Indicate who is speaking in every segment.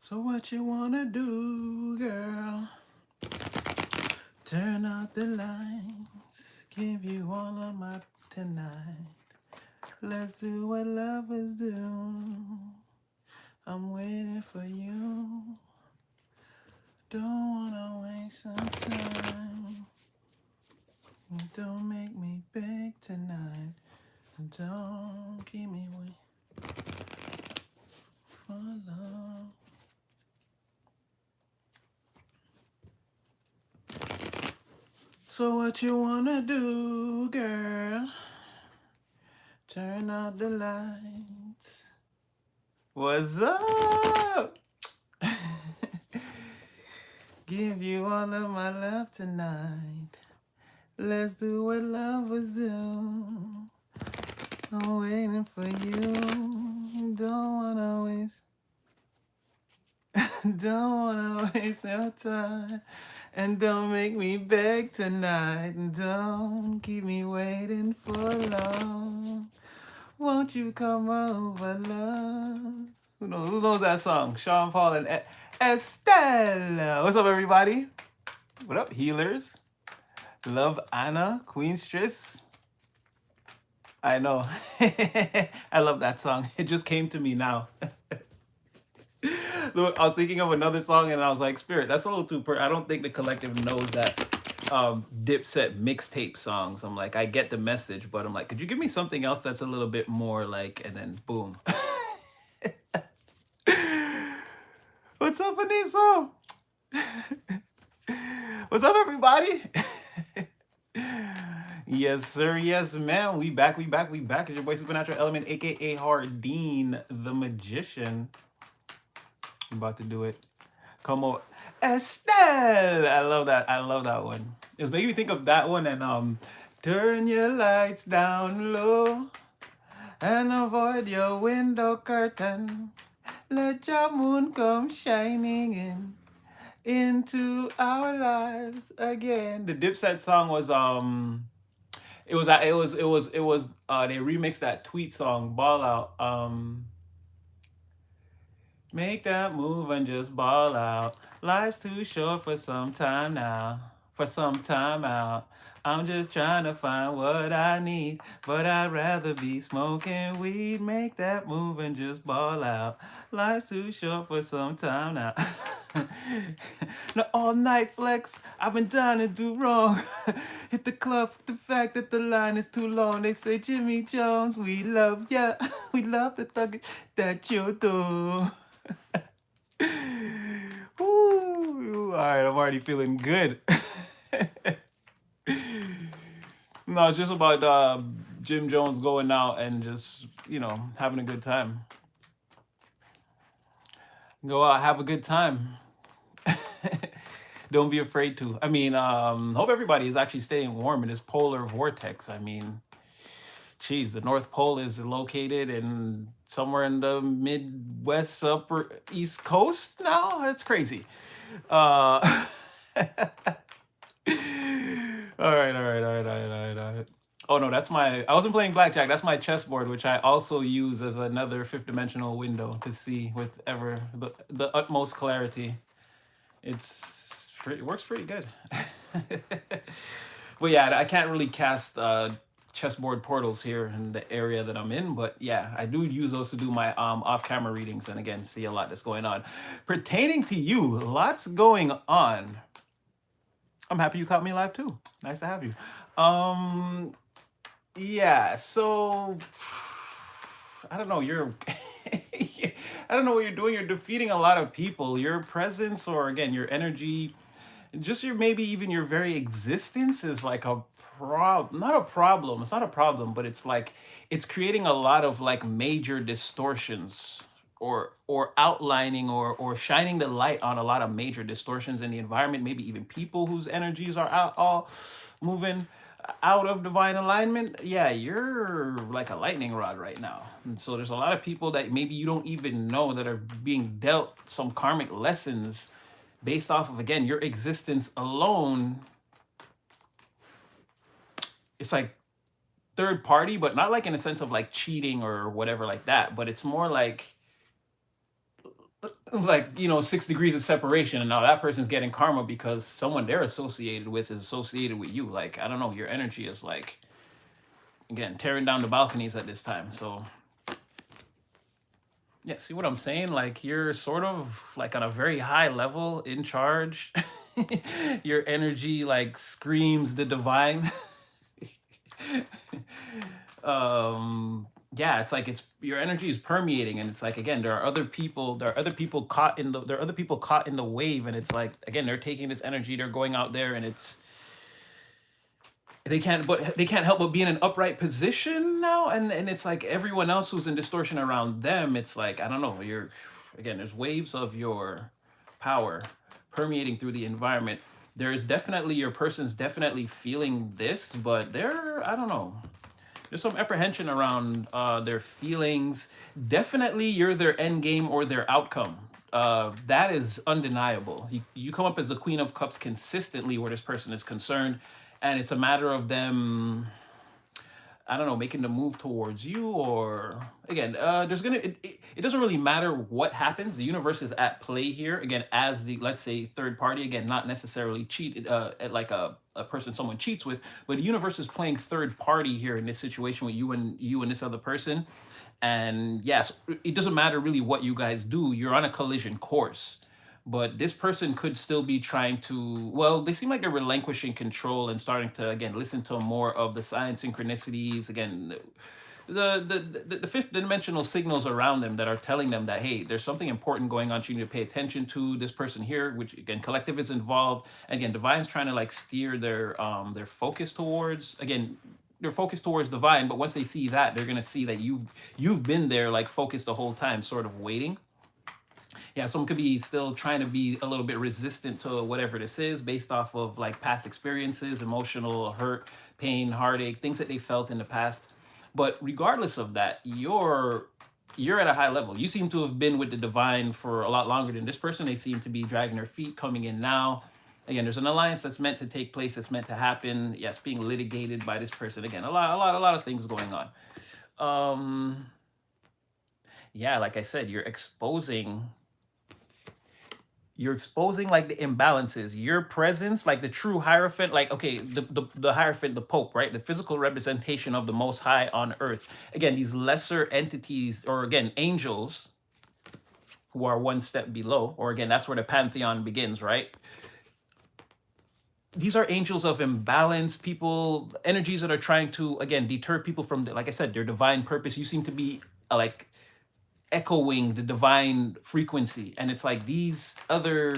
Speaker 1: So what you wanna do, girl? Turn out the lights, give you all of my tonight. Let's do what lovers do. I'm waiting for you. Don't wanna waste some time. Don't make me beg tonight. Don't keep me waiting for love. So what you wanna do, girl? Turn out the lights. What's up? Give you all of my love tonight. Let's do what lovers do. I'm waiting for you. Don't wanna waste, don't wanna waste your time. And don't make me beg tonight. And don't keep me waiting for long. Won't you come over, love? Who knows that song? Sean Paul and Estelle. What's up, everybody? What up, healers? Love Anna, Queenstress. I know. I love that song. It just came to me now. I was thinking of another song and I was like, Spirit, that's a little too I don't think the collective knows that Dipset mixtape songs. I'm like, I get the message, but I'm like, could you give me something else that's a little bit more like, and then boom. What's up, Anissa? What's up, everybody? Yes, sir. Yes, man. We back. We back. We back. It's your boy Supernatural Element, aka Hardeen, the magician. I'm about to do it. Come on, Estelle. I love that. I love that one. It was making me think of that one and turn your lights down low and avoid your window curtain. Let your moon come shining in into our lives again. The Dipset song was they remixed that Tweet song Ball Out. Make that move and just ball out. Life's too short for some time now. For some time out. I'm just trying to find what I need, but I'd rather be smoking weed. Make that move and just ball out. Life's too short for some time now. No all night flex, I've been dying to do wrong. Hit the club with the fact that the line is too long. They say, Jimmy Jones, we love ya. We love the thug that you do. Ooh, all right, I'm already feeling good. No, it's just about Jim Jones going out and just, having a good time. Go out, have a good time. Don't be afraid to. I mean, hope everybody is actually staying warm in this polar vortex. I mean, geez, the North Pole is located in somewhere in the Midwest, upper East Coast now. That's crazy. All right. Oh no, that's my. I wasn't playing blackjack. That's my chessboard, which I also use as another fifth dimensional window to see with ever the utmost clarity. It works pretty good. But yeah, I can't really cast chessboard portals here in the area that I'm in, but yeah, I do use those to do my off-camera readings and again see a lot that's going on pertaining to you. Lots going on. I'm happy you caught me live too. Nice to have you. Yeah, so I don't know, you're I don't know what you're doing. You're defeating a lot of people. Your presence or again, your energy, just your maybe even your very existence is like a not a problem. It's not a problem, but it's like it's creating a lot of like major distortions or outlining or shining the light on a lot of major distortions in the environment, maybe even people whose energies are out all moving out of divine alignment. Yeah, you're like a lightning rod right now. And so there's a lot of people that maybe you don't even know that are being dealt some karmic lessons based off of again your existence alone. It's like third party, but not like in a sense of like cheating or whatever like that, but it's more like like 6 degrees of separation, and now that person's getting karma because someone they're associated with is associated with you. Like, I don't know, your energy is like, again, tearing down the balconies at this time. So yeah, see what I'm saying? Like, you're sort of like on a very high level in charge. Your energy like screams the divine. Yeah, it's like it's your energy is permeating, and it's like, again, there are other people caught in the wave, and it's like, again, they're taking this energy, they're going out there, and it's they can't help but be in an upright position now, and it's like everyone else who's in distortion around them, it's like, I don't know, you're, again, there's waves of your power permeating through the environment. There's definitely, your person's definitely feeling this, but they're, I don't know, there's some apprehension around their feelings. Definitely, you're their end game or their outcome. That is undeniable. You come up as the Queen of Cups consistently where this person is concerned, and it's a matter of them, I don't know, making the move towards you, or again, it doesn't really matter what happens. The universe is at play here again as the, let's say, third party. Again, not necessarily cheat at like a person someone cheats with, but the universe is playing third party here in this situation with you and this other person. And yes, it doesn't matter really what you guys do. You're on a collision course, but this person could still be trying to, well, they seem like they're relinquishing control and starting to, again, listen to more of the science synchronicities, again, the fifth dimensional signals around them that are telling them that, hey, there's something important going on you need to pay attention to. This person here, which again, collective is involved. Again, divine's trying to like steer their focus towards, again, they're focused towards divine, but once they see that, they're gonna see that you've been there like focused the whole time, sort of waiting. Yeah, someone could be still trying to be a little bit resistant to whatever this is based off of like past experiences, emotional hurt, pain, heartache, things that they felt in the past. But regardless of that, you're at a high level. You seem to have been with the divine for a lot longer than this person. They seem to be dragging their feet, coming in now. Again, there's an alliance that's meant to take place, that's meant to happen. Yeah, it's being litigated by this person. Again, a lot of things going on. Um, yeah, like I said, you're exposing like the imbalances, your presence, like the true hierophant, like, okay, the hierophant, the pope, right, the physical representation of the most high on earth. Again, these lesser entities, or again, angels who are one step below, or again, that's where the pantheon begins, right? These are angels of imbalance, people, energies that are trying to, again, deter people from, like I said, their divine purpose. You seem to be like echoing the divine frequency, and it's like these other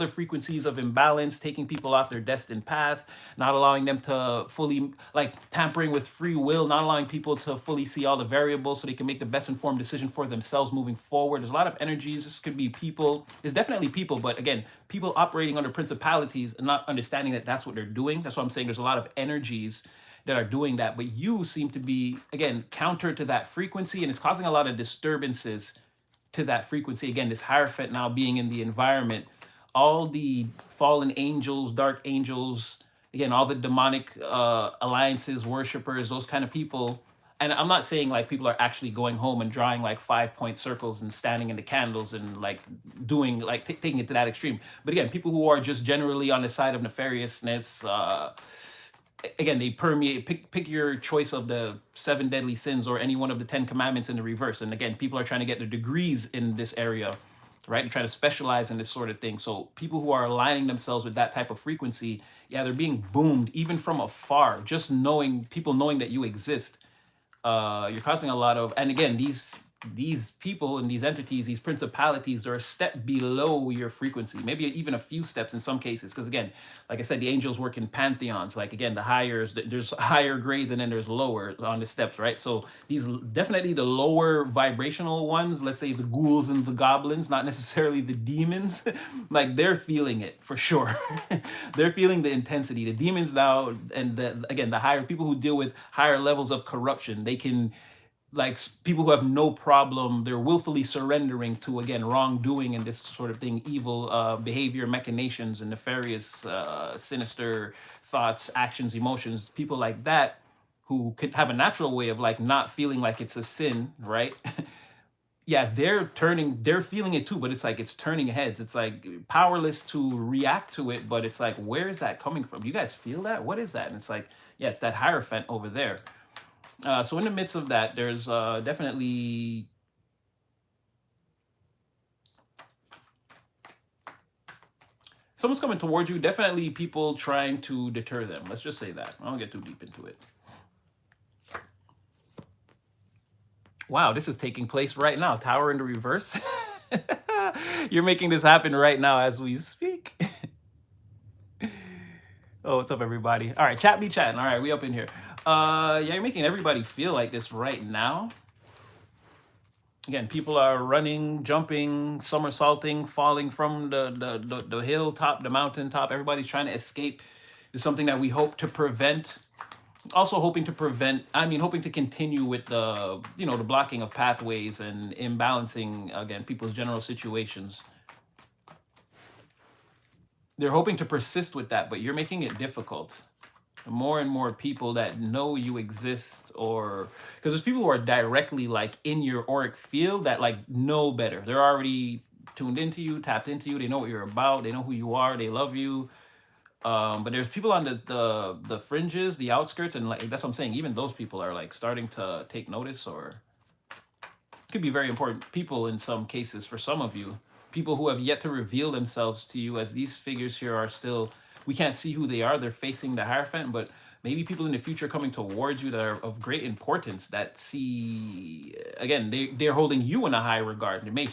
Speaker 1: frequencies of imbalance, taking people off their destined path, not allowing them to fully, like, tampering with free will, not allowing people to fully see all the variables so they can make the best informed decision for themselves moving forward. There's a lot of energies. This could be people, it's definitely people, but again, people operating under principalities and not understanding that that's what they're doing. That's what I'm saying, there's a lot of energies that are doing that, but you seem to be, again, counter to that frequency, and it's causing a lot of disturbances to that frequency. Again, this hierophant now being in the environment, all the fallen angels, dark angels, again, all the demonic alliances, worshipers, those kind of people. And I'm not saying like people are actually going home and drawing like 5-point circles and standing in the candles and like doing like taking it to that extreme. But again, people who are just generally on the side of nefariousness, again, they permeate, pick your choice of the seven deadly sins or any one of the 10 commandments in the reverse. And again, people are trying to get their degrees in this area, right? They're trying to specialize in this sort of thing. So people who are aligning themselves with that type of frequency, yeah, they're being boomed even from afar. Just knowing, people knowing that you exist, you're causing a lot of, and again, these people and these entities, these principalities, are a step below your frequency, maybe even a few steps in some cases. Because again, like I said, the angels work in pantheons. Like, again, the higher, there's higher grades and then there's lower on the steps, right? So these definitely the lower vibrational ones, let's say the ghouls and the goblins, not necessarily the demons, like they're feeling it for sure. They're feeling the intensity. The demons now, and again, the higher people who deal with higher levels of corruption, they can, like, people who have no problem, they're willfully surrendering to, again, wrongdoing and this sort of thing, evil behavior, machinations, and nefarious, sinister thoughts, actions, emotions. People like that who could have a natural way of like not feeling like it's a sin, right? yeah, they're feeling it too, but it's like it's turning heads. It's like powerless to react to it, but it's like, where is that coming from? You guys feel that? What is that? And it's like, yeah, it's that Hierophant over there. So in the midst of that, there's definitely someone's coming towards you. Definitely people trying to deter them. Let's just say that. I don't get too deep into it. Wow, this is taking place right now. Tower in the reverse. You're making this happen right now as we speak. Oh, what's up, everybody? All right, chat be chatting. All right, we up in here. Yeah, you're making everybody feel like this right now. Again, people are running, jumping, somersaulting, falling from the hilltop, the mountaintop. Everybody's trying to escape. It's something that we hope to prevent. Also hoping to prevent, I mean, hoping to continue with the, you know, the blocking of pathways and imbalancing, again, people's general situations. They're hoping to persist with that, but you're making it difficult. More and more people that know you exist, or because there's people who are directly like in your auric field that like know better. They're already tuned into you, tapped into you. They know what you're about. They know who you are. They love you. But there's people on the fringes, the outskirts, and like that's what I'm saying. Even those people are like starting to take notice, or could be very important people in some cases for some of you. People who have yet to reveal themselves to you, as these figures here are still, we can't see who they are. They're facing the Hierophant, but maybe people in the future coming towards you that are of great importance that see, again, they're holding you in a high regard. It may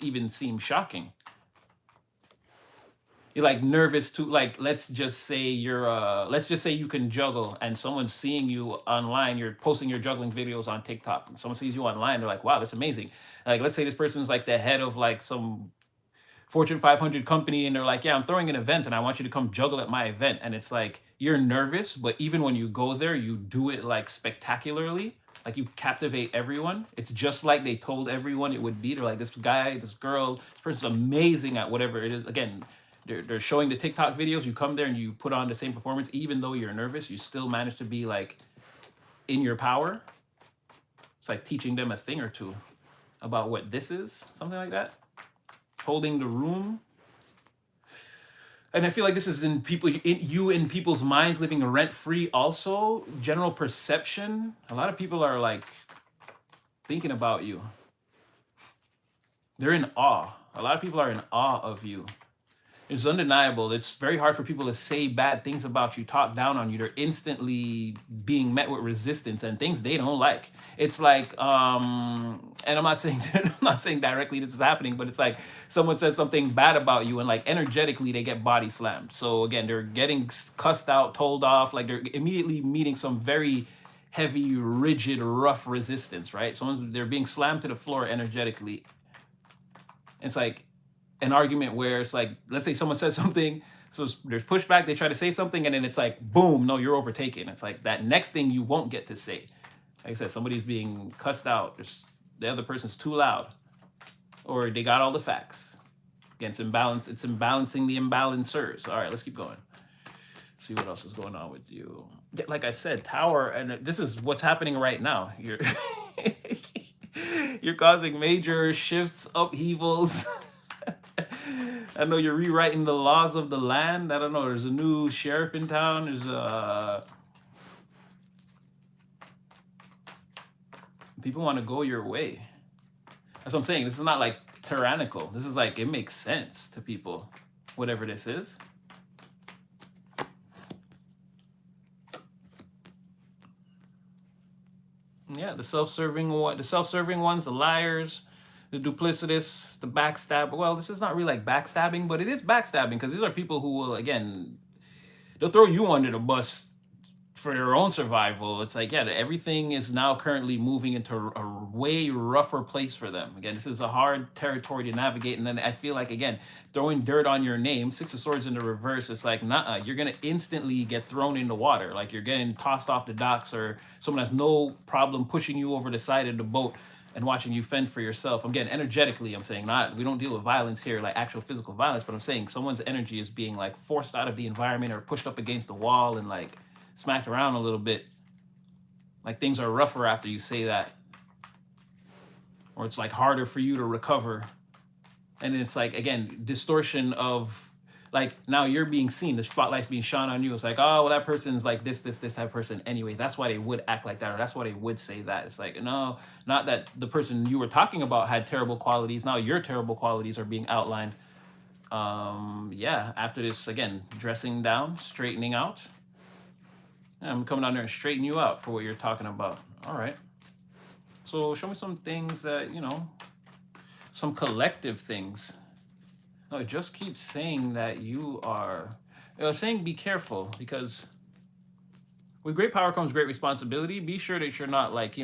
Speaker 1: even seem shocking. You're like nervous to, like, let's just say let's just say you can juggle and someone's seeing you online, you're posting your juggling videos on TikTok, and someone sees you online, they're like, wow, that's amazing. Like, let's say this person's like the head of like some Fortune 500 company, and they're like, yeah, I'm throwing an event and I want you to come juggle at my event. And it's like, you're nervous, but even when you go there, you do it like spectacularly. Like, you captivate everyone. It's just like they told everyone it would be. They're like, this guy, this girl, this person's amazing at whatever it is. Again, they're showing the TikTok videos. You come there and you put on the same performance. Even though you're nervous, you still manage to be like in your power. It's like teaching them a thing or two about what this is, something like that. Holding the room. And I feel like this is in people, in people's minds, living rent free. Also, general perception. A lot of people are like thinking about you. They're in awe. A lot of people are in awe of you. It's undeniable. It's very hard for people to say bad things about you, talk down on you. They're instantly being met with resistance and things they don't like. It's like, and I'm not saying directly this is happening, but it's like someone says something bad about you and like energetically they get body slammed. So again, they're getting cussed out, told off, like they're immediately meeting some very heavy, rigid, rough resistance, right? They're being slammed to the floor energetically. It's like an argument where it's like, let's say someone says something, so there's pushback, they try to say something, and then it's like, boom, no, you're overtaken. It's like that next thing you won't get to say. Like I said, somebody's being cussed out, the other person's too loud, or they got all the facts. Again, it's imbalancing the imbalancers. All right, let's keep going. See what else is going on with you. Like I said, Tower, and this is what's happening right now. You're causing major shifts, upheavals. I know you're rewriting the laws of the land. I don't know. There's a new sheriff in town. People want to go your way. That's what I'm saying. This is not like tyrannical. This is like, it makes sense to people, whatever this is. Yeah, the self-serving ones, the liars, the duplicitous, the backstab. Well, this is not really like backstabbing, but it is backstabbing because these are people who will, again, they'll throw you under the bus for their own survival. It's like, yeah, everything is now currently moving into a way rougher place for them. Again, this is a hard territory to navigate. And then I feel like, again, throwing dirt on your name, Six of Swords in the reverse, it's like, nah, you're going to instantly get thrown in the water. Like you're getting tossed off the docks, or someone has no problem pushing you over the side of the boat and watching you fend for yourself. Again, energetically, I'm saying, we don't deal with violence here, like actual physical violence, but I'm saying someone's energy is being like forced out of the environment or pushed up against the wall and like smacked around a little bit. Like things are rougher after you say that. or it's like harder for you to recover. And it's like, again, distortion of, like, now you're being seen, the spotlight's being shone on you. It's like, oh well, that person's like this type of person anyway, that's why they would act like that, or that's why they would say that. It's like, no, not that the person you were talking about had terrible qualities, now your terrible qualities are being outlined. Yeah, after this, again, dressing down, straightening out, I'm coming down there and straighten you out for what you're talking about. All right, so show me some things that, some collective things. No, it just keeps saying that you are, saying be careful, because with great power comes great responsibility. Be sure that you're not like,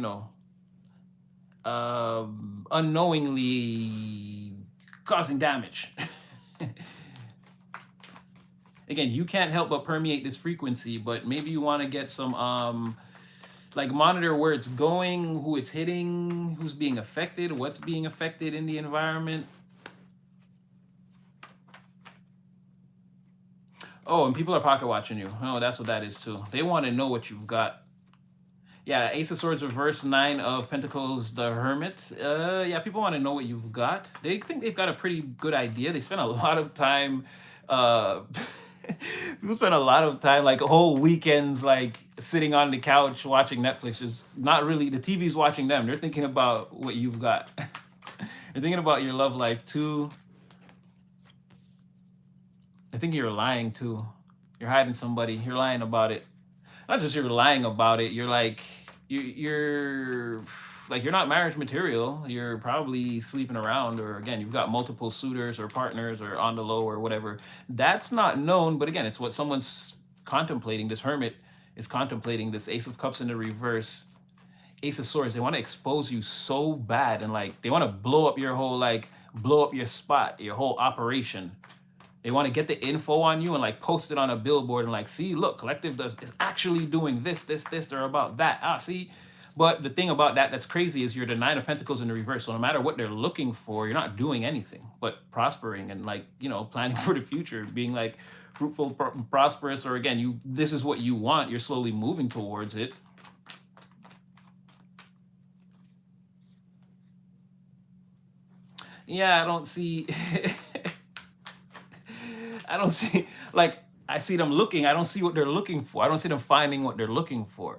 Speaker 1: unknowingly causing damage. Again, you can't help but permeate this frequency, but maybe you want to get some, like, monitor where it's going, who it's hitting, who's being affected, what's being affected in the environment. Oh, and people are pocket watching you. Oh, that's what that is too. They want to know what you've got. Yeah, Ace of Swords reverse, Nine of Pentacles, the Hermit. Yeah, people want to know what you've got. They think they've got a pretty good idea. They spend a lot of time, uh, people spend a lot of time, like whole weekends, like sitting on the couch watching Netflix. Just not really, the TV's watching them. They're thinking about what you've got. They're thinking about your love life too. I think you're lying too. You're hiding somebody. You're lying about it. Not just you're lying about it. You're like, you're like, you're not marriage material. You're probably sleeping around, or again, you've got multiple suitors or partners or on the low or whatever. That's not known, but again, it's what someone's contemplating. This Hermit is contemplating. This Ace of Cups in the reverse, Ace of Swords. They want to expose you so bad, and like they want to blow up your whole, like blow up your spot, your whole operation. They want to get the info on you and like post it on a billboard and like, see, look, Collective is actually doing this, they're about that. Ah, see. But the thing about that that's crazy is you're the Nine of Pentacles in the reverse. So no matter what they're looking for, you're not doing anything but prospering and like, planning for the future, being like fruitful, prosperous, or again, this is what you want. You're slowly moving towards it. Yeah, I don't see I don't see, like, I see them looking. I don't see what they're looking for. I don't see them finding what they're looking for.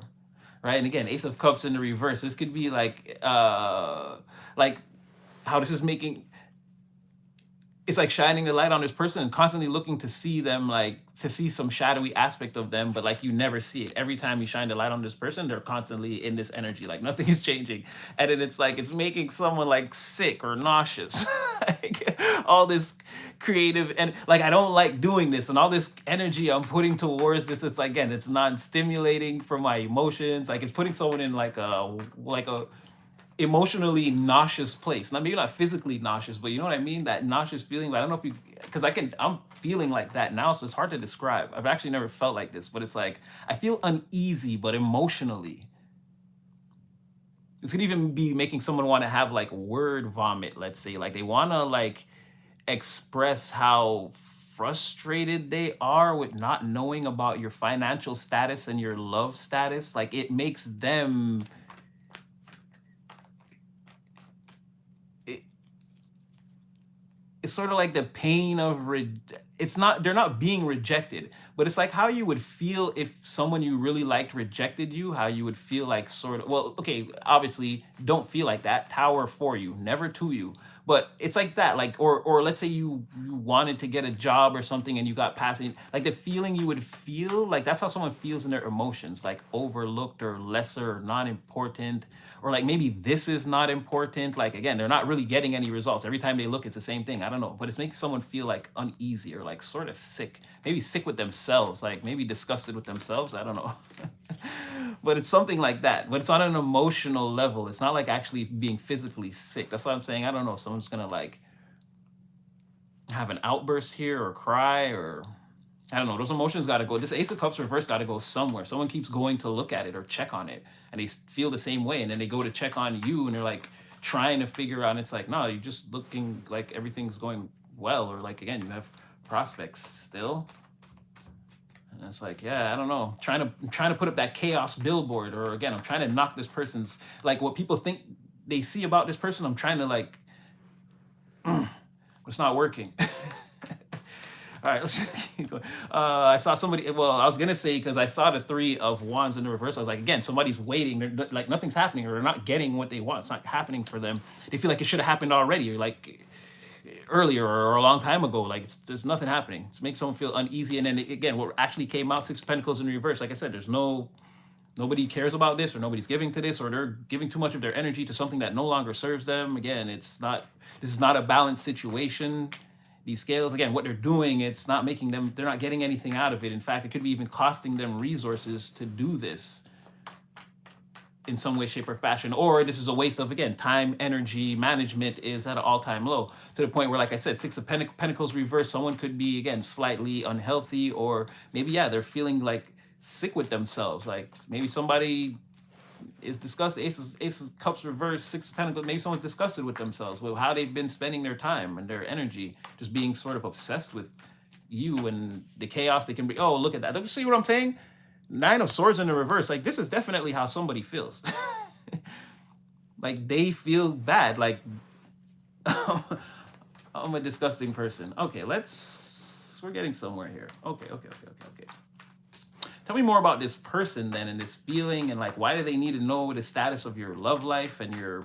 Speaker 1: Right. And again, Ace of Cups in the reverse. This could be like how this is making, it's like shining the light on this person and constantly looking to see them, like to see some shadowy aspect of them, but like you never see it. Every time you shine the light on this person, they're constantly in this energy, like nothing is changing. And then it's like it's making someone like sick or nauseous. Like, all this creative, and like I don't like doing this, and all this energy I'm putting towards this, it's like, again, it's non-stimulating for my emotions. Like it's putting someone in like a emotionally nauseous place. Now, maybe not physically nauseous, but you know what I mean? That nauseous feeling. But I don't know if you, because I'm feeling like that now, so it's hard to describe. I've actually never felt like this, but it's like, I feel uneasy, but emotionally. This could even be making someone want to have like word vomit, let's say. Like they want to like express how frustrated they are with not knowing about your financial status and your love status. Like it makes them, it's sort of like the pain of it's not, they're not being rejected, but it's like how you would feel if someone you really liked rejected you, how you would feel, like sort of, well, okay, obviously don't feel like that. Tower for you, never to you. But it's like that, like, or let's say you wanted to get a job or something and you got passing, like the feeling you would feel, like that's how someone feels in their emotions, like overlooked or lesser or not important, or like maybe this is not important. Like again, they're not really getting any results. Every time they look, it's the same thing. I don't know, but it's making someone feel like uneasy or like sort of sick, maybe sick with themselves, like maybe disgusted with themselves. I don't know. But it's something like that, but it's on an emotional level. It's not like actually being physically sick. That's what I'm saying. I don't know if someone's gonna like have an outburst here or cry, or I don't know. Those emotions got to go. This Ace of Cups reverse got to go somewhere. Someone keeps going to look at it or check on it, and they feel the same way, and then they go to check on you, and they're like trying to figure out, and it's like, no, you're just looking like everything's going well, or like, again, you have prospects still. And it's like, yeah, I don't know. I'm trying to put up that chaos billboard, or again, I'm trying to knock this person's, like what people think they see about this person. I'm trying to like, it's not working. All right, let's just keep going. I saw somebody. Well, I was gonna say because I saw the three of wands in the reverse. I was like, again, somebody's waiting. They're like nothing's happening, or they're not getting what they want. It's not happening for them. They feel like it should have happened already, or like earlier, or a long time ago. Like there's nothing happening. It makes someone feel uneasy. And then again, what actually came out, Six of Pentacles in reverse. Like I said, there's nobody cares about this, or nobody's giving to this, or they're giving too much of their energy to something that no longer serves them. Again, it's not. This is not a balanced situation. These scales, again, what they're doing, it's not making them, they're not getting anything out of it. In fact, it could be even costing them resources to do this in some way, shape, or fashion. Or this is a waste of, again, time, energy, management is at an all-time low, to the point where, like I said, Six of Pentacles reverse, someone could be, again, slightly unhealthy, or maybe, yeah, they're feeling like sick with themselves. Like maybe somebody is disgusted. Ace of Cups reverse, Six of Pentacles. Maybe someone's disgusted with themselves, with how they've been spending their time and their energy, just being sort of obsessed with you and the chaos they can bring. Oh, look at that! Don't you see what I'm saying? Nine of Swords in the reverse. Like this is definitely how somebody feels. Like they feel bad. Like I'm a disgusting person. Okay, we're getting somewhere here. Okay. Tell me more about this person then, and this feeling, and like why do they need to know the status of your love life and your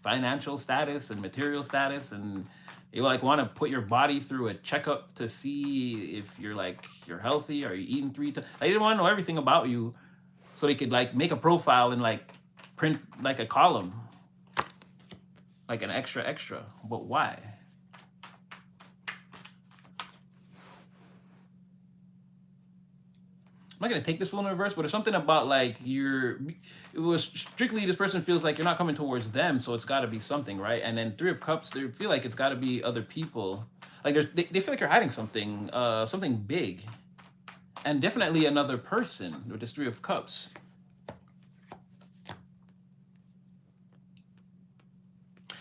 Speaker 1: financial status and material status, and you like want to put your body through a checkup to see if you're healthy, are you eating 3 times? They didn't want to know everything about you so they could like make a profile and like print like a column, like an extra. But why? I'm not gonna take this full in reverse, but there's something about like it was strictly this person feels like you're not coming towards them, so it's got to be something, right? And then Three of Cups, they feel like it's got to be other people. Like they feel like you're hiding something, something big, and definitely another person with this Three of Cups.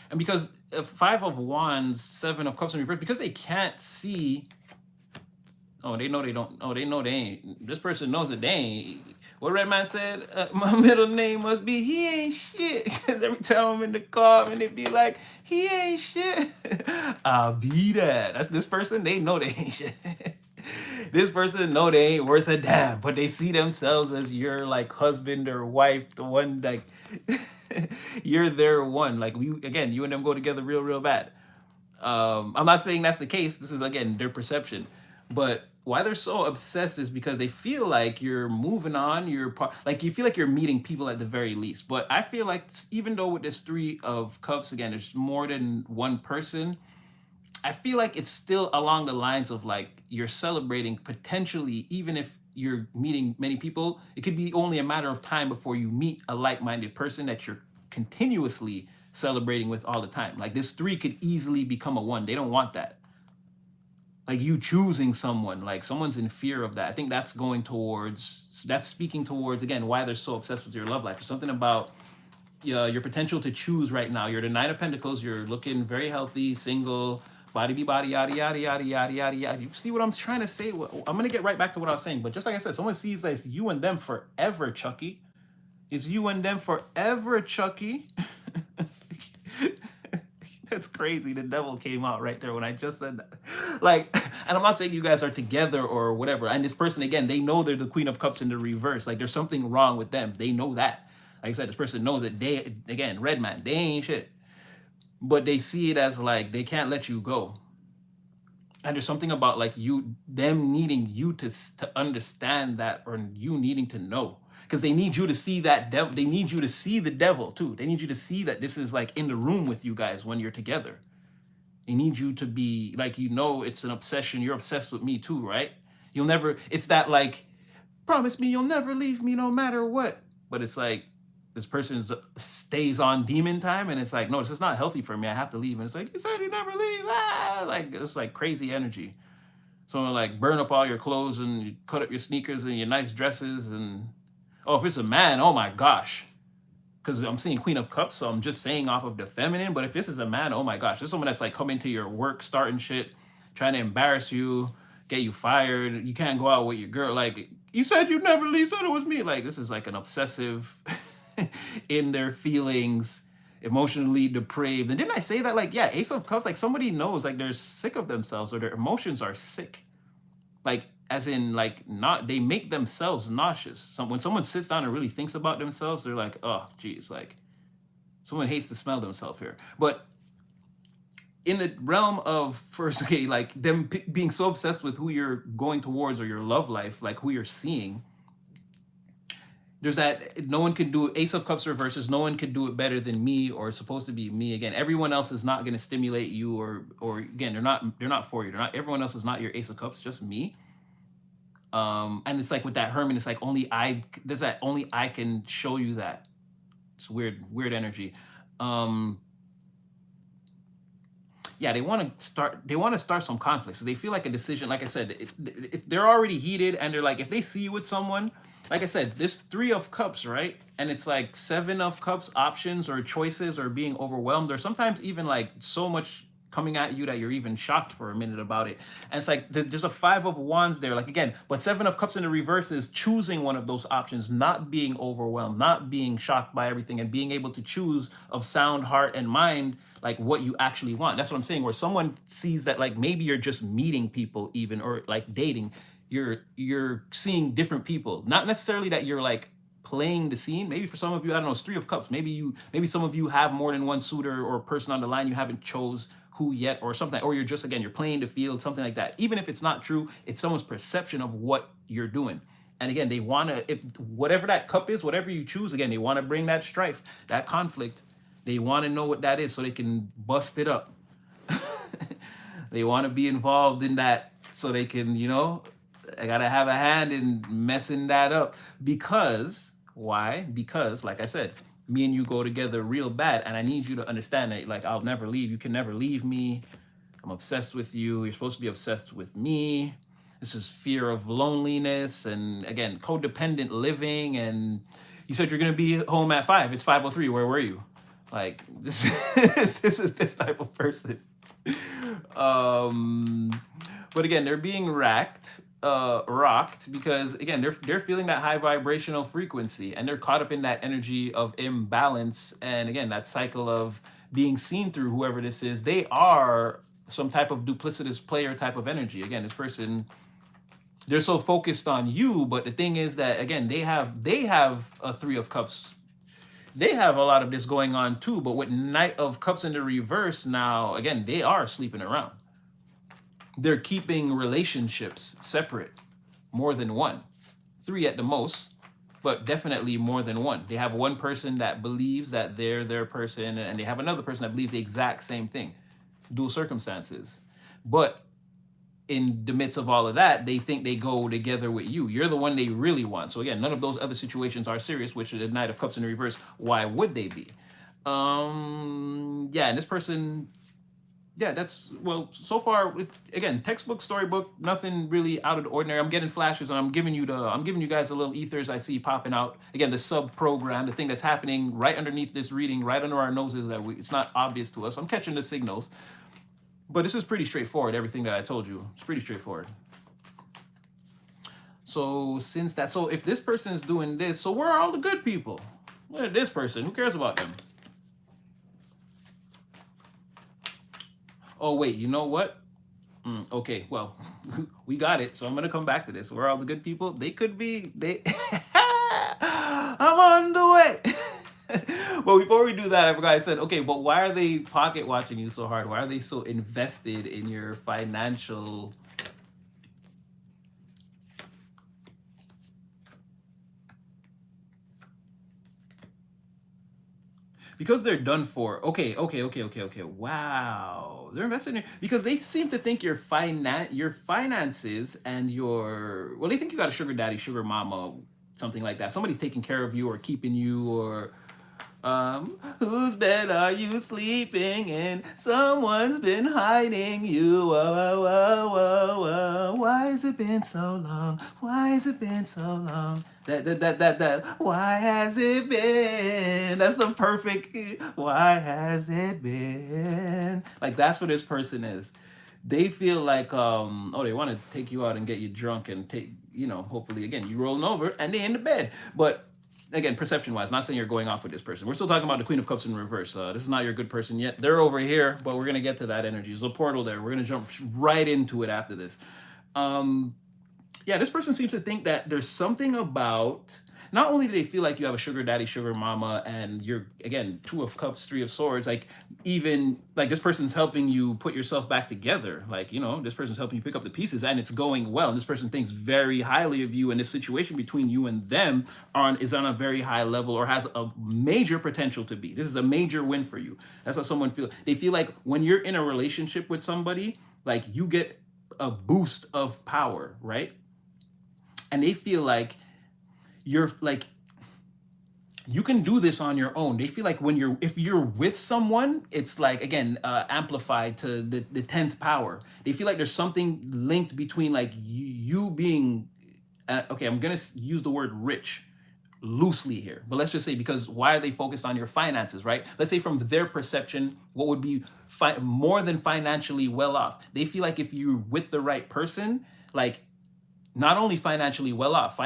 Speaker 1: And because Five of Wands, Seven of Cups in reverse, because they can't see. Oh, they know they don't. Oh, they know they ain't. This person knows that they ain't. What Redman said, my middle name must be he ain't shit. Because every time I'm in the car and they be like, he ain't shit. I'll be that. That's this person. They know they ain't shit. This person know they ain't worth a damn, but they see themselves as your like husband or wife, the one like you're their one. Like you and them go together real bad. I'm not saying that's the case. This is again their perception, but why they're so obsessed is because they feel like you're moving on. Like you feel like you're meeting people at the very least. But I feel like even though with this Three of Cups again, there's more than one person. I feel like it's still along the lines of like you're celebrating potentially, even if you're meeting many people, it could be only a matter of time before you meet a like-minded person that you're continuously celebrating with all the time. Like this three could easily become a one. They don't want that. Like you choosing someone, like someone's in fear of that. I think that's speaking towards, again, why they're so obsessed with your love life. There's something about your potential to choose right now. You're the Nine of Pentacles. You're looking very healthy, single, body be body, yada, yada, yada, yada, yada, yada. You see what I'm trying to say? I'm going to get right back to what I was saying. But just like I said, someone sees like it's you and them forever, Chucky. It's you and them forever, Chucky. That's crazy. The devil came out right there when I just said that. Like, and I'm not saying you guys are together or whatever. And this person, again, they know they're the Queen of Cups in the reverse. Like, there's something wrong with them. They know that. Like I said, this person knows that they, again, red man, they ain't shit. But they see it as like, they can't let you go. And there's something about like them needing you to understand that, or you needing to know. Because they need you to see that devil. They need you to see the devil too. They need you to see that this is like in the room with you guys when you're together. They need you to be like, it's an obsession. You're obsessed with me too, right? It's that like, promise me you'll never leave me no matter what. But it's like, this person stays on demon time, and it's like, no, this is not healthy for me. I have to leave. And it's like, you said you never leave. Like, it's like crazy energy. So like burn up all your clothes and you cut up your sneakers and your nice dresses. And if it's a man, oh my gosh. Because I'm seeing Queen of Cups, so I'm just saying off of the feminine. But if this is a man, oh my gosh, this is someone that's like coming to your work, starting shit, trying to embarrass you, get you fired. You can't go out with your girl. Like, you said you'd never leave, said it was me. Like, this is like an obsessive in their feelings. emotionally depraved. And didn't I say that? Like, yeah, Ace of Cups, like somebody knows, like they're sick of themselves or their emotions are sick. Like, as in, like, not, they make themselves nauseous. When someone sits down and really thinks about themselves, they're like, oh, geez, like someone hates to smell themselves here. But in the realm of first, okay, like them being so obsessed with who you're going towards or your love life, like who you're seeing, there's that no one can do Ace of Cups reverses. No one can do it better than me, or it's supposed to be me. Again, everyone else is not going to stimulate you, or again, they're not for you. They're not. Everyone else is not your Ace of Cups. Just me. And it's like with that Hermit, it's like only I. There's that only I can show you that. It's weird energy. Yeah, they want to start some conflict. So they feel like a decision. Like I said, if they're already heated and they're like, if they see you with someone, like I said, this 3 of Cups, right? And it's like 7 of Cups options or choices or being overwhelmed, or sometimes even like so much coming at you that you're even shocked for a minute about it. And it's like there's a 5 of Wands there, like again, but 7 of Cups in the reverse is choosing one of those options, not being overwhelmed, not being shocked by everything, and being able to choose of sound heart and mind, like what you actually want. That's what I'm saying, where someone sees that, like maybe you're just meeting people even, or like dating, you're seeing different people, not necessarily that you're like playing the scene. Maybe for some of you, I don't know, it's 3 of Cups. Maybe some of you have more than one suitor or person on the line, you haven't chose who yet, or something, or you're just, again, you're playing the field, something like that. Even if it's not true, it's someone's perception of what you're doing. And again, they want to, if whatever that cup is, whatever you choose, again, they want to bring that strife, that conflict. They want to know what that is so they can bust it up. They want to be involved in that so they can, I gotta have a hand in messing that up. Because why? Because, like I said, me and you go together real bad, and I need you to understand that, like, I'll never leave. You can never leave me. I'm obsessed with you. You're supposed to be obsessed with me. This is fear of loneliness and, again, codependent living. And you said you're gonna be home at 5. It's 5:03. Where were you? Like, this is this type of person. But again, they're being rocked because, again, they're feeling that high vibrational frequency, and they're caught up in that energy of imbalance, and again, that cycle of being seen through whoever this is. They are some type of duplicitous player type of energy. Again, this person, they're so focused on you, but the thing is that, again, they have a 3 of Cups. They have a lot of this going on too, but with Knight of Cups in the reverse now, again, they are sleeping around. They're keeping relationships separate, more than one. 3 at the most, but definitely more than one. They have one person that believes that they're their person, and they have another person that believes the exact same thing. Dual circumstances. But in the midst of all of that, they think they go together with you. You're the one they really want. So again, none of those other situations are serious, which is the Knight of Cups in the reverse. Why would they be? Yeah, and this person, yeah, that's, well, so far, again, textbook, storybook, nothing really out of the ordinary. I'm getting flashes, and I'm giving you guys a little ethers I see popping out. Again, the sub program, the thing that's happening right underneath this reading, right under our noses, that it's not obvious to us. I'm catching the signals. But this is pretty straightforward, everything that I told you. It's pretty straightforward. So so if this person is doing this, so where are all the good people? Look at this person. Who cares about them? Oh, wait, you know what? Okay, well, we got it. So I'm going to come back to this. Where are all the good people? They could be, I'm on the way. But before we do that, I forgot, I said, okay, but why are they pocket watching you so hard? Why are they so invested in your financial? Because they're done for. Okay. Wow. They're invested in because they seem to think your finances and well, they think you got a sugar daddy, sugar mama, something like that. Somebody's taking care of you or keeping you, or whose bed are you sleeping in? Someone's been hiding you. Whoa, whoa, whoa, whoa. Why has it been so long? Why has it been so long? That. Why has it been? That's the perfect. Why has it been? Like, that's what this person is. They feel like, they want to take you out and get you drunk and hopefully, again, you rolling over and they in the bed. But again, perception wise, not saying you're going off with this person. We're still talking about the Queen of Cups in reverse. This is not your good person yet. They're over here, but we're gonna get to that energy. There's a portal there. We're gonna jump right into it after this. Um, yeah, this person seems to think that there's something about, not only do they feel like you have a sugar daddy, sugar mama, and you're, again, two of cups, three of swords, like even like this person's helping you put yourself back together. Like, this person's helping you pick up the pieces and it's going well. And this person thinks very highly of you, and this situation between you and them is on a very high level, or has a major potential to be. This is a major win for you. That's how someone feels. They feel like when you're in a relationship with somebody, like you get a boost of power, right? And they feel like you're like, you can do this on your own. They feel like if you're with someone, it's like, again, amplified to the 10th power. They feel like there's something linked between like you being, okay, I'm gonna use the word rich loosely here, but let's just say, because why are they focused on your finances, right? Let's say from their perception, what would be more than financially well off. They feel like if you're with the right person, like not only financially well off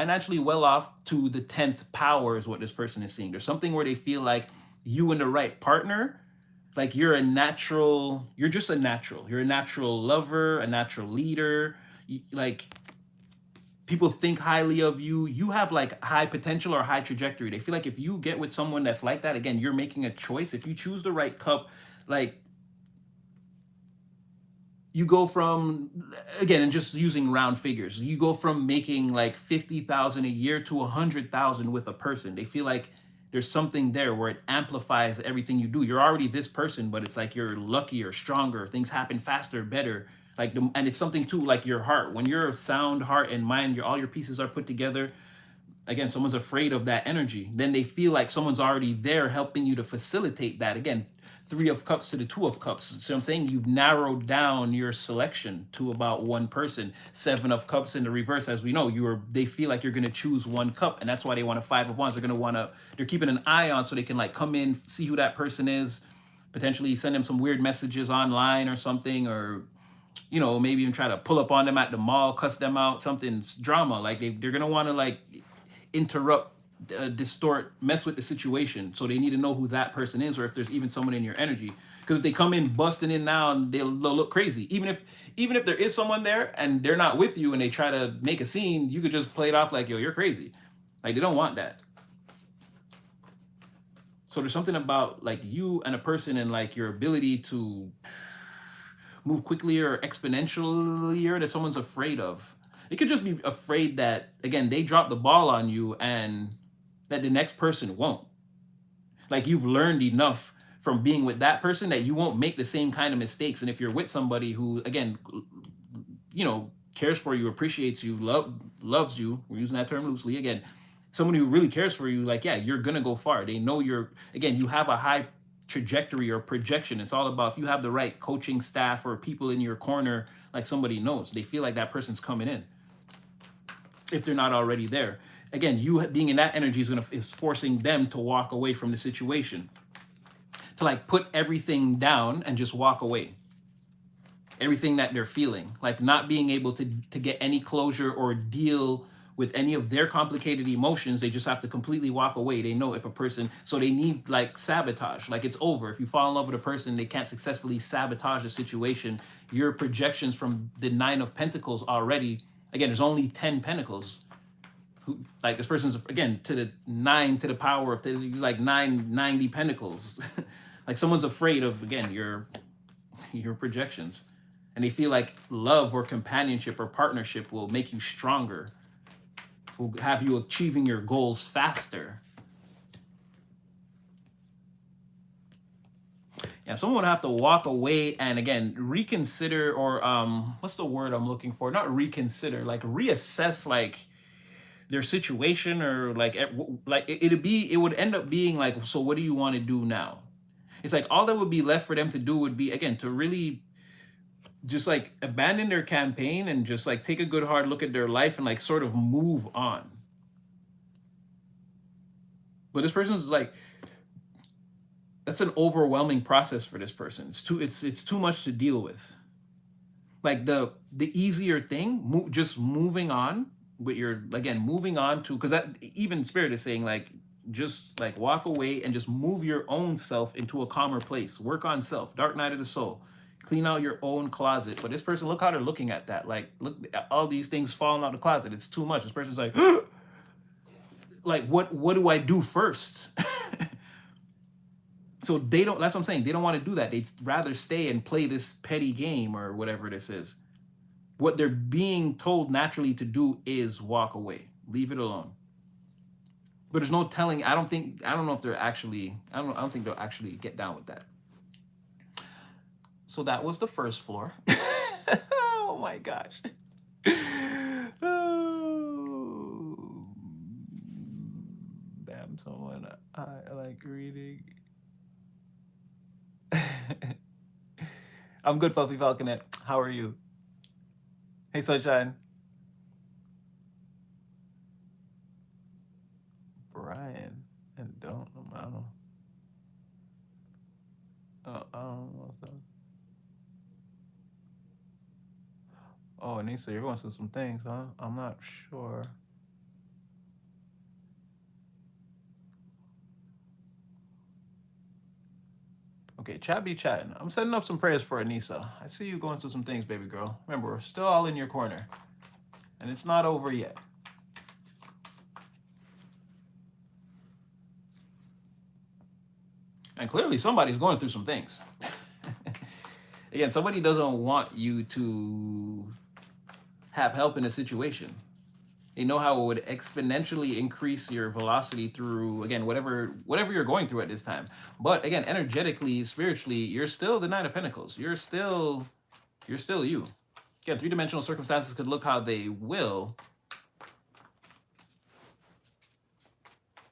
Speaker 1: to the 10th power is what this person is seeing. There's something where they feel like you and the right partner, like you're just a natural. You're a natural lover, a natural leader. Like people think highly of you. You have like high potential or high trajectory. They feel like if you get with someone that's like that, again, you're making a choice. If you choose the right cup, like you go from, again, and just using round figures, you go from making like 50,000 a year to 100,000 with a person. They feel like there's something there where it amplifies everything you do. You're already this person, but it's like you're luckier, stronger, things happen faster, better. Like, and it's something too, like your heart. When you're a sound heart and mind, all your pieces are put together. Again, someone's afraid of that energy. Then they feel like someone's already there helping you to facilitate that. Again, 3 of cups to the 2 of cups. So I'm saying you've narrowed down your selection to about one person. 7 of cups in the reverse, as we know, they feel like you're going to choose one cup, and that's why they want a 5 of wands. They're keeping an eye on, so they can like come in, see who that person is, potentially send them some weird messages online or something, or maybe even try to pull up on them at the mall, cuss them out, something's drama. Like they're going to want to like interrupt, distort, mess with the situation. So they need to know who that person is, or if there's even someone in your energy. Because if they come in busting in now, they'll look crazy. Even if there is someone there and they're not with you and they try to make a scene, you could just play it off like, yo, you're crazy. Like they don't want that. So there's something about like you and a person and like your ability to move quickly or exponentially that someone's afraid of. It could just be afraid that, again, they drop the ball on you and that the next person won't. Like you've learned enough from being with that person that you won't make the same kind of mistakes. And if you're with somebody who, again, cares for you, appreciates you, loves you, we're using that term loosely, again, someone who really cares for you, like, yeah, you're going to go far. They know you have a high trajectory or projection. It's all about if you have the right coaching staff or people in your corner, like somebody knows, they feel like that person's coming in if they're not already there. Again, you being in that energy is forcing them to walk away from the situation, to like put everything down and just walk away. Everything that they're feeling, like not being able to get any closure or deal with any of their complicated emotions. They just have to completely walk away. They know if a person, so they need like sabotage, like it's over. If you fall in love with a person, they can't successfully sabotage the situation. Your projections from the 9 of Pentacles already, again, there's only 10 Pentacles. Like this person's, again, to the 9 to the power of, like 90 Pentacles. Like someone's afraid of, again, your projections. And they feel like love or companionship or partnership will make you stronger, will have you achieving your goals faster. Yeah, someone would have to walk away and, again, reconsider, or what's the word I'm looking for? Not reconsider, like reassess, like their situation, or like it would end up being like, so what do you want to do now? It's like all that would be left for them to do would be, again, to really just like abandon their campaign and just like take a good hard look at their life and like sort of move on. But this person's like, that's an overwhelming process for this person. It's too much to deal with. Like the easier thing, just moving on with your, again, moving on to, because that even Spirit is saying like, Just like walk away and just move your own self into a calmer place. Work on self. Dark night of the soul. Clean out your own closet. But this person, look how they're looking at that. Like, look at all these things falling out of the closet. It's too much. This person's like, like, what do I do first? So they don't, that's what I'm saying. They don't want to do that. They'd rather stay and play this petty game or whatever this is. What they're being told naturally to do is walk away. Leave it alone. But there's no telling. I don't know if they're actually, I don't think they'll actually get down with that. So that was the first floor. Oh my gosh. Oh, damn, someone I like reading. I'm good, Puffy Falconet. How are you? Hey, Sunshine. Brian. And I don't know. I don't know what's that. Oh, Anissa, you're going through some things, huh? I'm not sure. Okay, chat be chatting. I'm setting up some prayers for Anissa. I see you going through some things, baby girl. Remember, we're still all in your corner. And it's not over yet. And clearly somebody's going through some things. Again, somebody doesn't want you to have help in a situation. They know how it would exponentially increase your velocity through, again, whatever you're going through at this time. But again, energetically, spiritually, you're still the Nine of Pentacles. You're still you. Again, three-dimensional circumstances could look how they will.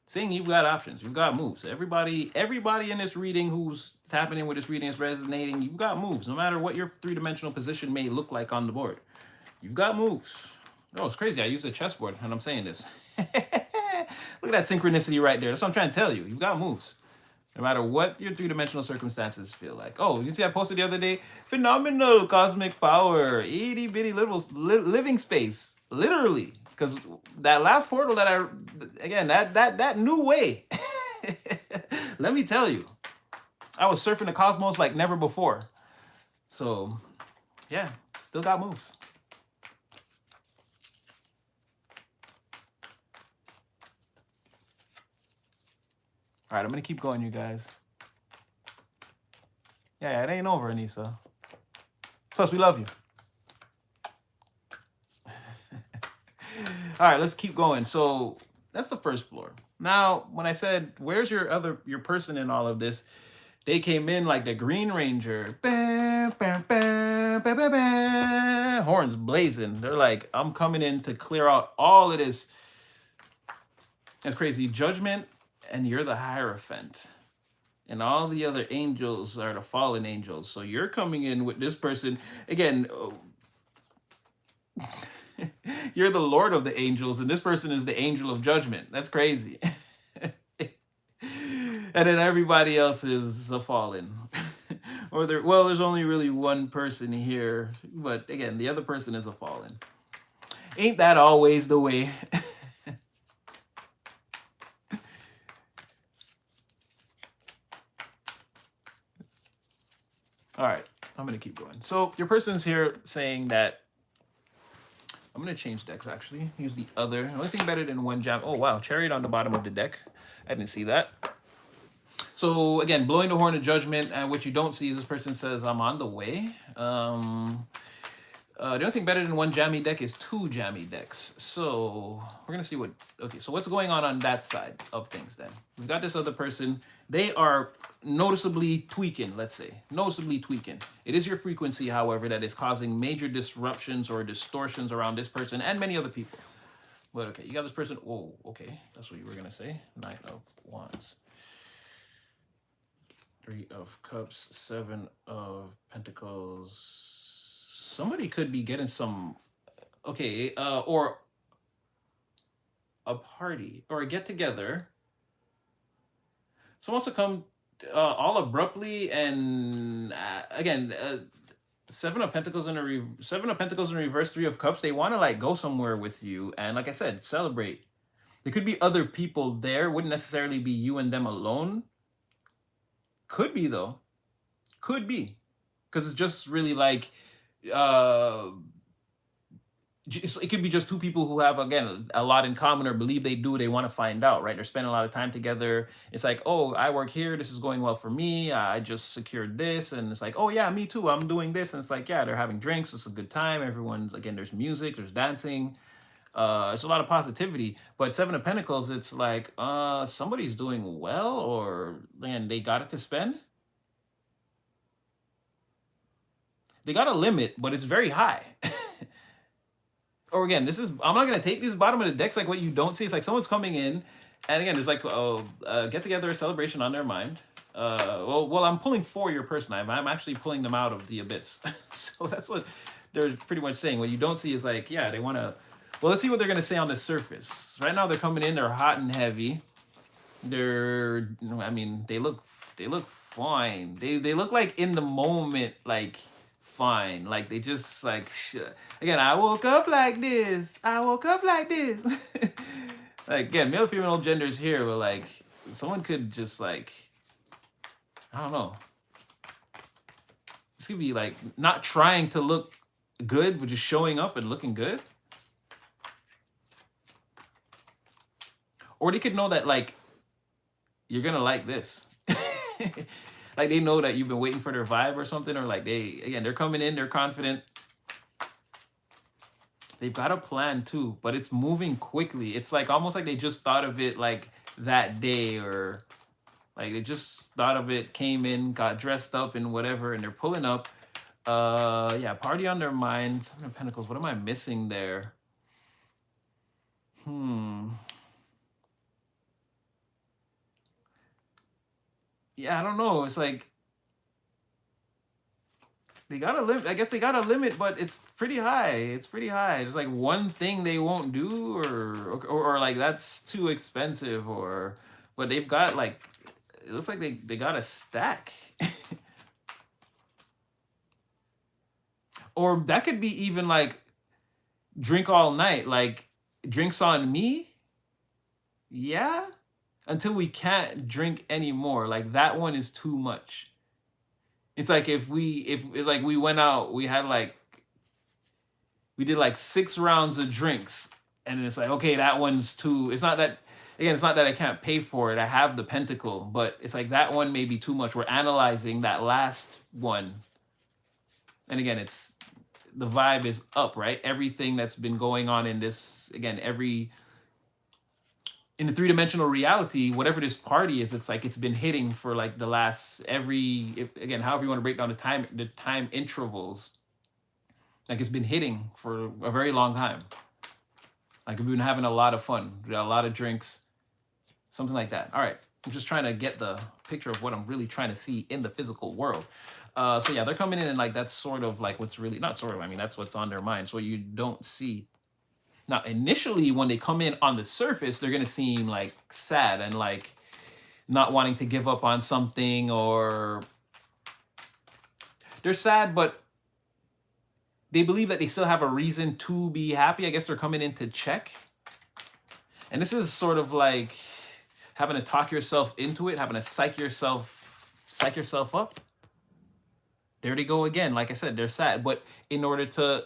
Speaker 1: Saying you've got options, you've got moves. Everybody in this reading who's tapping in with this reading is resonating. You've got moves, no matter what your three-dimensional position may look like on the board. You've got moves. Oh, it's crazy. I use a chessboard and I'm saying this. Look at that synchronicity right there. That's what I'm trying to tell you. You've got moves. No matter what your three-dimensional circumstances feel like. Oh, you see I posted the other day? Phenomenal cosmic power. Itty bitty little living space. Literally. Because that last portal that that new way. Let me tell you. I was surfing the cosmos like never before. So, yeah. Still got moves. All right, I'm going to keep going, you guys. Yeah, it ain't over, Anissa. Plus, we love you. All right, let's keep going. So that's the first floor. Now, when I said, where's your person in all of this? They came in like the Green Ranger. Bah, bah, bah, bah, bah, bah. Horns blazing. They're like, I'm coming in to clear out all of this. That's crazy. Judgment, and you're the Hierophant. And all the other angels are the fallen angels. So you're coming in with this person. Again, you're the Lord of the angels, and this person is the angel of judgment. That's crazy. And then everybody else is a fallen. Or there's only really one person here. But again, the other person is a fallen. Ain't that always the way? All right, I'm going to keep going. So your person's here saying that, I'm going to change decks actually. Use the other. Only thing better than one jam. Oh, wow. Chariot on the bottom of the deck. I didn't see that. So again, blowing the horn of judgment. And what you don't see is this person says, I'm on the way. The only thing better than one jammy deck is two jammy decks. So we're going to see what... Okay, so what's going on that side of things then? We've got this other person. They are noticeably tweaking, let's say. Noticeably tweaking. It is your frequency, however, that is causing major disruptions or distortions around this person and many other people. But okay, you got this person... Oh, okay. That's what you were going to say. Knight of Wands. Three of Cups. Seven of Pentacles. Somebody could be getting some, okay, or a party or a get together. Someone wants to come all abruptly, and again, Seven of Pentacles in reverse, Three of Cups. They want to like go somewhere with you, and like I said, celebrate. There could be other people there. Wouldn't necessarily be you and them alone. Could be though. Could be. Because it's just really like uh it could be just two people who have again a lot in common or believe they do, they want to find out, right? They're spending a lot of time together. It's like, oh, I work here, this is going well for me, I just secured this, and it's like, oh yeah, me too, I'm doing this, and it's like, yeah, they're having drinks, it's a good time, everyone's again, there's music, there's dancing, it's a lot of positivity. But Seven of Pentacles, it's like somebody's doing well, or man, they got it to spend. They got a limit, but it's very high. Or again, this is, I'm not gonna take this bottom of the decks like what you don't see. It's like someone's coming in, and again, there's like get together, a celebration on their mind. Well, I'm pulling for your person. I'm actually pulling them out of the abyss. So that's what they're pretty much saying. What you don't see is like, yeah, they want to. Well, let's see what they're gonna say on the surface. Right now, they're coming in. They're hot and heavy. They're, I mean, they look fine. They look like in the moment, like fine. Like they just like again, I woke up like this. I woke up like this. Like again, male female genders here, but like someone could just like, I don't know. This could be like not trying to look good, but just showing up and looking good. Or they could know that like you're gonna like this. Like they know that you've been waiting for their vibe or something, or like they, again, they're coming in, they're confident. They've got a plan too, but it's moving quickly. It's like almost like they just thought of it like that day, or like they just thought of it, came in, got dressed up and whatever, and they're pulling up. Yeah, party on their mind. Seven of Pentacles. What am I missing there? Yeah, I don't know. It's like they got a limit. I guess they got a limit, but it's pretty high. It's pretty high. There's like one thing they won't do, or like that's too expensive, or but they've got like, it looks like they got a stack. Or that could be even like drink all night, like drinks on me. Yeah, until we can't drink anymore. Like that one is too much. It's like if like we went out, we had like, we did like 6 rounds of drinks, and it's like, okay, that one's too, it's not that, again, it's not that I can't pay for it, I have the pentacle, but it's like that one may be too much. We're analyzing that last one, and again, it's, the vibe is up, right? Everything that's been going on in this, again, in the three-dimensional reality, whatever this party is, it's like it's been hitting for like the last again, however you want to break down the time intervals, like it's been hitting for a very long time. Like we've been having a lot of fun, a lot of drinks, something like that. All right, I'm just trying to get the picture of what I'm really trying to see in the physical world. So yeah, they're coming in, and like that's sort of like what's really, not sort of, I mean that's what's on their mind. So you don't see. Now, initially, when they come in on the surface, they're going to seem like sad and like not wanting to give up on something, or they're sad, but they believe that they still have a reason to be happy. I guess they're coming in to check. And this is sort of like having to talk yourself into it, having to psych yourself up. There they go again. Like I said, they're sad, but in order to,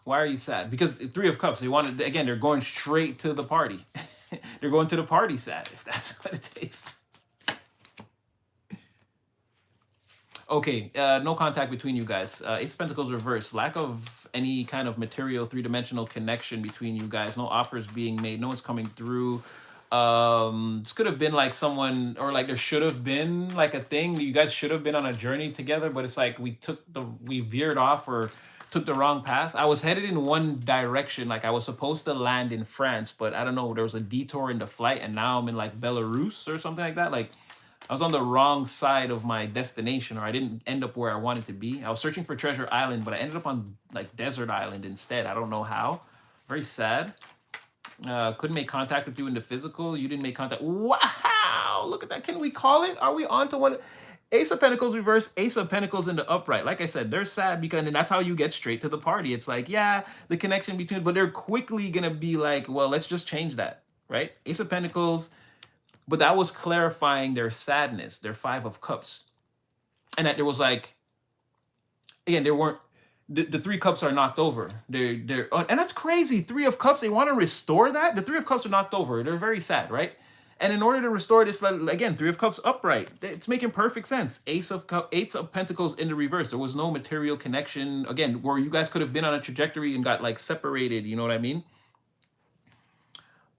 Speaker 1: why are you sad? Because Three of Cups, they wanted, again, they're going straight to the party. They're going to the party sad, if that's what it takes. Okay, no contact between you guys. Ace of Pentacles reversed. Lack of any kind of material, three-dimensional connection between you guys. No offers being made. No one's coming through. This could have been like someone, or like there should have been like a thing. You guys should have been on a journey together, but it's like we veered off or took the wrong path. I was headed in one direction. Like I was supposed to land in France, but I don't know, there was a detour in the flight, and now I'm in like Belarus or something like that. Like I was on the wrong side of my destination, or I didn't end up where I wanted to be. I was searching for Treasure Island, but I ended up on like Desert Island instead. I don't know how. Very sad. Couldn't make contact with you in the physical. You didn't make contact. Wow, look at that. Can we call it? Are we on to one? Ace of Pentacles reverse, Ace of Pentacles in the upright. Like I said, they're sad because, and that's how you get straight to the party. It's like, yeah, the connection between, but they're quickly gonna be like, well, let's just change that, right? Ace of Pentacles, but that was clarifying their sadness, their Five of Cups, and that there was like, again, there weren't the Three Cups are knocked over. And that's crazy. Three of Cups, they want to restore that. The Three of Cups are knocked over. They're very sad, right? And in order to restore this, again, Three of Cups upright, it's making perfect sense. Ace of Pentacles in the reverse. There was no material connection. Again, where you guys could have been on a trajectory and got like separated. You know what I mean?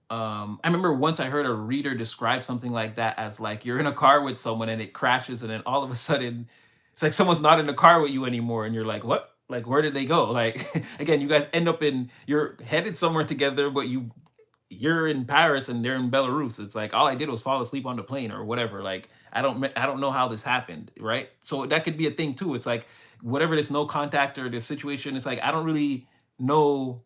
Speaker 1: I remember once I heard a reader describe something like that as like you're in a car with someone and it crashes, and then all of a sudden it's like someone's not in the car with you anymore, and you're like, what? Like, where did they go? Like, again, you guys end up you're headed somewhere together, but you're in Paris and they're in Belarus. It's like all I did was fall asleep on the plane or whatever. Like, I don't know how this happened, right? So that could be a thing too. It's like whatever this no contact or this situation, it's like I don't really know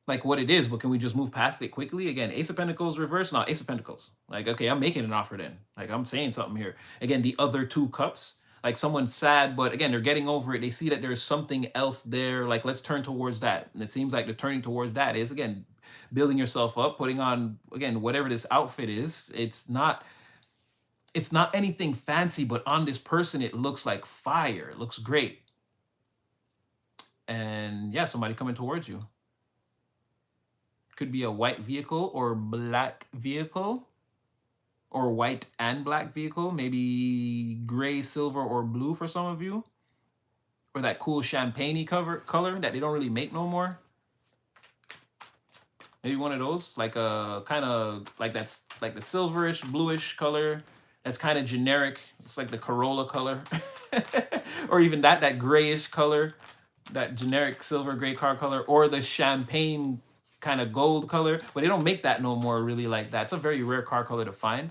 Speaker 1: like what it is, but can we just move past it quickly? Again, Ace of Pentacles reverse, not Ace of Pentacles. Like, okay, I'm making an offer then. Like, I'm saying something here. Again, the other two cups, like someone's sad, but again, they're getting over it. They see that there's something else there. Like, let's turn towards that. And it seems like the turning towards that is, again, building yourself up, putting on, again, whatever this outfit is. It's not anything fancy, but on this person, it looks like fire. It looks great. And yeah, somebody coming towards you. Could be a white vehicle or black vehicle, or white and black vehicle, maybe gray, silver, or blue for some of you, or that cool champagne color that they don't really make no more. Maybe one of those, like a kind of like that's like the silverish, bluish color. That's kind of generic. It's like the Corolla color, or even that grayish color, that generic silver gray car color, or the champagne kind of gold color, but they don't make that no more really like that. It's a very rare car color to find.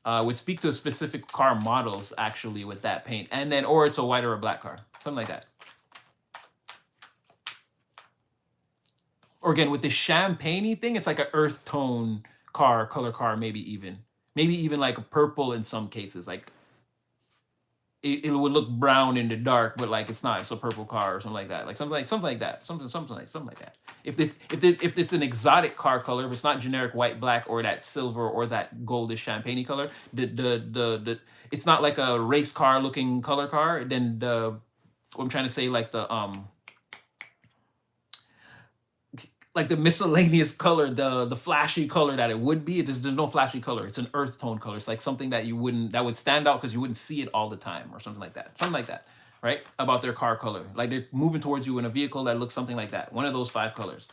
Speaker 1: Would speak to specific car models actually with that paint, and then or it's a white or a black car, something like that. Or again with the champagne-y thing, it's like an earth tone color car, maybe even like a purple in some cases. Like it would look brown in the dark, but like it's not. It's a purple car or something like that. Like something like that. Something like that. If it's an exotic car color, if it's not generic white, black, or that silver or that goldish champagne color, it's not like a race car looking color car. Then what I'm trying to say, like the miscellaneous color, the flashy color that it would be. There's no flashy color. It's an earth tone color. It's like something that that would stand out because you wouldn't see it all the time, or something like that. Something like that, right? About their car color. Like they're moving towards you in a vehicle that looks something like that. One of those 5 colors.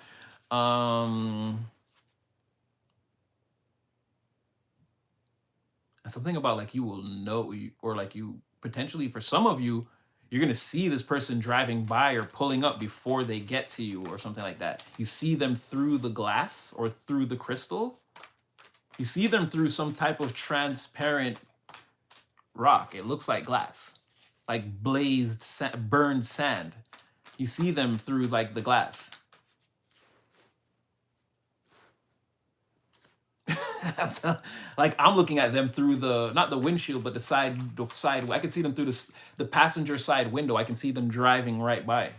Speaker 1: Something about like you will know, or like you potentially, for some of you, you're going to see this person driving by or pulling up before they get to you or something like that. You see them through the glass or through the crystal. You see them through some type of transparent rock. It looks like glass, like burned sand. You see them through like the glass. Like I'm looking at them through not the windshield, but the side. I can see them through the passenger side window. I can see them driving right by,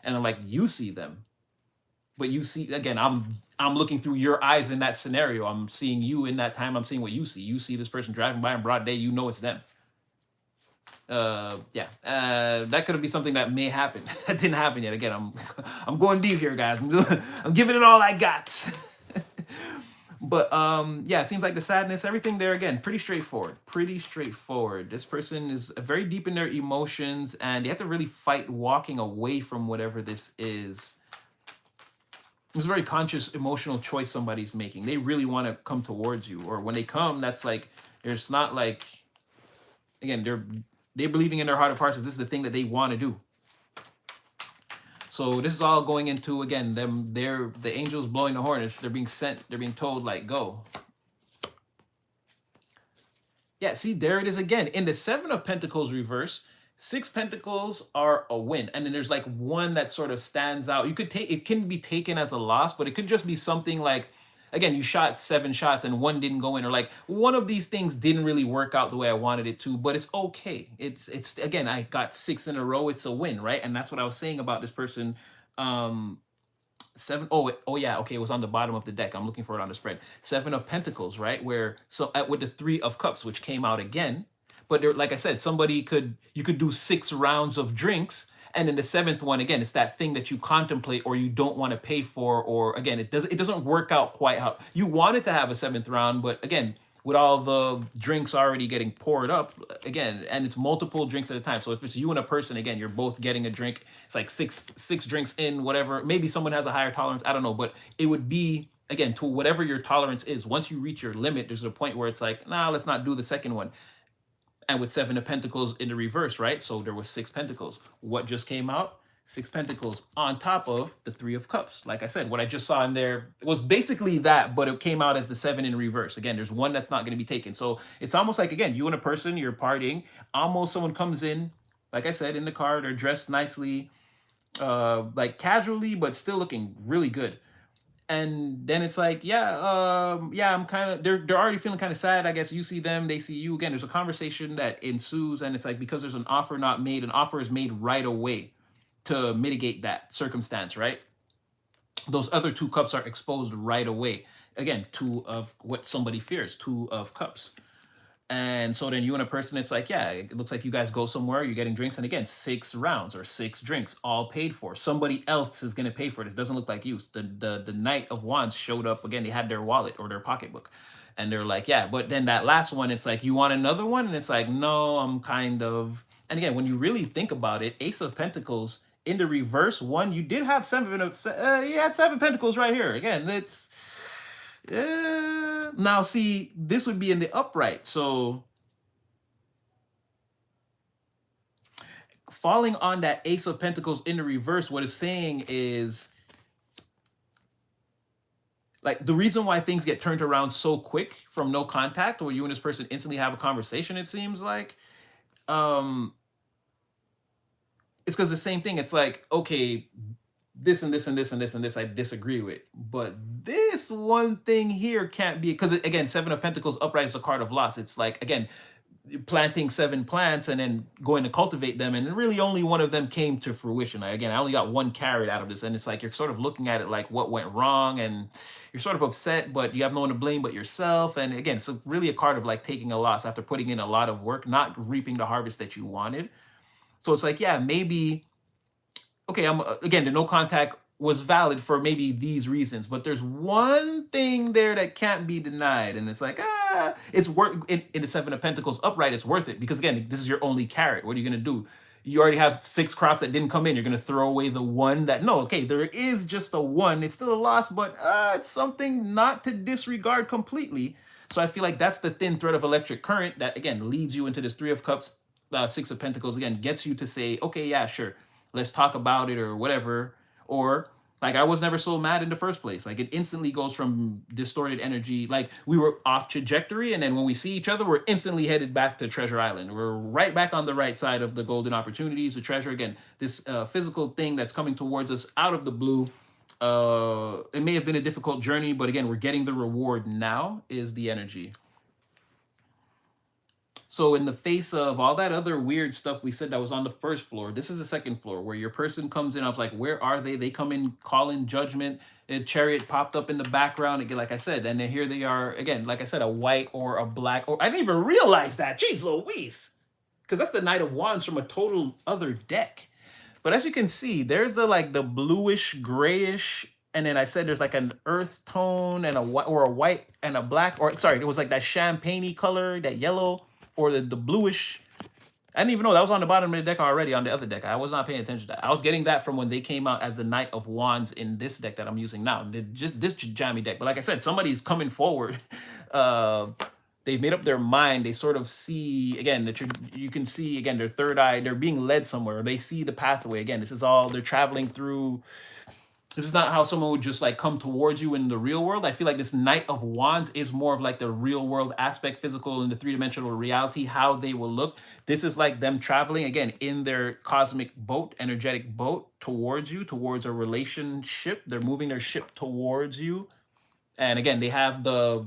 Speaker 1: and I'm like, you see them, but you see, again, I'm looking through your eyes in that scenario. I'm seeing you in that time. I'm seeing what you see. You see this person driving by in broad day. You know it's them. That could be something that may happen. That didn't happen yet. Again, I'm going deep here, guys. I'm giving it all I got. But yeah, it seems like the sadness, everything there, again, pretty straightforward. This person is very deep in their emotions, and they have to really fight walking away from whatever this is. It's a very conscious emotional choice somebody's making. They really want to come towards you, or when they come, that's like, there's not like, again, they're believing in their heart of hearts that this is the thing that they want to do. So this is all going into, again, the angels blowing the horn. They're being sent. They're being told, like, go. Yeah, see, there it is again. In the 7 of Pentacles reverse, 6 Pentacles are a win. And then there's like one that sort of stands out. It can be taken as a loss, but it could just be something like again, you shot 7 shots and one didn't go in, or like one of these things didn't really work out the way I wanted it to, but it's okay. It's again, I got 6 in a row. It's a win, right? And that's what I was saying about this person. Um, seven oh yeah, okay, it was on the bottom of the deck. I'm looking for it on the spread. 7 of Pentacles, right? Where so with the 3 of Cups, which came out again. But there, like I said, you could do 6 rounds of drinks, and then the seventh one, again, it's that thing that you contemplate or you don't want to pay for, or again, it doesn't work out quite how you wanted to have a seventh round, but again, with all the drinks already getting poured up again, and it's multiple drinks at a time. So if it's you and a person, again, you're both getting a drink. It's like six drinks in, whatever. Maybe someone has a higher tolerance. I don't know, but it would be again to whatever your tolerance is. Once you reach your limit, there's a point where it's like, nah, let's not do the second one. And with 7 of Pentacles in the reverse, right? So there was 6 Pentacles. What just came out? 6 Pentacles on top of the 3 of Cups. Like I said, what I just saw in there was basically that, but it came out as the 7 in reverse. Again, there's one that's not going to be taken. So it's almost like, again, you and a person, you're partying. Almost someone comes in, like I said, in the car, they're dressed nicely, like casually, but still looking really good. And then it's like, yeah, yeah, I'm kind of, they're already feeling kind of sad. I guess you see them, they see you. Again, there's a conversation that ensues, and it's like, because there's an offer not made, an offer is made right away to mitigate that circumstance, right? Those other 2 cups are exposed right away. Again, 2 of what somebody fears, 2 of Cups. And so then you and a person, it's like, yeah, it looks like you guys go somewhere, you're getting drinks, and again, 6 rounds or 6 drinks, all paid for. Somebody else is gonna pay for this. Doesn't look like you. The Knight of Wands showed up again. They had their wallet or their pocketbook, and they're like, yeah. But then that last one, it's like, you want another one, and it's like, no, I'm kind of. And again, when you really think about it, Ace of Pentacles in the reverse one, you did have you had 7 Pentacles right here. Again, it's now see, this would be in the upright. So falling on that Ace of Pentacles in the reverse, what it's saying is like the reason why things get turned around so quick from no contact, or you and this person instantly have a conversation, it seems like, um, it's because the same thing. It's like, okay, this and this and this and this and this I disagree with, but this one thing here can't be, because again, 7 of Pentacles upright is a card of loss. It's like, again, planting 7 plants and then going to cultivate them, and really only one of them came to fruition. Again, I only got one carrot out of this, and it's like you're sort of looking at it like what went wrong, and you're sort of upset, but you have no one to blame but yourself. And again, it's really a card of like taking a loss after putting in a lot of work, not reaping the harvest that you wanted. So it's like, yeah, maybe, okay, I'm again, the no contact was valid for maybe these reasons, but there's one thing there that can't be denied, and it's like, it's worth in the 7 of Pentacles upright. It's worth it because again, this is your only carrot. What are you gonna do? You already have 6 crops that didn't come in. You're gonna throw away the one that, no, okay, there is just a one. It's still a loss, but it's something not to disregard completely. So I feel like that's the thin thread of electric current that again leads you into this 3 of Cups, 6 of Pentacles, again gets you to say, okay, yeah, sure, let's talk about it or whatever. Or like, I was never so mad in the first place. Like, it instantly goes from distorted energy, like we were off trajectory, and then when we see each other, we're instantly headed back to Treasure Island. We're right back on the right side of the golden opportunities, the treasure. Again, this physical thing that's coming towards us out of the blue. It may have been a difficult journey, but again, we're getting the reward now, is the energy. So in the face of all that other weird stuff we said that was on the first floor, this is the second floor where your person comes in. I was like, where are they? They come in calling judgment. A chariot popped up in the background again, like I said, and then here they are again, like I said, a white or a black, or I didn't even realize that. Jeez Louise. Because that's the Knight of Wands from a total other deck. But as you can see, there's the like the bluish, grayish, and then I said there's like an earth tone and a white, or a white and a black, or sorry, it was like that champagne color, that yellow, or the bluish. I didn't even know that was on the bottom of the deck already on the other deck. I was not paying attention to that. I was getting that from when they came out as the Knight of Wands in this deck that I'm using now, just this jammy deck. But like I said, somebody's coming forward. They've made up their mind. They sort of see, again, that you can see, again, their third eye. They're being led somewhere. They see the pathway. Again, this is all, they're traveling through. This is not how someone would just like come towards you in the real world. I feel like this Knight of Wands is more of like the real world aspect, physical and the three-dimensional reality, how they will look. This is like them traveling, again, in their cosmic boat, energetic boat towards you, towards a relationship. They're moving their ship towards you. And again, they have the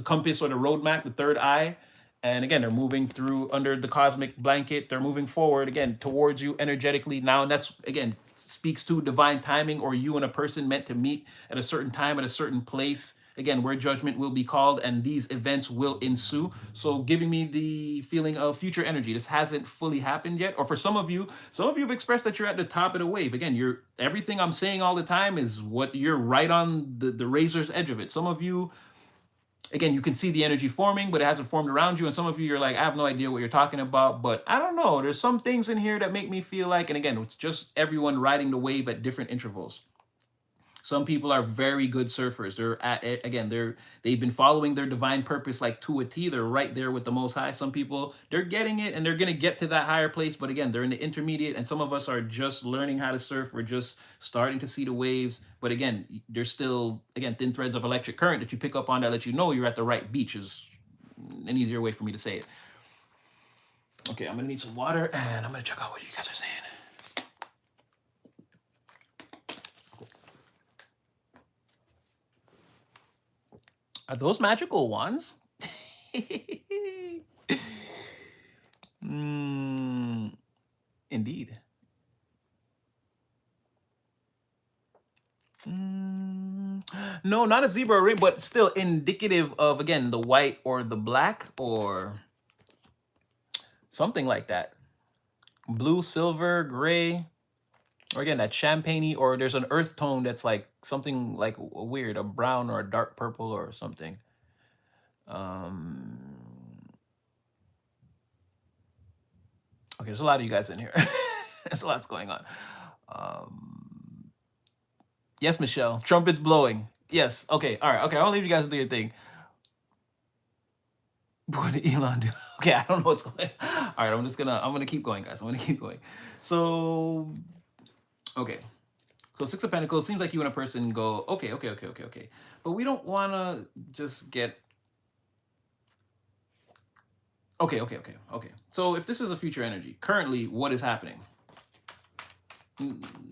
Speaker 1: compass or the roadmap, the third eye. And again, they're moving through under the cosmic blanket. They're moving forward again towards you energetically now. And that's again speaks to divine timing, or you and a person meant to meet at a certain time at a certain place. Again, where judgment will be called and these events will ensue. So giving me the feeling of future energy. This hasn't fully happened yet. Or for some of you have expressed that you're at the top of the wave. Again, you're everything I'm saying all the time is what you're right on the razor's edge of it. Some of you, again, you can see the energy forming, but it hasn't formed around you. And some of you, you're like, I have no idea what you're talking about. But I don't know. There's some things in here that make me feel like, and again, it's just everyone riding the wave at different intervals. Some people are very good surfers. They're at again, they've been following their divine purpose like to a T. They're right there with the most high. Some people, they're getting it and they're gonna get to that higher place. But again, they're in the intermediate, and some of us are just learning how to surf. We're just starting to see the waves. But again, there's still, again, thin threads of electric current that you pick up on that let you know you're at the right beach, is an easier way for me to say it. Okay, I'm gonna need some water and I'm gonna check out what you guys are saying. Are those magical wands? Mm, indeed. No, not a zebra ring, but still indicative of, again, the white or the black or something like that. Blue, silver, gray, or again, that champagne or there's an earth tone that's like something like weird, a brown or a dark purple or something. Okay, there's a lot of you guys in here. There's a lot's going on. Yes, Michelle. Trumpets blowing. Yes. Okay. All right. Okay. I'll leave you guys to do your thing. What did Elon do? Okay, I don't know what's going on. All right, I'm gonna keep going, guys. I'm gonna keep going. So, okay. So Six of Pentacles seems like you and a person go, okay. But we don't wanna just get okay. So if this is a future energy, currently what is happening?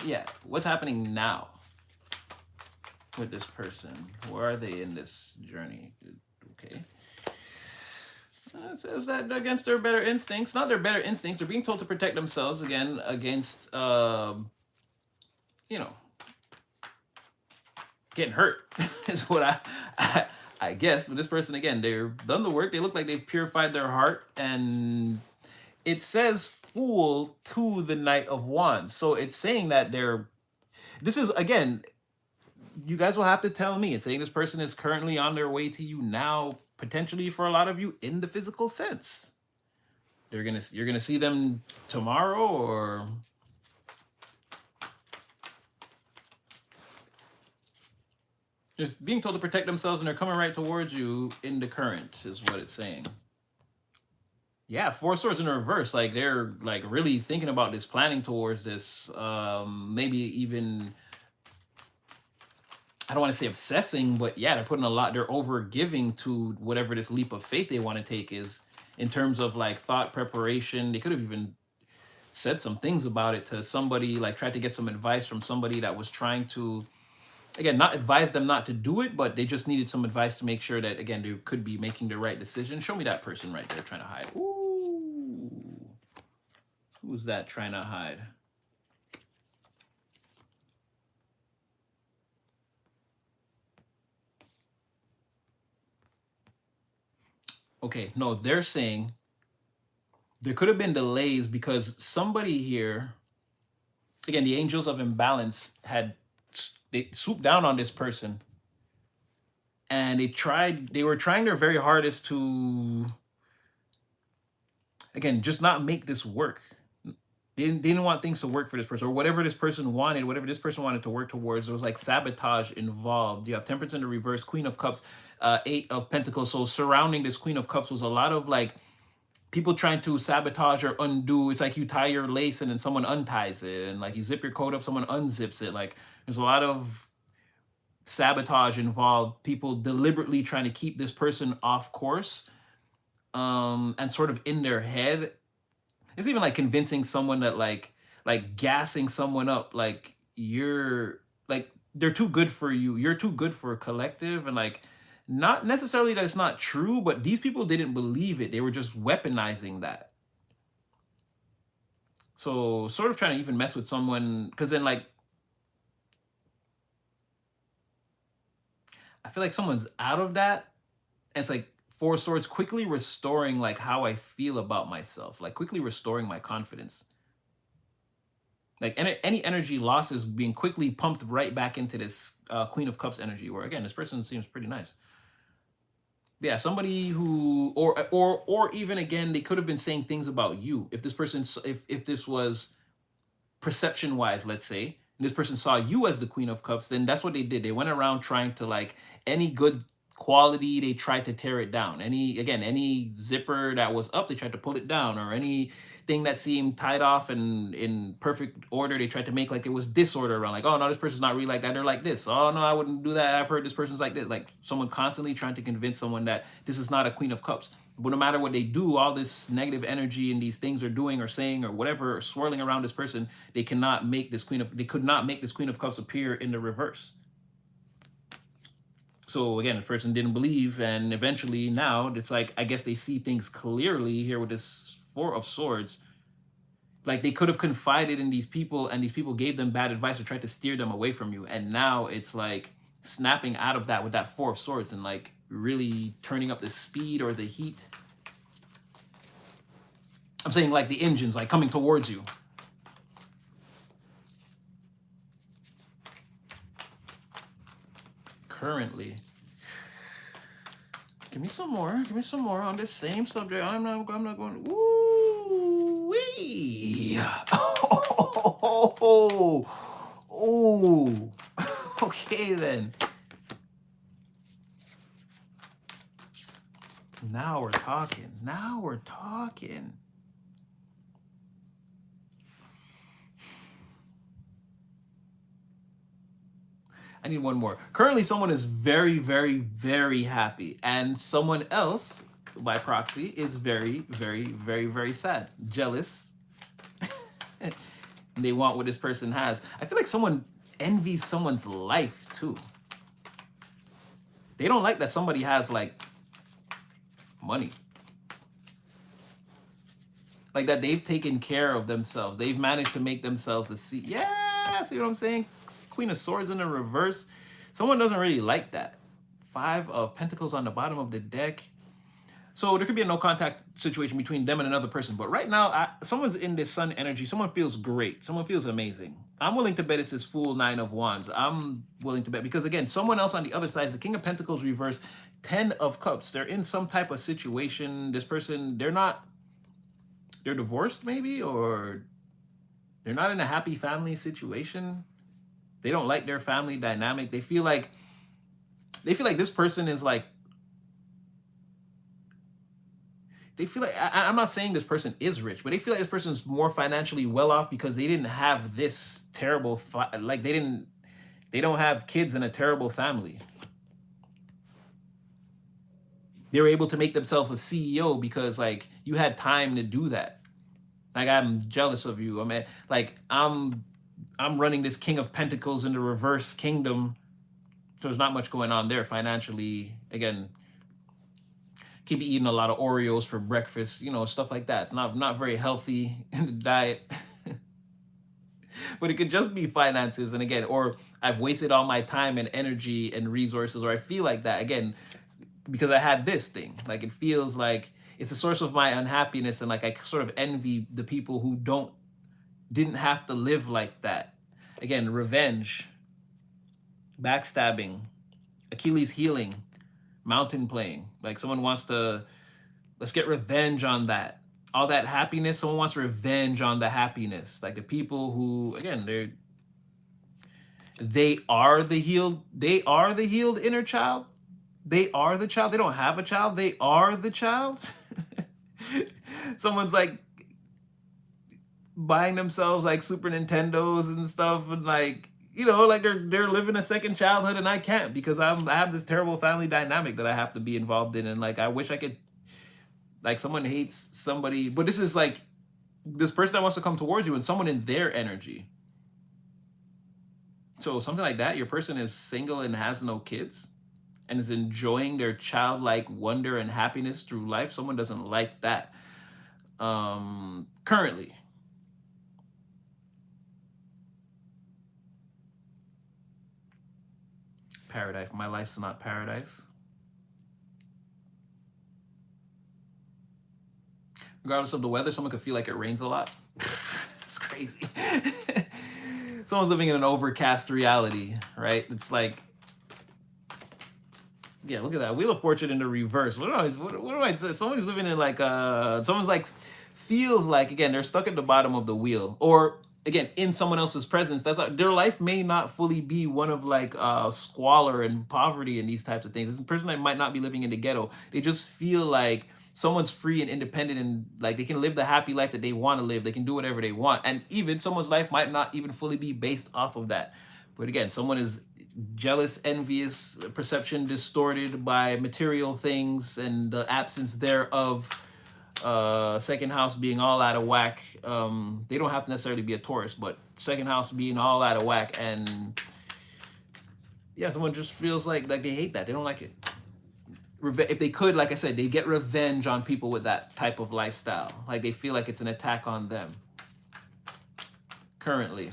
Speaker 1: Yeah, what's happening now with this person? Where are they in this journey? Okay. It says that against their better instincts, not their better instincts, they're being told to protect themselves again against, you know, getting hurt is what I guess. But this person, again, they've done the work. They look like they've purified their heart, and it says Fool to the Knight of Wands. So it's saying that this is, again, you guys will have to tell me. It's saying this person is currently on their way to you now, potentially for a lot of you in the physical sense. You're gonna see them tomorrow, or just being told to protect themselves, and they're coming right towards you in the current is what it's saying. Yeah, Four Swords in reverse. Like they're like really thinking about this, planning towards this. Maybe even, I don't want to say obsessing, but yeah, they're putting a lot, they're over giving to whatever this leap of faith they want to take is, in terms of like thought preparation. They could have even said some things about it to somebody, like tried to get some advice from somebody that was trying to, again, not advise them not to do it, but they just needed some advice to make sure that, again, they could be making the right decision. Show me that person right there trying to hide. Ooh. Who's that trying to hide? Okay, no, they're saying there could have been delays because somebody here, again, the angels of imbalance they swooped down on this person, and they were trying their very hardest to, again, just not make this work. They didn't want things to work for this person, or whatever this person wanted, whatever this person wanted to work towards. There was like sabotage involved. You have Temperance in the reverse, Queen of Cups, Eight of Pentacles. So surrounding this Queen of Cups was a lot of like people trying to sabotage or undo. It's like you tie your lace and then someone unties it, and like you zip your coat up, someone unzips it. Like there's a lot of sabotage involved. People deliberately trying to keep this person off course, and sort of in their head. It's even like convincing someone that like gassing someone up, like you're like they're too good for you. You're too good for a collective, and like, not necessarily that it's not true, but these people didn't believe it. They were just weaponizing that. So sort of trying to even mess with someone, because then like I feel like someone's out of that, and it's like Four of Swords quickly restoring like how I feel about myself, like quickly restoring my confidence. Like any energy loss is being quickly pumped right back into this Queen of Cups energy, where again, this person seems pretty nice. Yeah, somebody who, or even again, they could have been saying things about you. If this person, if this was perception wise, let's say, and this person saw you as the Queen of Cups, then that's what they did. They went around trying to like any good quality, they tried to tear it down. Any zipper that was up, they tried to pull it down, or anything that seemed tied off and in perfect order, they tried to make like it was disorder around. Like, oh no, this person's not really like that. They're like this. Oh no, I wouldn't do that. I've heard this person's like this. Like someone constantly trying to convince someone that this is not a Queen of Cups. But no matter what they do, all this negative energy and these things are doing or saying or whatever or swirling around this person, they could not make this Queen of Cups appear in the reverse. So again, this person didn't believe, and eventually now it's like I guess they see things clearly here with this Four of Swords. Like they could have confided in these people, and these people gave them bad advice or tried to steer them away from you. And now it's like snapping out of that with that Four of Swords and like really turning up the speed or the heat. I'm saying like the engines like coming towards you. Currently. Give me some more. Give me some more on this same subject. I'm not going. Ooh wee. Oh, oh. Okay then. Now we're talking. Now we're talking. I need one more. Currently, someone is very, very, very happy, and someone else, by proxy, is very, very, very, very sad, jealous. And they want what this person has. I feel like someone envies someone's life too. They don't like that somebody has like money, like that they've taken care of themselves. They've managed to make themselves a seat. Yeah, see what I'm saying? Queen of Swords in the reverse. Someone doesn't really like that. Five of Pentacles on the bottom of the deck. So there could be a no contact situation between them and another person. But right now, someone's in this Sun energy. Someone feels great. Someone feels amazing. I'm willing to bet it's this full Nine of Wands. I'm willing to bet because, again, someone else on the other side is the King of Pentacles reverse, 10 of Cups. They're in some type of situation. This person, they're divorced maybe, or they're not in a happy family situation. They don't like their family dynamic. They feel like this person is like, they feel like, I'm not saying this person is rich, but they feel like this person's more financially well off because they didn't have this terrible, like they don't have kids in a terrible family. They were able to make themselves a CEO because like you had time to do that. Like I'm jealous of you. I mean, like I'm running this King of Pentacles in the reverse kingdom. So there's not much going on there financially. Again, keep eating a lot of Oreos for breakfast, you know, stuff like that. It's not very healthy in the diet. But it could just be finances. And again, or I've wasted all my time and energy and resources, or I feel like that again, because I had this thing. Like it feels like it's a source of my unhappiness. And like I sort of envy the people who didn't have to live like that. Again, revenge, backstabbing, Achilles healing, mountain playing. Like someone wants to, let's get revenge on that. All that happiness, someone wants revenge on the happiness. Like the people who, again, they are the healed inner child. They are the child. They don't have a child. They are the child. Someone's like buying themselves like Super Nintendos and stuff, and like, you know, like they're living a second childhood, and I can't because I have this terrible family dynamic that I have to be involved in, and like I wish I could. Like someone hates somebody, but this is like this person that wants to come towards you, and someone in their energy. So something like that, your person is single and has no kids and is enjoying their childlike wonder and happiness through life. Someone doesn't like that. Currently. Paradise. My life's not paradise. Regardless of the weather, someone could feel like it rains a lot. It's crazy. Someone's living in an overcast reality, right? It's like, yeah, look at that. Wheel of Fortune in the reverse. What do I say? Someone's living in like someone's like feels like, again, they're stuck at the bottom of the wheel. Or again, in someone else's presence. That's like, their life may not fully be one of like squalor and poverty and these types of things. This person that might not be living in the ghetto. They just feel like someone's free and independent and like they can live the happy life that they want to live. They can do whatever they want. And even someone's life might not even fully be based off of that. But again, someone is jealous, envious, perception distorted by material things and the absence thereof. Second house being all out of whack. They don't have to necessarily be a Taurus, but second house being all out of whack, and yeah, someone just feels like they hate that. They don't like it. If they could, like I said, they get revenge on people with that type of lifestyle. Like they feel like it's an attack on them. Currently.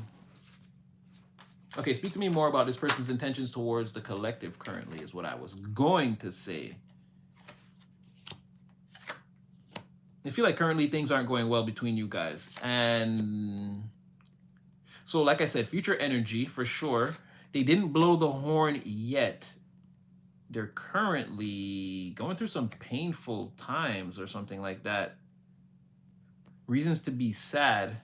Speaker 1: Okay, speak to me more about this person's intentions towards the collective currently is what I was going to say. I feel like currently things aren't going well between you guys. And so, like I said, future energy for sure. They didn't blow the horn yet. They're currently going through some painful times or something like that. Reasons to be sad.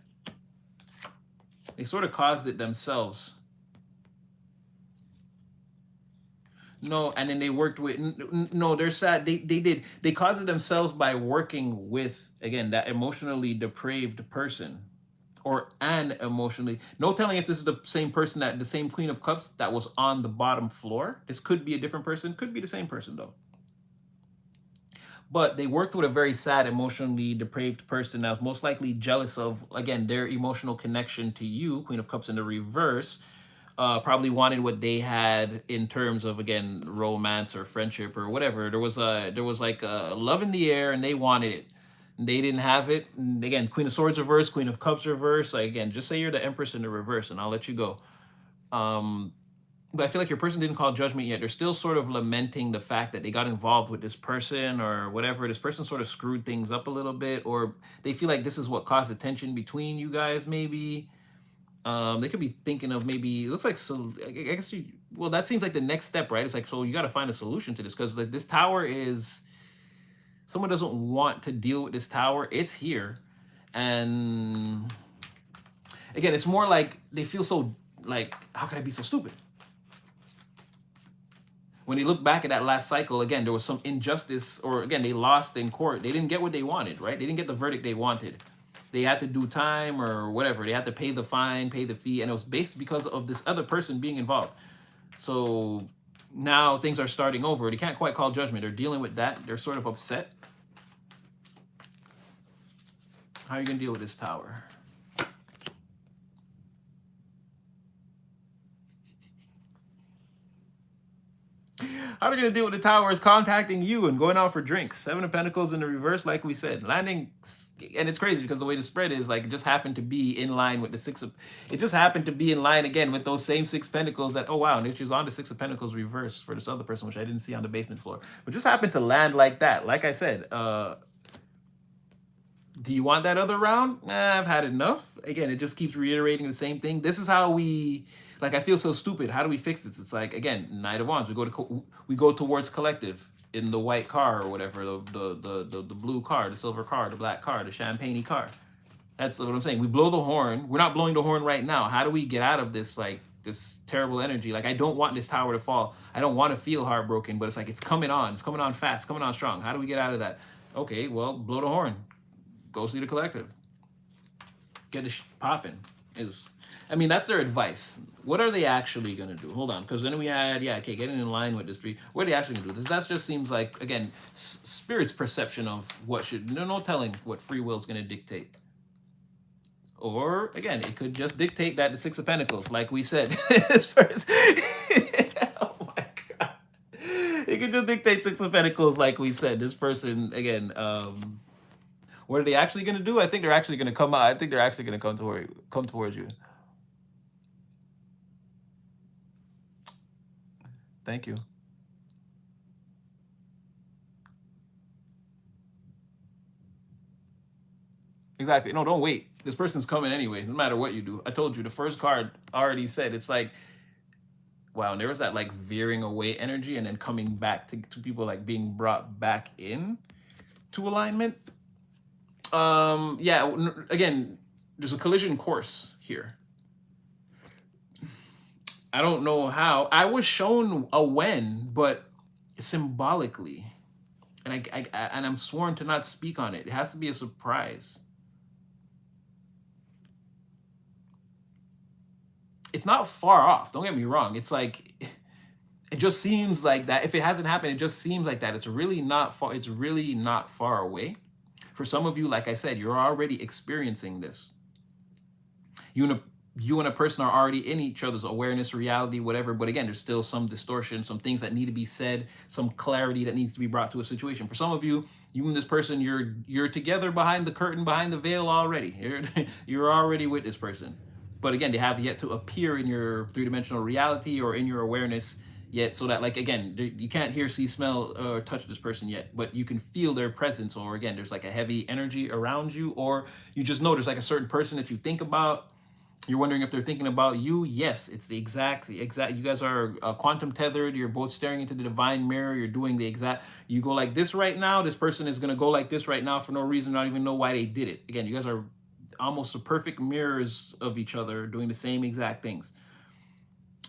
Speaker 1: They sort of caused it themselves. No, and then they worked with, no, they're sad. They caused it themselves by working with, again, that emotionally depraved person or an emotionally, no telling if this is the same person, that the same Queen of Cups that was on the bottom floor. This could be a different person, could be the same person though. But they worked with a very sad, emotionally depraved person that was most likely jealous of, again, their emotional connection to you, Queen of Cups in the reverse. Probably wanted what they had in terms of, again, romance or friendship or whatever. There was like a love in the air and they wanted it. They didn't have it. And again, Queen of Swords reverse, Queen of Cups reverse. Like, again, just say you're the Empress in the reverse and I'll let you go. But I feel like your person didn't call judgment yet. They're still sort of lamenting the fact that they got involved with this person or whatever. This person sort of screwed things up a little bit, or they feel like this is what caused the tension between you guys maybe. They could be thinking of maybe, it looks like, so I guess well, that seems like the next step, right? It's like, so you got to find a solution to this, because like this tower is, someone doesn't want to deal with this tower. It's here. And again, it's more like they feel so like, how can I be so stupid? When they look back at that last cycle, again, there was some injustice, or again, they lost in court. They didn't get what they wanted, right? They didn't get the verdict they wanted. They had to do time or whatever. They had to pay the fine, pay the fee, and it was based because of this other person being involved. So now things are starting over. They can't quite call judgment. They're dealing with that. They're sort of upset. How are you going to deal with this tower? How they're gonna deal with the tower is contacting you and going out for drinks. Seven of Pentacles in the reverse, like we said, landing, and it's crazy because the way the spread is, like, it just happened to be in line with the Six of, it just happened to be in line again with those same Six Pentacles that, oh wow, and she was on the Six of Pentacles reverse for this other person, which I didn't see on the basement floor, but just happened to land like that. Like I said, do you want that other round? Nah, I've had enough. Again, it just keeps reiterating the same thing. This is how we, like, I feel so stupid. How do we fix this? It's like, again, Knight of Wands. We go towards collective in the white car or whatever, the blue car, the silver car, the black car, the champagne car. That's what I'm saying. We blow the horn. We're not blowing the horn right now. How do we get out of this, like, this terrible energy? Like, I don't want this tower to fall. I don't want to feel heartbroken, but it's like, it's coming on. It's coming on fast, coming on strong. How do we get out of that? Okay, well, blow the horn. Go see the collective. Get it popping. I mean, that's their advice. What are they actually going to do? Hold on, because then we had, yeah, okay, getting in line with this three. What are they actually going to do? That just seems like, again, Spirit's perception of what should, no telling what free will is going to dictate. Or again, it could just dictate that the Six of Pentacles, like we said. This person, oh my god, it could just dictate Six of Pentacles, like we said. This person again. What are they actually going to do? I think they're actually going to come out. I think they're actually going to come towards you. Thank you. Exactly. No, don't wait. This person's coming anyway, no matter what you do. I told you the first card already said it's like, wow, and there was that like veering away energy and then coming back to people like being brought back in to alignment. Yeah, again, there's a collision course here. I don't know how. I was shown a when, but symbolically. And I'm sworn to not speak on it. It has to be a surprise. It's not far off. Don't get me wrong. It's like it just seems like that. If it hasn't happened, it just seems like that. It's really not far. It's really not far away. For some of you, like I said, you're already experiencing this. You and a person are already in each other's awareness, reality, whatever. But again, there's still some distortion, some things that need to be said, some clarity that needs to be brought to a situation. For some of you, you and this person, you're together behind the curtain, behind the veil already. You're already with this person. But again, they have yet to appear in your three-dimensional reality or in your awareness yet, so that like again, you can't hear, see, smell, or touch this person yet, but you can feel their presence. Or again, there's like a heavy energy around you, or you just know there's like a certain person that you think about. You're wondering if they're thinking about you. Yes, it's the exact. You guys are quantum tethered. You're both staring into the divine mirror. You're doing the exact. You go like this right now. This person is gonna go like this right now for no reason. Not even know why they did it. Again, you guys are almost the perfect mirrors of each other, doing the same exact things.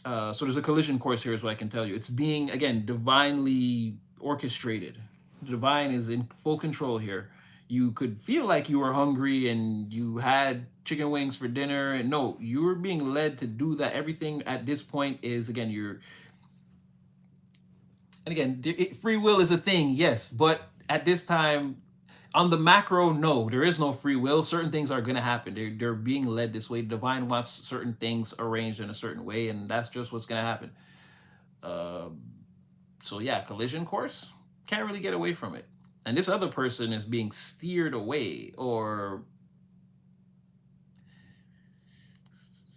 Speaker 1: So there's a collision course here, is what I can tell you. It's being again divinely orchestrated. The divine is in full control here. You could feel like you were hungry and you had chicken wings for dinner, and no, you're being led to do that. Everything at this point is again and again, free will is a thing, yes, but at this time, on the macro, no, there is no free will. Certain things are going to happen. They're being led this way. The divine wants certain things arranged in a certain way, and that's just what's going to happen. So yeah, collision course, can't really get away from it. And this other person is being steered away, or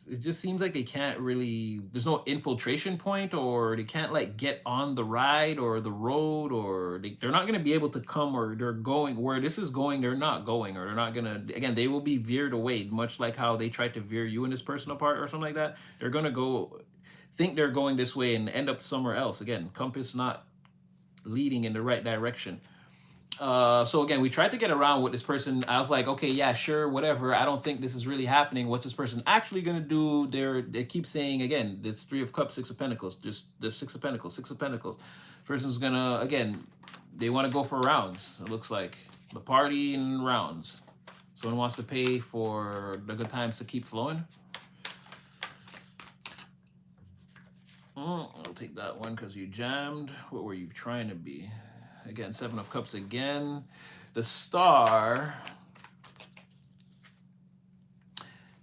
Speaker 1: it just seems like they can't really, there's no infiltration point, or they can't like get on the ride or the road, or they're not going to be able to come, or they're going where this is going, they're not going, or they're not going to, again, they will be veered away, much like how they tried to veer you and this person apart or something like that. They're going to go think they're going this way and end up somewhere else. Again, compass not leading in the right direction. So again, we tried to get around with this person. I was like, okay, yeah, sure, whatever. I don't think this is really happening. What's this person actually gonna do? They keep saying again, this Three of Cups, Six of Pentacles, just the Six of Pentacles, Six of Pentacles. Person's gonna again, they want to go for rounds. It looks like the party in rounds. Someone wants to pay for the good times to keep flowing. I'll take that one because you jammed. What were you trying to be? Again, Seven of Cups again. The Star.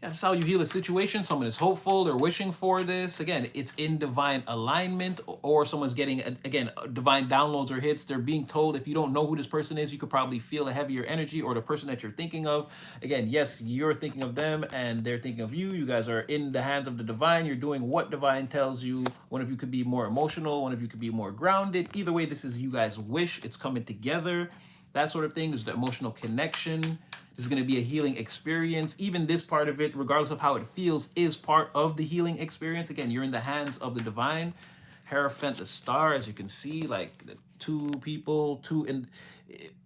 Speaker 1: Yeah, that's how you heal a situation. Someone is hopeful. They're wishing for this. Again, it's in divine alignment, or someone's getting, again, divine downloads or hits. They're being told, if you don't know who this person is, you could probably feel a heavier energy, or the person that you're thinking of. Again, yes, you're thinking of them and they're thinking of you. You guys are in the hands of the divine. You're doing what divine tells you. One of you could be more emotional. One of you could be more grounded. Either way, this is you guys' wish. It's coming together. That sort of thing. There's the emotional connection. This is going to be a healing experience. Even this part of it, regardless of how it feels, is part of the healing experience. Again, you're in the hands of the divine. Hierophant, the Star, as you can see, like the two people, two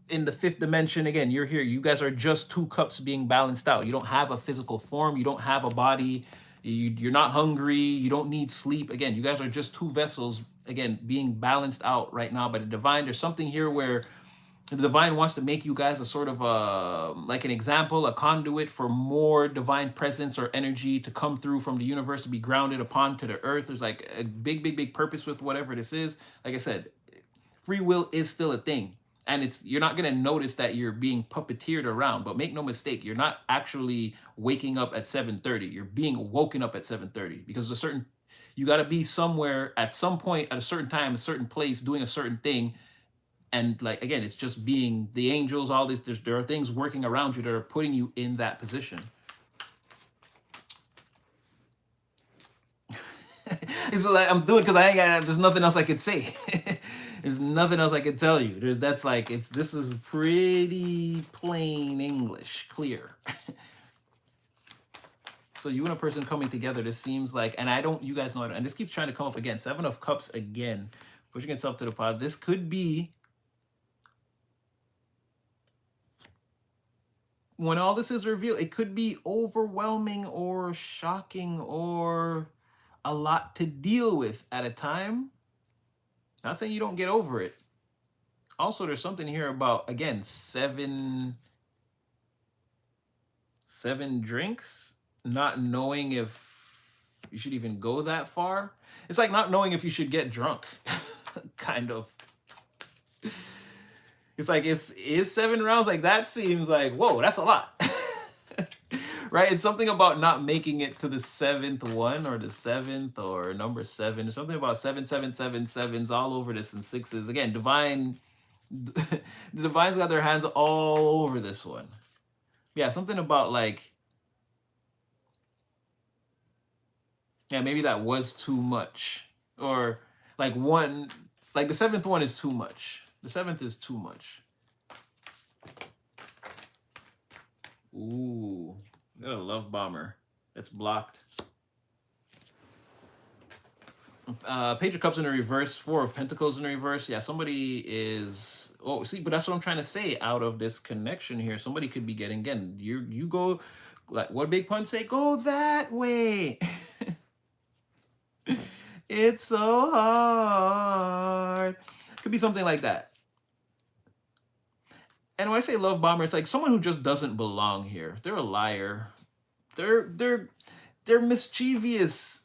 Speaker 1: in the fifth dimension. Again, you're here. You guys are just two cups being balanced out. You don't have a physical form. You don't have a body. You're not hungry. You don't need sleep. Again, you guys are just two vessels, again, being balanced out right now by the divine. There's something here where the divine wants to make you guys a sort of like an example, a conduit for more divine presence or energy to come through from the universe, to be grounded upon to the earth. There's like a big, big, big purpose with whatever this is. Like I said, free will is still a thing. And you're not going to notice that you're being puppeteered around. But make no mistake, you're not actually waking up at 7:30. You're being woken up at 7:30 because you got to be somewhere at some point at a certain time, a certain place, doing a certain thing. And like again, it's just being the angels, all this. There are things working around you that are putting you in that position. It's like I'm doing because I ain't got. There's nothing else I could say. There's nothing else I can tell you. That's like this is pretty plain English, clear. So you and a person coming together, this seems like, and I don't, you guys know it, and this keeps trying to come up again. 7 of Cups again, pushing itself to the positive. This could be, when all this is revealed, it could be overwhelming or shocking or a lot to deal with at a time. Not saying you don't get over it. Also, there's something here about, again, seven drinks, not knowing if you should even go that far. It's like not knowing if you should get drunk, kind of. It's like, is 7 rounds, like that seems like, whoa, that's a lot. Right? It's something about not making it to the 7th one or the 7th or number 7. There's something about 7, 7, 7, 7s all over this and 6s. Again, divine, the divines got their hands all over this one. Yeah, something about like, yeah, maybe that was too much. Or like one, like the 7th one is too much. The 7th is too much. Ooh, got a love bomber. That's blocked. Page of Cups in the reverse, 4 of Pentacles in the reverse. Yeah, somebody is. Oh, see, but that's what I'm trying to say. Out of this connection here, somebody could be getting, again. You go, like what Big Pun say? Go that way. It's so hard. Could be something like that. And when I say love bomber, it's like someone who just doesn't belong here. They're a liar. They're mischievous.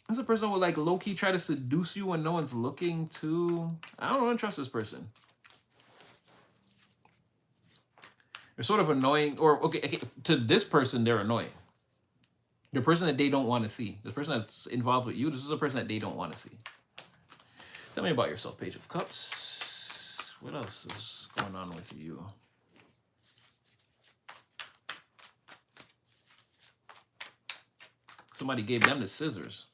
Speaker 1: That's a person who would like low-key try to seduce you when no one's looking too. I don't want to trust this person. They're sort of annoying, or okay, to this person, they're annoying. The person that they don't want to see. This person that's involved with you, this is a person that they don't want to see. Tell me about yourself, Page of Cups. What else is going on with you? Somebody gave them the scissors.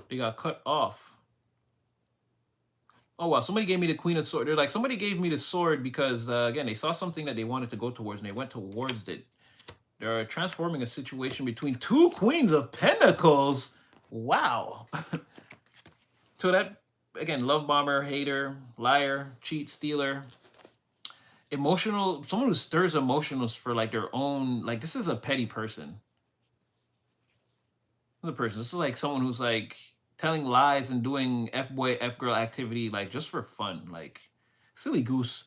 Speaker 1: They got cut off. Oh, wow. Somebody gave me the Queen of Swords. They're like, somebody gave me the sword because, again, they saw something that they wanted to go towards, and they went towards it. They're transforming a situation between 2 Queens of Pentacles. Wow. So that, again, love bomber, hater, liar, cheat, stealer, emotional, someone who stirs emotionals for like their own, like this is a petty person. This is like someone who's like telling lies and doing F-boy, F-girl activity, like just for fun, like silly goose.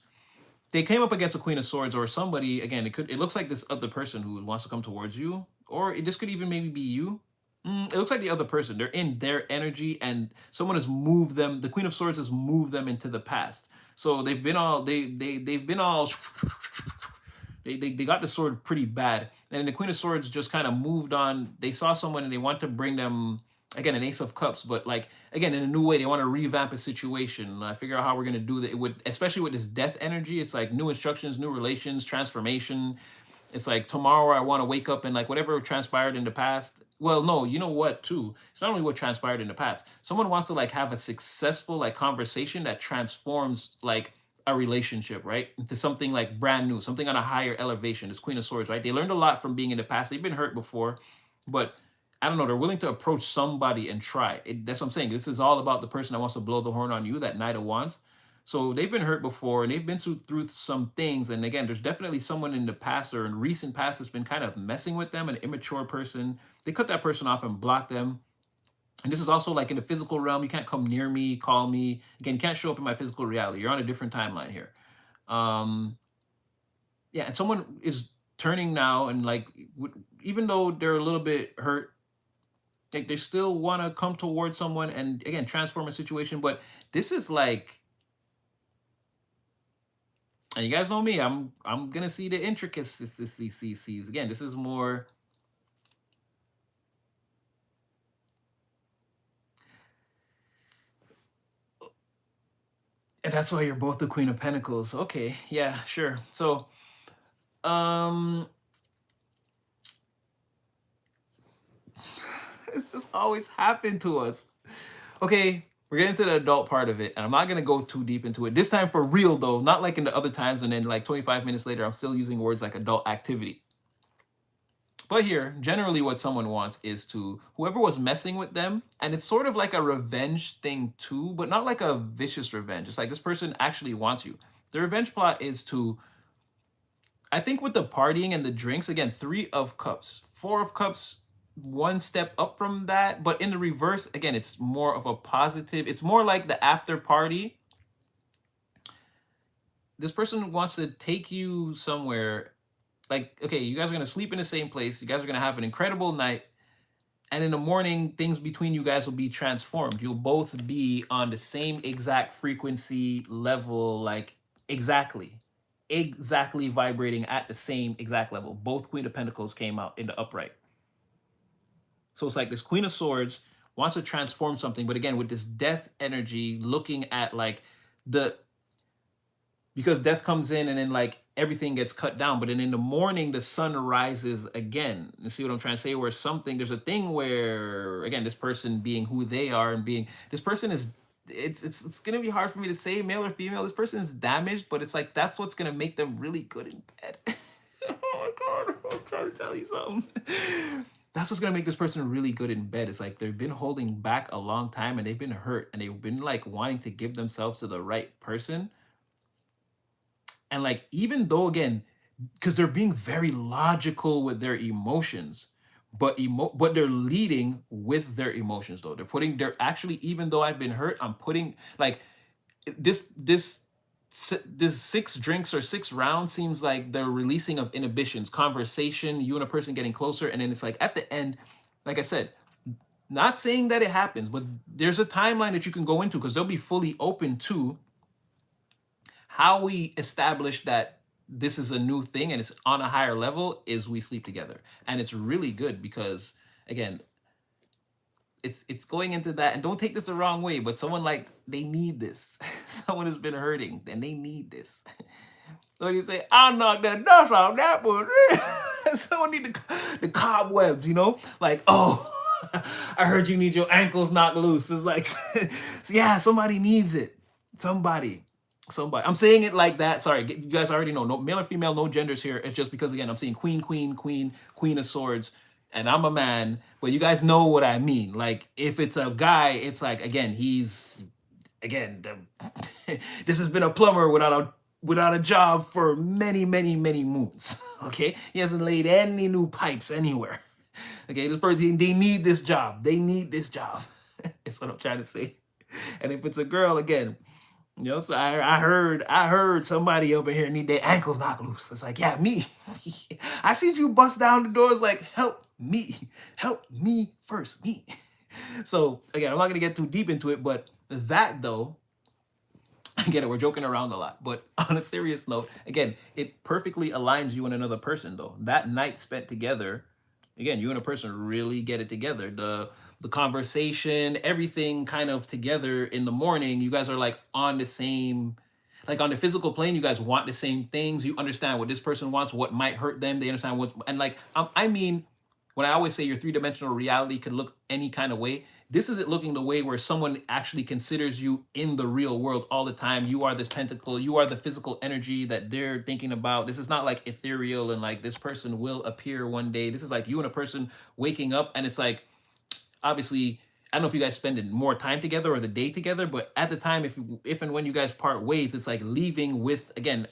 Speaker 1: They came up against a Queen of Swords or somebody, again, it looks like this other person who wants to come towards you, or this could even maybe be you. It looks like the other person. They're in their energy and someone has moved them. The Queen of Swords has moved them into the past. So they've been all, they've been all, they got the sword pretty bad. And then the Queen of Swords just kind of moved on. They saw someone and they want to bring them, again, an Ace of Cups, but like, again, in a new way, they want to revamp a situation. Figure out how we're going to do that. It would, especially with this death energy, it's like new instructions, new relations, transformation. It's like tomorrow I want to wake up and like whatever transpired in the past. Well, no, you know what too? It's not only what transpired in the past. Someone wants to like have a successful like conversation that transforms like a relationship, right? Into something like brand new, something on a higher elevation. This Queen of Swords, right? They learned a lot from being in the past. They've been hurt before, but I don't know. They're willing to approach somebody and try. That's what I'm saying. This is all about the person that wants to blow the horn on you, that Knight of Wands. So they've been hurt before and they've been through some things. And again, there's definitely someone in the past or in recent past that's been kind of messing with them, an immature person. They cut that person off and block them. And this is also like in the physical realm. You can't come near me, call me. Again, you can't show up in my physical reality. You're on a different timeline here. Yeah, and someone is turning now and like, even though they're a little bit hurt, Like they still want to come towards someone and again transform a situation, but this is like, and you guys know me, I'm gonna see the intricacies. Again, this is more, and that's why you're both the Queen of Pentacles. Okay, yeah, sure. So, um, this has always happened to us. Okay, we're getting to the adult part of it, and I'm not gonna go too deep into it. This time for real though, not like in the other times, and then like 25 minutes later, I'm still using words like adult activity. But here, generally what someone wants is to, whoever was messing with them, and it's sort of like a revenge thing too, but not like a vicious revenge. It's like this person actually wants you. The revenge plot is to, I think with the partying and the drinks, again, 3 of Cups, 4 of Cups, one step up from that, but in the reverse, again, it's more of a positive. It's more like the after party. This person wants to take you somewhere. Like, okay, you guys are gonna sleep in the same place. You guys are gonna have an incredible night. And in the morning, things between you guys will be transformed. You'll both be on the same exact frequency level, like exactly vibrating at the same exact level. Both Queen of Pentacles came out in the upright. So it's like this Queen of Swords wants to transform something, but again, with this death energy, looking at like the, because death comes in and then like everything gets cut down, but then in the morning the sun rises again. You see what I'm trying to say? Where something, there's a thing where again, this person being who they are and being, this person is, it's gonna be hard for me to say male or female. This person is damaged, but it's like that's what's gonna make them really good in bed. Oh my god, I'm trying to tell you something. That's what's gonna make this person really good in bed. It's like they've been holding back a long time and they've been hurt and they've been like wanting to give themselves to the right person. And like, even though again, because they're being very logical with their emotions, but they're leading with their emotions though. They're actually, even though I've been hurt, I'm putting like this 6 drinks or 6 rounds seems like the releasing of inhibitions, conversation, you and a person getting closer, and then it's like at the end, like I said, not saying that it happens, but there's a timeline that you can go into because they'll be fully open to how we establish that this is a new thing and it's on a higher level is we sleep together. And it's really good because again, it's going into that, and don't take this the wrong way, but someone like they need this. Someone has been hurting and they need this. So you say, I'll knock that dust off that one. Someone need the cobwebs, you know? Like, oh, I heard you need your ankles knocked loose. It's like, yeah, somebody needs it. Somebody. Somebody. I'm saying it like that. Sorry, you guys already know. No male or female, no genders here. It's just because again, I'm saying queen of swords, and I'm a man, but you guys know what I mean. Like, if it's a guy, it's like again, he's again, this has been a plumber without a job for many moons. Okay, he hasn't laid any new pipes anywhere. Okay, this person, they need this job. They need this job. That's what I'm trying to say. And if it's a girl, again, you know, so I heard somebody over here need their ankles knocked loose. It's like, yeah, me. I see you bust down the doors like, help me first, me. So again, I'm not gonna get too deep into it, but that though, I get it, we're joking around a lot. But on a serious note, again, it perfectly aligns you and another person though. That night spent together, again, you and a person really get it together. The conversation, everything kind of together in the morning, you guys are like on the same, like on the physical plane, you guys want the same things. You understand what this person wants, what might hurt them. They understand what, and like, I mean, when I always say your 3 dimensional reality could look any kind of way, this is it looking the way where someone actually considers you in the real world all the time. You are this pentacle, you are the physical energy that they're thinking about. This is not like ethereal and like this person will appear one day. This is like you and a person waking up, and it's like, obviously, I don't know if you guys spend more time together or the day together, but at the time, if and when you guys part ways, it's like leaving with, again,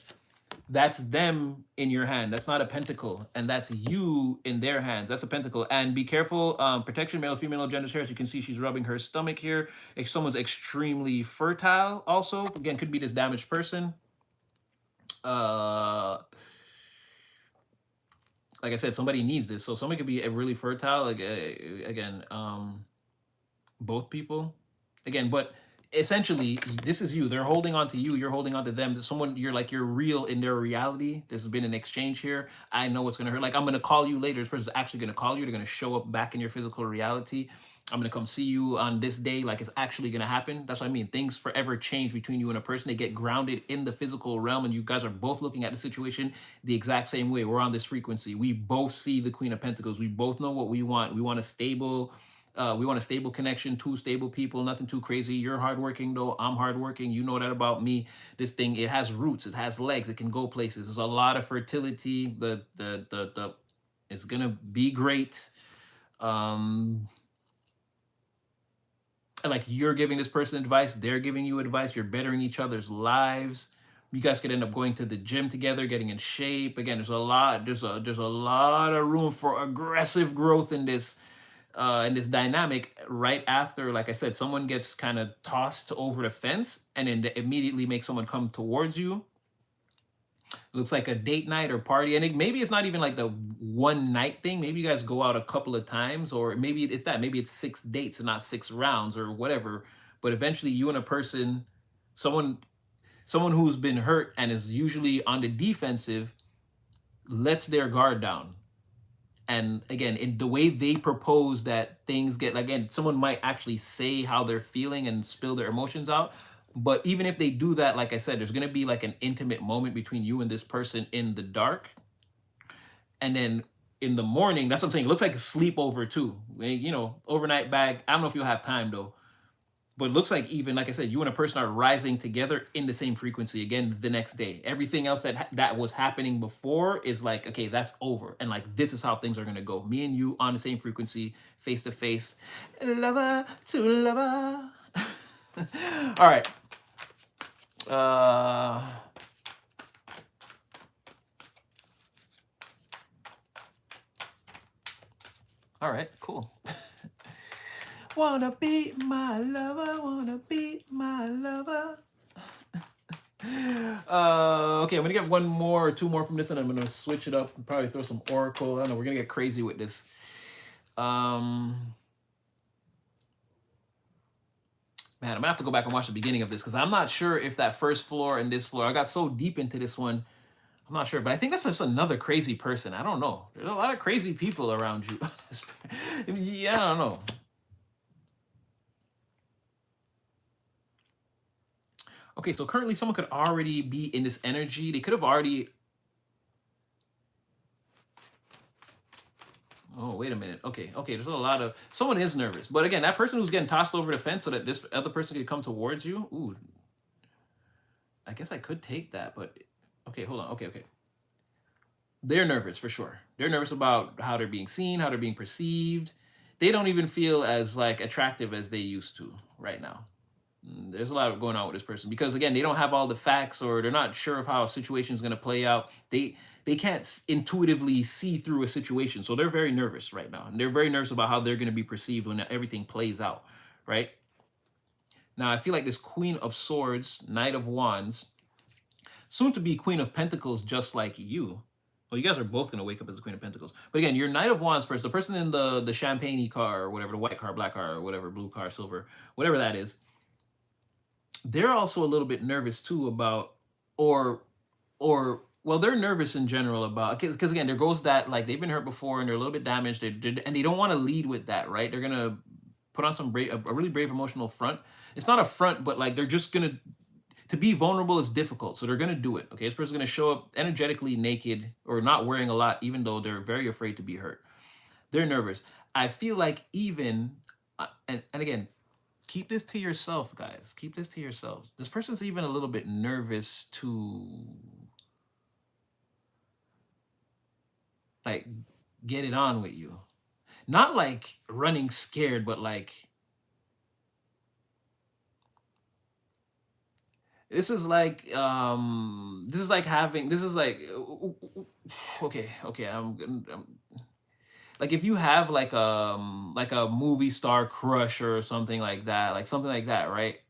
Speaker 1: that's them in your hand. That's not a pentacle, and that's you in their hands. That's a pentacle. And be careful. Protection, male, female, no genders here. As you can see, she's rubbing her stomach here. If someone's extremely fertile, also again could be this damaged person. Uh, like I said, somebody needs this. So somebody could be a really fertile, like again, both people, again, but essentially this is you. They're holding on to you. You're holding on to them. There's someone you're like you're real in their reality. There's been an exchange here. I know what's gonna hurt. Like I'm gonna call you later. This person's actually gonna call you. They're gonna show up back in your physical reality. I'm gonna come see you on this day. Like it's actually gonna happen. That's what I mean. Things forever change between you and a person. They get grounded in the physical realm, and you guys are both looking at the situation the exact same way. We're on this frequency. We both see the Queen of Pentacles. We both know what we want. We want a stable connection, two stable people, nothing too crazy. You're hardworking though. I'm hardworking. You know that about me. This thing, it has roots, it has legs, it can go places. There's a lot of fertility. The it's gonna be great. Um, and like you're giving this person advice, they're giving you advice, you're bettering each other's lives. You guys could end up going to the gym together, getting in shape. Again, there's a lot of room for aggressive growth in this dynamic right after, like I said, someone gets kind of tossed over the fence and then they immediately make someone come towards you. Looks like a date night or party. And maybe it's not even like the one night thing. Maybe you guys go out a couple of times, or maybe it's that. Maybe it's six dates and not six rounds or whatever. But eventually you and a person, someone, someone who's been hurt and is usually on the defensive lets their guard down. And again, in the way they propose that things get, again, someone might actually say how they're feeling and spill their emotions out. But even if they do that, like I said, there's going to be like an intimate moment between you and this person in the dark. And then in the morning, that's what I'm saying, it looks like a sleepover too. You know, overnight bag. I don't know if you'll have time though, but it looks like, even like I said, you and a person are rising together in the same frequency again the next day. Everything else that was happening before is like, okay, that's over, and like this is how things are gonna go. Me and you on the same frequency, face to face, lover to lover. All right. Uh, all right, cool. Wanna be my lover, wanna be my lover. Okay, I'm gonna get one more or two more from this, and I'm gonna switch it up and probably throw some Oracle. I don't know, we're gonna get crazy with this. Man, I'm gonna have to go back and watch the beginning of this because I'm not sure if that first floor and this floor, I got so deep into this one, I'm not sure, but I think that's just another crazy person. I don't know. There's a lot of crazy people around you. Yeah, I don't know. Okay, so currently someone could already be in this energy. They could have already. Oh, wait a minute. Okay, okay. There's a lot of. Someone is nervous, but again, that person who's getting tossed over the fence so that this other person could come towards you. Ooh, I guess I could take that, but okay, hold on. Okay, okay. They're nervous for sure. They're nervous about how they're being seen, how they're being perceived. They don't even feel as like attractive as they used to right now. There's a lot going on with this person because again, they don't have all the facts, or they're not sure of how a situation is going to play out. They can't intuitively see through a situation, so they're very nervous right now, and they're very nervous about how they're going to be perceived when everything plays out. Right now, I feel like this Queen of Swords, Knight of Wands, soon to be Queen of Pentacles, just like you. Well, you guys are both going to wake up as the Queen of Pentacles. But again, your Knight of Wands person, the person in the champagne car or whatever, the white car, black car, or whatever, blue car, silver, whatever that is, they're also a little bit nervous too about, or well, they're nervous in general about, because again, there goes that, like, they've been hurt before and they're a little bit damaged, and they don't want to lead with that, right? They're gonna put on some brave, a really brave emotional front. It's not a front, but like they're just gonna, to be vulnerable is difficult, so they're gonna do it. Okay, this person's gonna show up energetically naked or not wearing a lot, even though they're very afraid to be hurt. They're nervous. I feel like even, and again, keep this to yourself, guys. Keep this to yourselves. This person's even a little bit nervous to like get it on with you. Not like running scared, but like this is like having, this is like okay, okay, I'm like if you have like a movie star crush or something like that, right?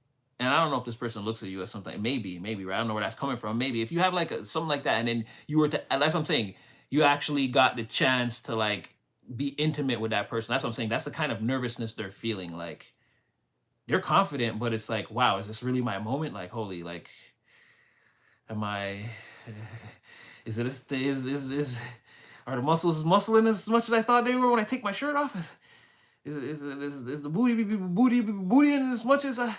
Speaker 1: And I don't know if this person looks at you as something, maybe, right? I don't know where that's coming from. Maybe if you have like something like that, and then you were to, that's what I'm saying. you actually got the chance to like be intimate with that person. That's what I'm saying. That's the kind of nervousness they're feeling. Like they're confident, but it's like, wow, is this really my moment? Like, holy, like, am I? Is it? Is are the muscles muscling as much as I thought they were when I take my shirt off? Is the booty in as much as I?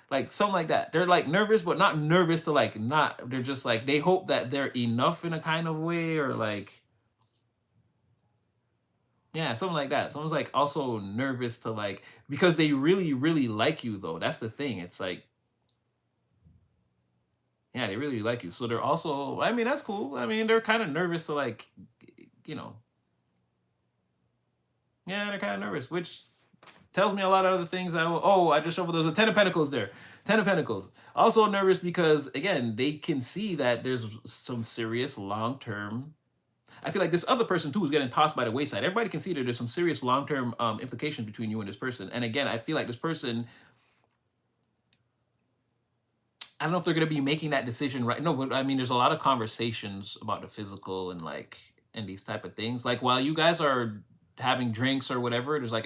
Speaker 1: Like something like that. They're like nervous, but not nervous to like not. They're just like they hope that they're enough in a kind of way, or like yeah, something like that. Someone's like also nervous to like because they really, really like you though. That's the thing. It's like, yeah, they really like you. So they're also, I mean, that's cool. I mean, they're kind of nervous to like, you know, yeah, they're kind of nervous, which tells me a lot of other things. I just shuffled. There's a 10 of Pentacles there. 10 of Pentacles. Also nervous because again, they can see that there's some serious long-term. I feel like this other person too is getting tossed by the wayside. Everybody can see that there's some serious long-term implications between you and this person. And again, I feel like this person, I don't know if they're gonna be making that decision right. No, but I mean, there's a lot of conversations about the physical and like and these type of things. Like while you guys are having drinks or whatever, there's like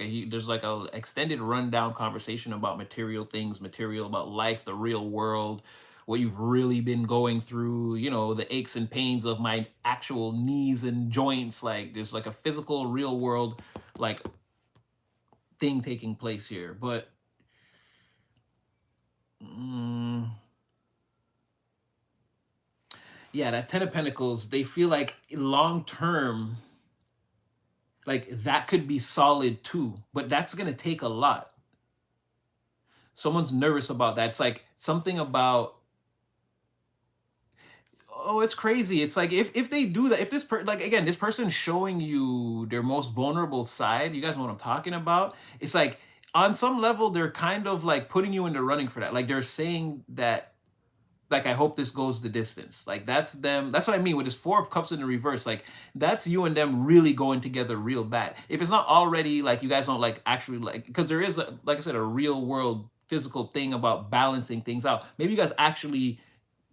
Speaker 1: a extended rundown conversation about material things, material about life, the real world, what you've really been going through. You know, the aches and pains of my actual knees and joints. Like there's like a physical, real world like thing taking place here, but. Mm, yeah, that 10 of Pentacles, they feel like long term, like that could be solid too, but that's gonna take a lot. Someone's nervous about that. It's like something about, oh, it's crazy. It's like if they do that, if like again, this person's showing you their most vulnerable side, you guys know what I'm talking about. It's like on some level, they're kind of like putting you in the running for that. Like they're saying that like I hope this goes the distance. Like that's them. That's what I mean with this 4 of Cups in the reverse. Like that's you and them really going together real bad. If it's not already like you guys don't like actually like because there is a, like I said, a real world physical thing about balancing things out. Maybe you guys actually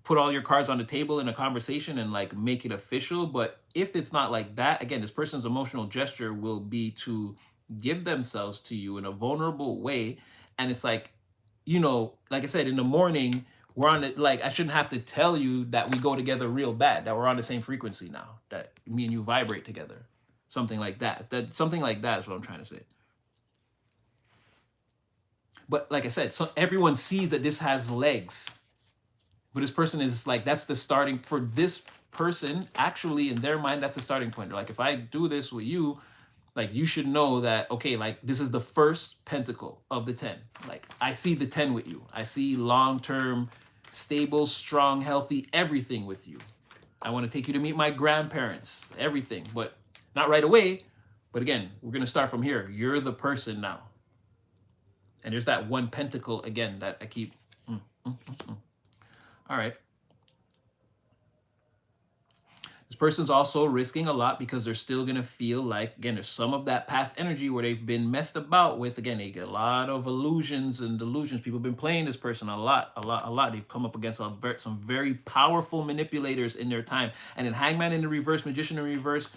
Speaker 1: put all your cards on the table in a conversation and like make it official. But if it's not like that, again, this person's emotional gesture will be to give themselves to you in a vulnerable way. And it's like, you know, like I said, in the morning, we're on it. Like, I shouldn't have to tell you that we go together real bad, that we're on the same frequency now, that me and you vibrate together. Something like that. Something like that is what I'm trying to say. But like I said, so everyone sees that this has legs. But this person is like, that's the starting for this person. Actually, in their mind, that's the starting point. They're like, if I do this with you, like you should know that, okay, like this is the first pentacle of the 10. Like I see the 10 with you. I see long-term, stable, strong, healthy, everything with you. I want to take you to meet my grandparents, everything, but not right away. But again, we're going to start from here. You're the person now. And there's that 1 pentacle again that I keep. All right. This person's also risking a lot because they're still going to feel like, again, there's some of that past energy where they've been messed about with. Again, they get a lot of illusions and delusions. People have been playing this person a lot. They've come up against some very powerful manipulators in their time. And then Hangman in the reverse, Magician in reverse,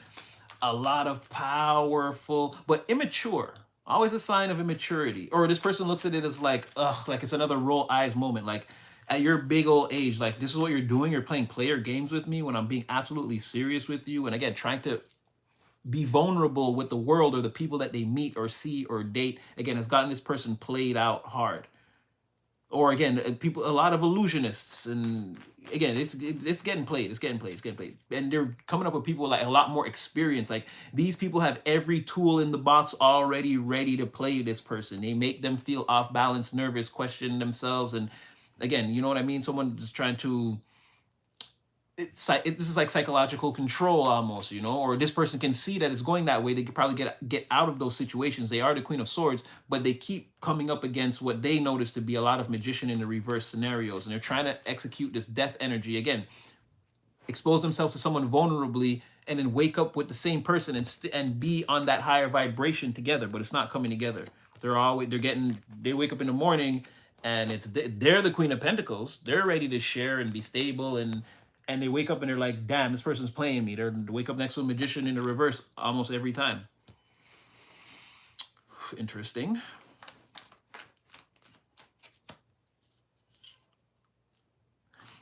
Speaker 1: a lot of powerful, but immature. Always a sign of immaturity. Or this person looks at it as like, ugh, like it's another roll eyes moment. Like, at your big old age, like this is what you're doing. You're playing player games with me when I'm being absolutely serious with you. And again, trying to be vulnerable with the world or the people that they meet or see or date, again, has gotten this person played out hard. Or again, people, a lot of illusionists, and again, it's getting played. It's getting played. And they're coming up with people like a lot more experience. Like these people have every tool in the box already ready to play this person. They make them feel off balance, nervous, question themselves, and again, you know what I mean? Someone is trying to, this is like psychological control almost, you know, or this person can see that it's going that way. They could probably get out of those situations. They are the Queen of Swords, but they keep coming up against what they notice to be a lot of Magician in the reverse scenarios. And they're trying to execute this death energy. Again, expose themselves to someone vulnerably and then wake up with the same person and be on that higher vibration together, but it's not coming together. They wake up in the morning and they're the Queen of Pentacles. They're ready to share and be stable and and they wake up and they're like, damn, this person's playing me. They wake up next to a magician in the reverse almost every time. Interesting.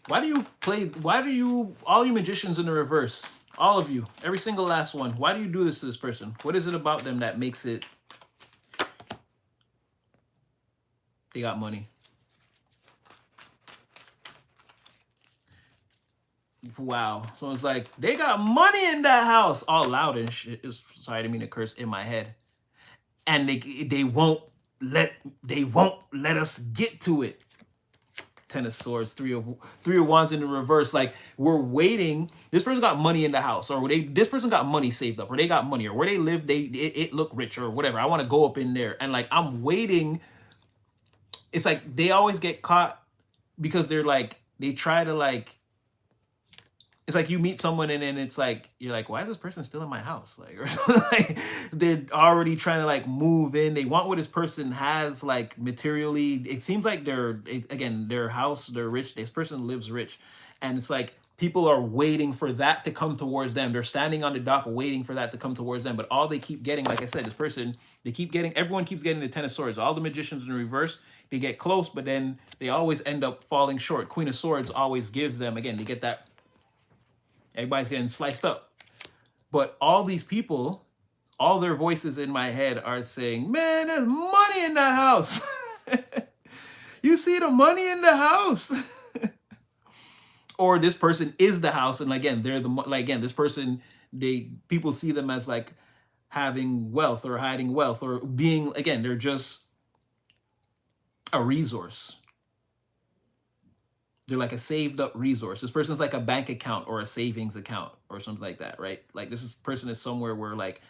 Speaker 1: Why do you, all you magicians in the reverse, all of you, every single last one, why do you do this to this person? What is it about them that makes it, they got money? Wow. So it's like, they got money in that house, all loud and shit. Sorry, I didn't mean to curse in my head. And they won't let us get to it. Ten of Swords, three of Wands in the reverse. Like, we're waiting. This person got money in the house, or this person got money saved up, or they got money, or where they live, it look rich, or whatever. I want to go up in there, and like, I'm waiting. It's like they always get caught because they're like, they try to like, it's like you meet someone and then it's like, you're like, why is this person still in my house? Like, or like, they're already trying to like move in. They want what this person has, like materially. It seems like again, their house, they're rich. This person lives rich. And it's like, people are waiting for that to come towards them. They're standing on the dock waiting for that to come towards them. But all they keep getting, like I said, this person, everyone keeps getting the Ten of Swords. All the magicians in the reverse, they get close, but then they always end up falling short. Queen of Swords always gives them, again, they get that, everybody's getting sliced up. But all these people, all their voices in my head are saying, man, there's money in that house. You see the money in the house. Or this person is the house. And again, they're again, this person, people see them as like having wealth or hiding wealth or being, again, they're just a resource. They're like a saved up resource. This person's like a bank account or a savings account or something like that, right? Like person is somewhere where like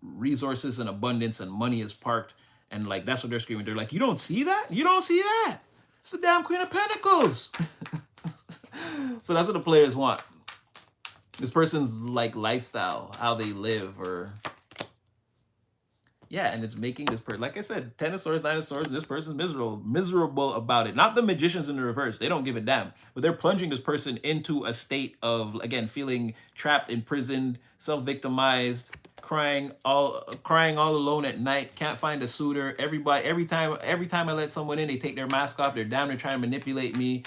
Speaker 1: resources and abundance and money is parked, and like that's what they're screaming. They're like, you don't see that? You don't see that? It's the damn Queen of Pentacles. So that's what the players want. This person's like lifestyle, how they live, or yeah, and it's making this person, like I said, Ten of Swords, Nine of Swords, and this person's miserable about it. Not the magicians in the reverse. They don't give a damn. But they're plunging this person into a state of, again, feeling trapped, imprisoned, self-victimized, crying all alone at night, can't find a suitor. Every time I let someone in, they take their mask off. They're down there trying to manipulate me.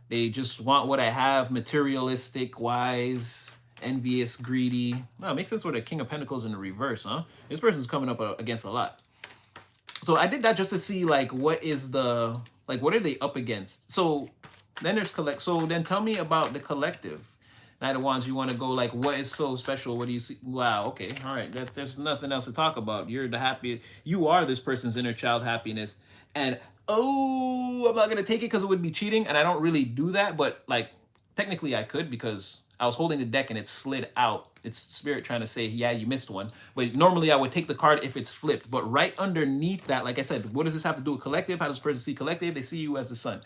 Speaker 1: They just want what I have, materialistic, wise, envious, greedy. No, it makes sense with a King of Pentacles in the reverse, huh? This person's coming up against a lot. So I did that just to see like what are they up against? So then there's so then tell me about the collective. Knight of Wands, you want to go like, what is so special? What do you see? Wow, okay, all right. There's nothing else to talk about. You're the happy. You are this person's inner child happiness. And oh, I'm not gonna take it because it would be cheating, and I don't really do that. But like, technically, I could because I was holding the deck and it slid out. It's spirit trying to say, yeah, you missed one. But normally I would take the card if it's flipped. But right underneath that, like I said, what does this have to do with collective? How does this person see collective? They see you as the sun.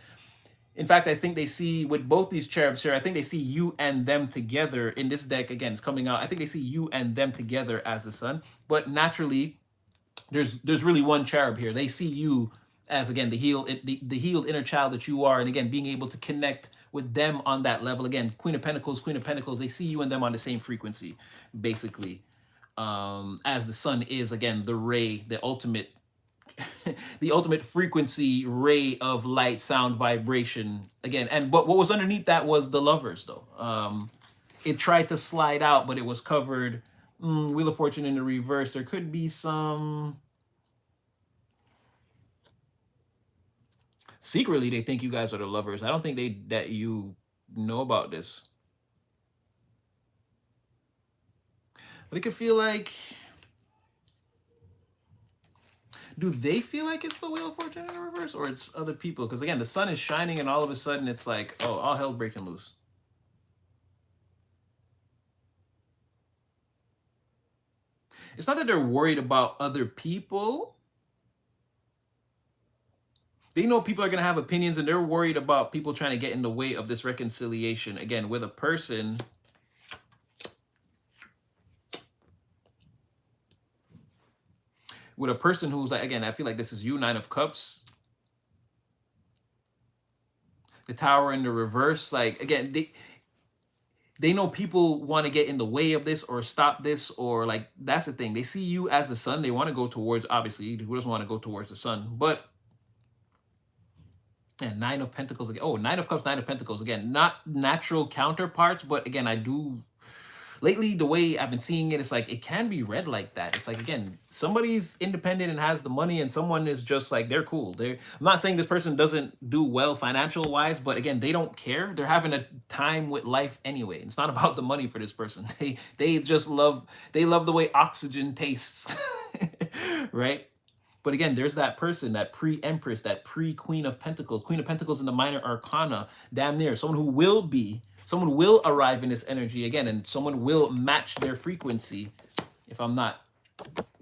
Speaker 1: In fact, I think they see, with both these cherubs here, I think they see you and them together in this deck. Again, it's coming out. I think they see you and them together as the sun. But naturally, there's really one cherub here. They see you as, again, the healed inner child that you are. And again, being able to connect with them on that level. Again, Queen of Pentacles, they see you and them on the same frequency, basically. As the sun is, again, the ray, the ultimate the ultimate frequency ray of light, sound, vibration. Again, and what was underneath that was the Lovers, though. It tried to slide out, but it was covered. Wheel of Fortune in the reverse. There could be some... Secretly, they think you guys are the Lovers. I don't think that you know about this. But it could feel like... Do they feel like it's the Wheel of Fortune in the reverse, or it's other people? Because again, the sun is shining and all of a sudden it's like, oh, all hell's breaking loose. It's not that they're worried about other people. They know people are going to have opinions, and they're worried about people trying to get in the way of this reconciliation. Again, with a person... With a person who's like, again, I feel like this is you, Nine of Cups. The Tower in the reverse. Like, again, they know people want to get in the way of this or stop this, or like that's the thing. They see you as the sun. They want to go towards, obviously, who doesn't want to go towards the sun? But and Nine of Pentacles again. Oh, Nine of Cups, Nine of Pentacles again. Not natural counterparts, but again, I do lately the way I've been seeing it, it's like it can be read like that. It's like again, somebody's independent and has the money, and someone is just like they're cool. I'm not saying this person doesn't do well financial wise, but again, they don't care. They're having a time with life anyway. It's not about the money for this person. They just love the way oxygen tastes, right? But again, there's that person, that pre-empress, that pre-queen of pentacles, queen of pentacles in the minor arcana, damn near someone will arrive in this energy again, and someone will match their frequency. If I'm not,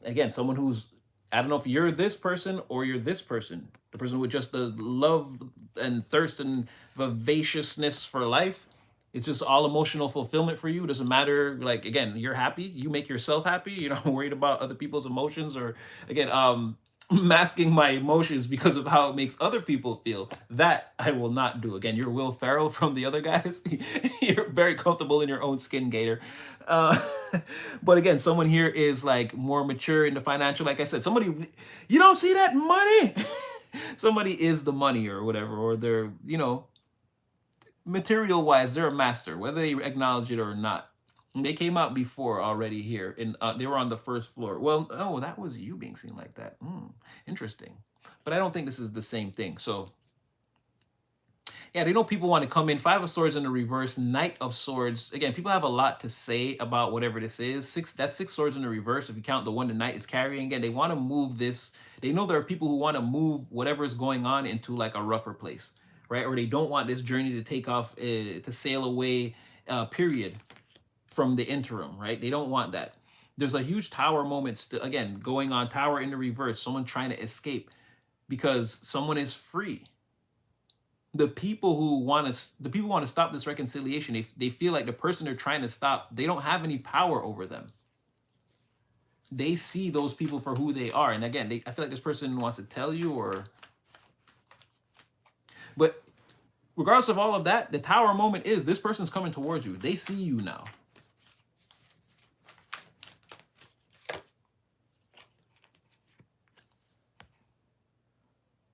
Speaker 1: again, someone who's, I don't know if you're this person or you're this person, the person with just the love and thirst and vivaciousness for life. It's just all emotional fulfillment for you. It doesn't matter. Like, again, you're happy. You make yourself happy. You're not worried about other people's emotions, or again, masking my emotions because of how it makes other people feel. That I will not do. Again, you're Will Ferrell from the other guys. You're very comfortable in your own skin, Gator. Uh, but again, someone here is like more mature in the financial. Like I said, somebody, you don't see that money. Somebody is the money or whatever, or they're, material wise, they're a master, whether they acknowledge it or not. And they came out before already here, and they were on the first floor. Well, oh, that was you being seen like that. Interesting. But I don't think this is the same thing. So yeah, they know people want to come in. Five of Swords in the reverse, Knight of Swords. Again, people have a lot to say about whatever this is. That's six swords in the reverse. If you count the one the Knight is carrying, again, they want to move this. They know there are people who want to move whatever is going on into like a rougher place, right? Or they don't want this journey to take off, to sail away, period, from the interim, right? They don't want that. There's a huge tower moment still, again, going on, tower in the reverse, someone trying to escape because someone is free. The people who want to stop this reconciliation, they feel like the person they're trying to stop, they don't have any power over them. They see those people for who they are. And again, I feel like this person wants to tell you, but regardless of all of that, the tower moment is this person's coming towards you. They see you now.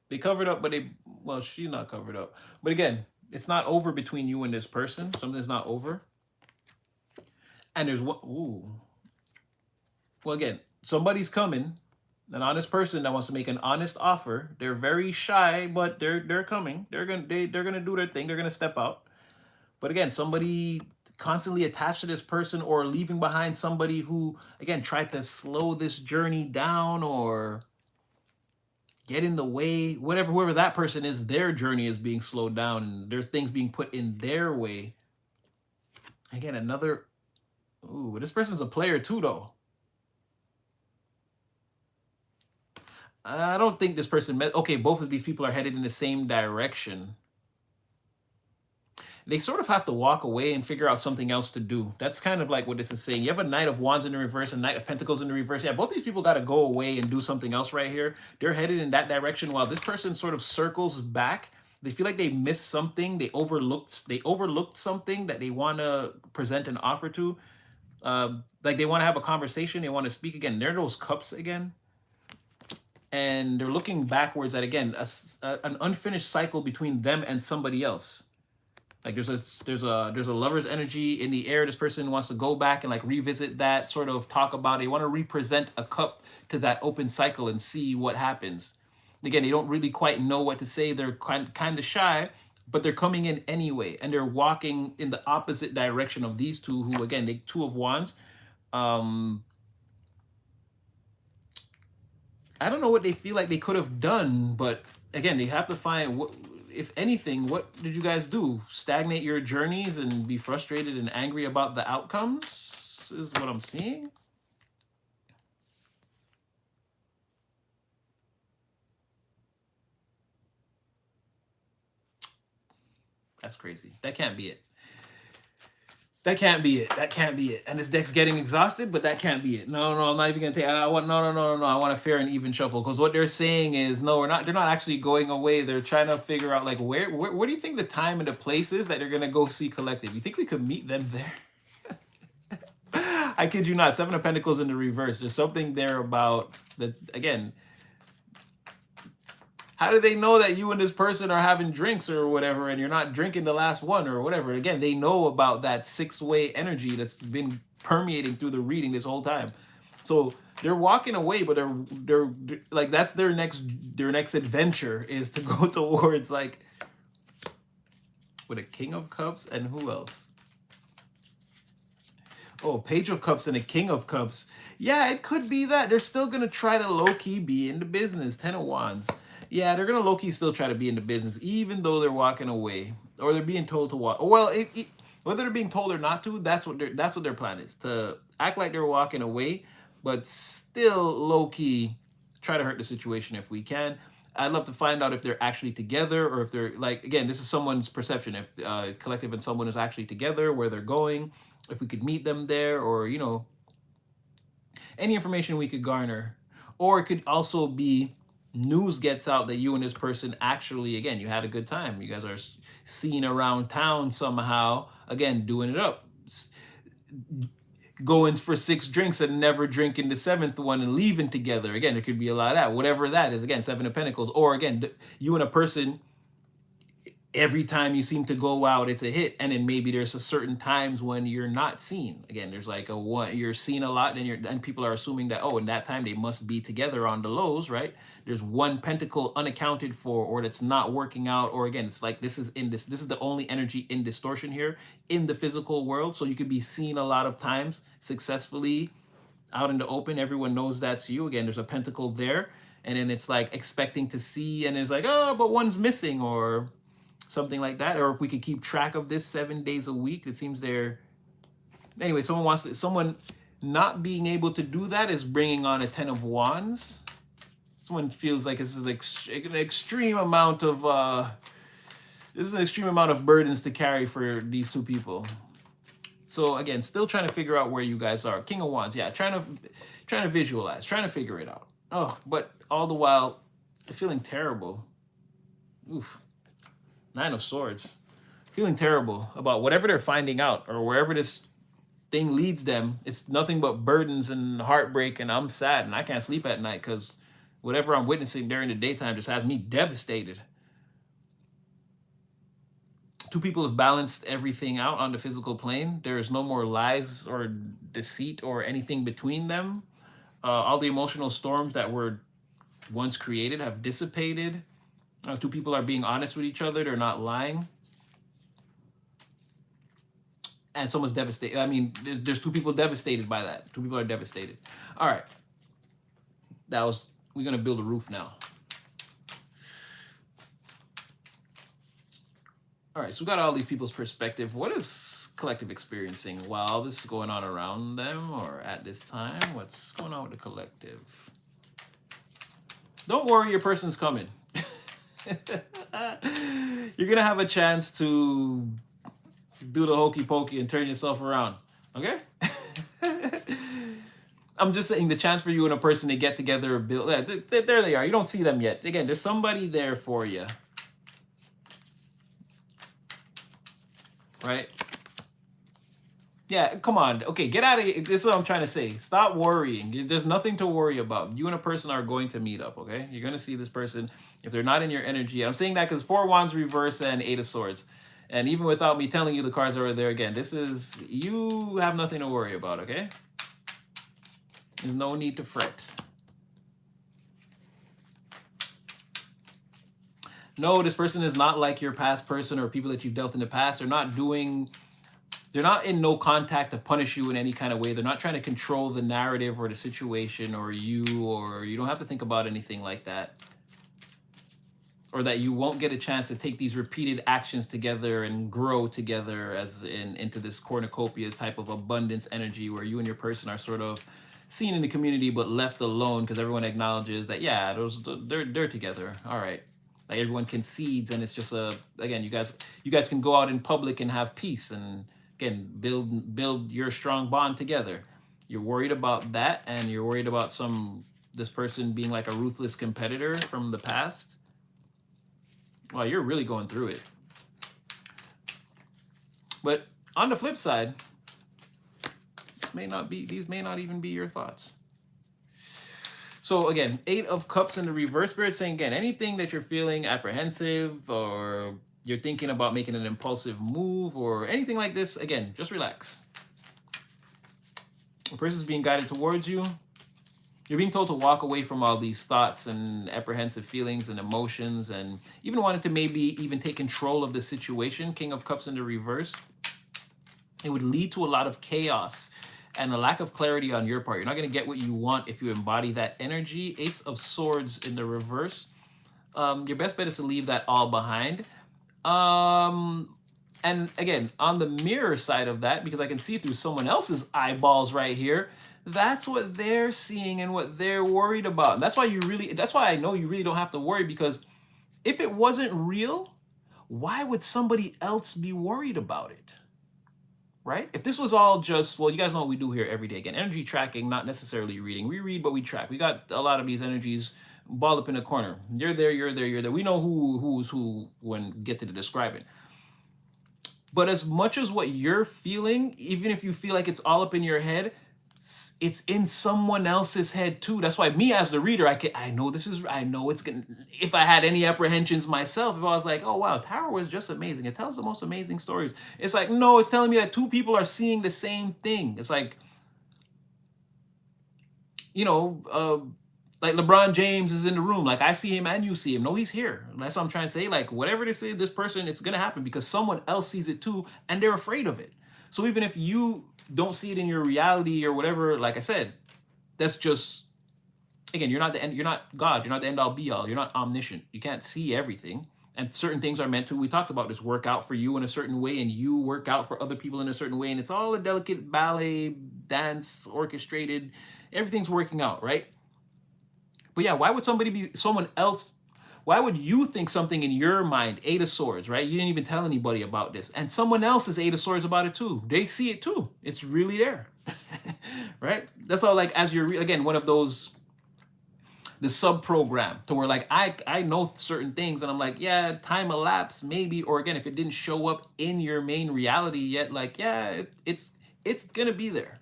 Speaker 1: They covered up, but she's not covered up. But again, it's not over between you and this person. Something's not over. And there's what, ooh. Well, again, somebody's coming, an honest person that wants to make an honest offer. They're very shy, but they're coming. They're gonna do their thing. They're gonna step out. But again, somebody constantly attached to this person, or leaving behind somebody who, again, tried to slow this journey down or get in the way, whoever that person is, their journey is being slowed down and there's things being put in their way. Again, this person's a player too, though. I don't think this person okay, both of these people are headed in the same direction. They sort of have to walk away and figure out something else to do. That's kind of like what this is saying. You have a Knight of Wands in the reverse and Knight of Pentacles in the reverse. Yeah, both these people got to go away and do something else right here. They're headed in that direction while this person sort of circles back. They feel like they missed something. They overlooked something that they want to present an offer to. Like they want to have a conversation. They want to speak again. They're those cups again. And they're looking backwards at, again, an unfinished cycle between them and somebody else. Like there's a lover's energy in the air. This person wants to go back and like revisit that, sort of talk about it. They want to represent a cup to that open cycle and see what happens. Again, they don't really quite know what to say. They're kind of shy, but they're coming in anyway, and they're walking in the opposite direction of these two, who again, they Two of Wands. I don't know what they feel like they could have done, but again, they have to find what, if anything, what did you guys do? Stagnate your journeys and be frustrated and angry about the outcomes is what I'm seeing. That's crazy. That can't be it. That can't be it. That can't be it. And this deck's getting exhausted, but that can't be it. No, no, I'm not even gonna take. I want no. I want a fair and even shuffle because what they're saying is no, we're not. They're not actually going away. They're trying to figure out like where do you think the time and the place is that they're gonna go see collective? You think we could meet them there? I kid you not. Seven of Pentacles in the reverse. There's something there about the again. How do they know that you and this person are having drinks or whatever and you're not drinking the last one or whatever? Again, they know about that six-way energy that's been permeating through the reading this whole time. So they're walking away, but they're like that's their next adventure is to go towards like with a King of Cups and who else? Oh, Page of Cups and a King of Cups. Yeah, it could be that. They're still going to try to low-key be in the business. Ten of Wands. Yeah, they're going to low-key still try to be in the business, even though they're walking away. Or they're being told to walk. Well, whether they're being told or not to, that's what their plan is. To act like they're walking away, but still low-key try to hurt the situation if we can. I'd love to find out if they're actually together or if they're like, again, this is someone's perception. If collective and someone is actually together, where they're going, if we could meet them there or, you know, any information we could garner. Or it could also be news gets out that you and this person actually, again, you had a good time. You guys are seen around town somehow, again, doing it up. Going for 6 drinks and never drinking the 7th one and leaving together. Again, there could be a lot of that. Whatever that is, again, Seven of Pentacles. Or again, you and a person, every time you seem to go out, it's a hit. And then maybe there's a certain times when you're not seen. Again, there's like a one, you're seen a lot and people are assuming that, oh, in that time they must be together on the lows, right? There's one pentacle unaccounted for or that's not working out. Or again, it's like this is the only energy in distortion here in the physical world. So you could be seen a lot of times successfully out in the open. Everyone knows that's you. Again, there's a pentacle there. And then it's like expecting to see and it's like, oh, but one's missing or something like that. Or if we could keep track of this 7 days a week, it seems they're anyway. Someone not being able to do that is bringing on a 10 of Wands. Someone feels like this is an extreme amount of burdens to carry for these two people. So again, still trying to figure out where you guys are. King of Wands, yeah, trying to visualize, trying to figure it out. Oh, but all the while, they're feeling terrible. Oof. 9 of Swords. Feeling terrible about whatever they're finding out or wherever this thing leads them. It's nothing but burdens and heartbreak, and I'm sad and I can't sleep at night because whatever I'm witnessing during the daytime just has me devastated. Two people have balanced everything out on the physical plane. There is no more lies or deceit or anything between them. All the emotional storms that were once created have dissipated. Two people are being honest with each other. They're not lying. And someone's devastated. I mean, there's two people devastated by that. Two people are devastated. All right. We're going to build a roof now. All right, so we got all these people's perspective. What is collective experiencing while this is going on around them or at this time? What's going on with the collective? Don't worry, your person's coming. You're going to have a chance to do the hokey pokey and turn yourself around, okay? I'm just saying the chance for you and a person to get together or build. There they are. You don't see them yet. Again, there's somebody there for you. Right? Yeah, come on. Okay, get out of here. This is what I'm trying to say. Stop worrying. There's nothing to worry about. You and a person are going to meet up, okay? You're going to see this person if they're not in your energy. I'm saying that because 4 Wands reverse and 8 of Swords. And even without me telling you the cards are there again, you have nothing to worry about, okay? There's no need to fret. No, this person is not like your past person or people that you've dealt in the past. They're not in no contact to punish you in any kind of way. They're not trying to control the narrative or the situation or you don't have to think about anything like that. Or that you won't get a chance to take these repeated actions together and grow together into this cornucopia type of abundance energy where you and your person are sort of seen in the community but left alone because everyone acknowledges that, yeah, they're together. All right. Like everyone concedes and it's just again, you guys can go out in public and have peace and again, build your strong bond together. You're worried about that, and you're worried about this person being like a ruthless competitor from the past. Well, you're really going through it. But on the flip side, these may not even be your thoughts. So again, 8 of Cups in the reverse, Spirit saying again, anything that you're feeling apprehensive or you're thinking about making an impulsive move or anything like this, again, just relax. The person's being guided towards you. You're being told to walk away from all these thoughts and apprehensive feelings and emotions, and even wanting to maybe even take control of the situation. King of Cups in the reverse. It would lead to a lot of chaos and a lack of clarity on your part. You're not going to get what you want if you embody that energy. Ace of Swords in the reverse. Your best bet is to leave that all behind. And again, on the mirror side of that, because I can see through someone else's eyeballs right here, that's what they're seeing and what they're worried about. And that's why I know you really don't have to worry, because if it wasn't real, why would somebody else be worried about it? Right? If this was all just, well, you guys know what we do here every day. Again, energy tracking, not necessarily reading. We read, but we track. We got a lot of these energies balled up in a corner. You're there, you're there, you're there. We know who's who when we get to the describing. But as much as what you're feeling, even if you feel like it's all up in your head, it's in someone else's head too. That's why me as the reader, I know it's gonna, if I had any apprehensions myself, if I was like, oh wow, tarot is just amazing, it tells the most amazing stories. It's like, no, it's telling me that 2 people are seeing the same thing. It's like, like LeBron James is in the room. Like I see him and you see him. No, he's here. That's what I'm trying to say. Like whatever this is, this person, it's gonna happen because someone else sees it too, and they're afraid of it. So even if you don't see it in your reality or whatever, like I said, that's just, again, you're not God. You're not the end all be all. You're not omniscient. You can't see everything. And certain things are meant to, we talked about this, work out for you in a certain way, and you work out for other people in a certain way. And it's all a delicate ballet, dance, orchestrated. Everything's working out, right? But yeah, why would someone else, why would you think something in your mind, 8 of Swords, right? You didn't even tell anybody about this. And someone else is 8 of Swords about it too. They see it too. It's really there, right? That's all, like, as you're, again, one of those, the sub-program to where like, I know certain things and I'm like, yeah, time elapsed maybe, or again, if it didn't show up in your main reality yet, like, yeah, it's gonna be there.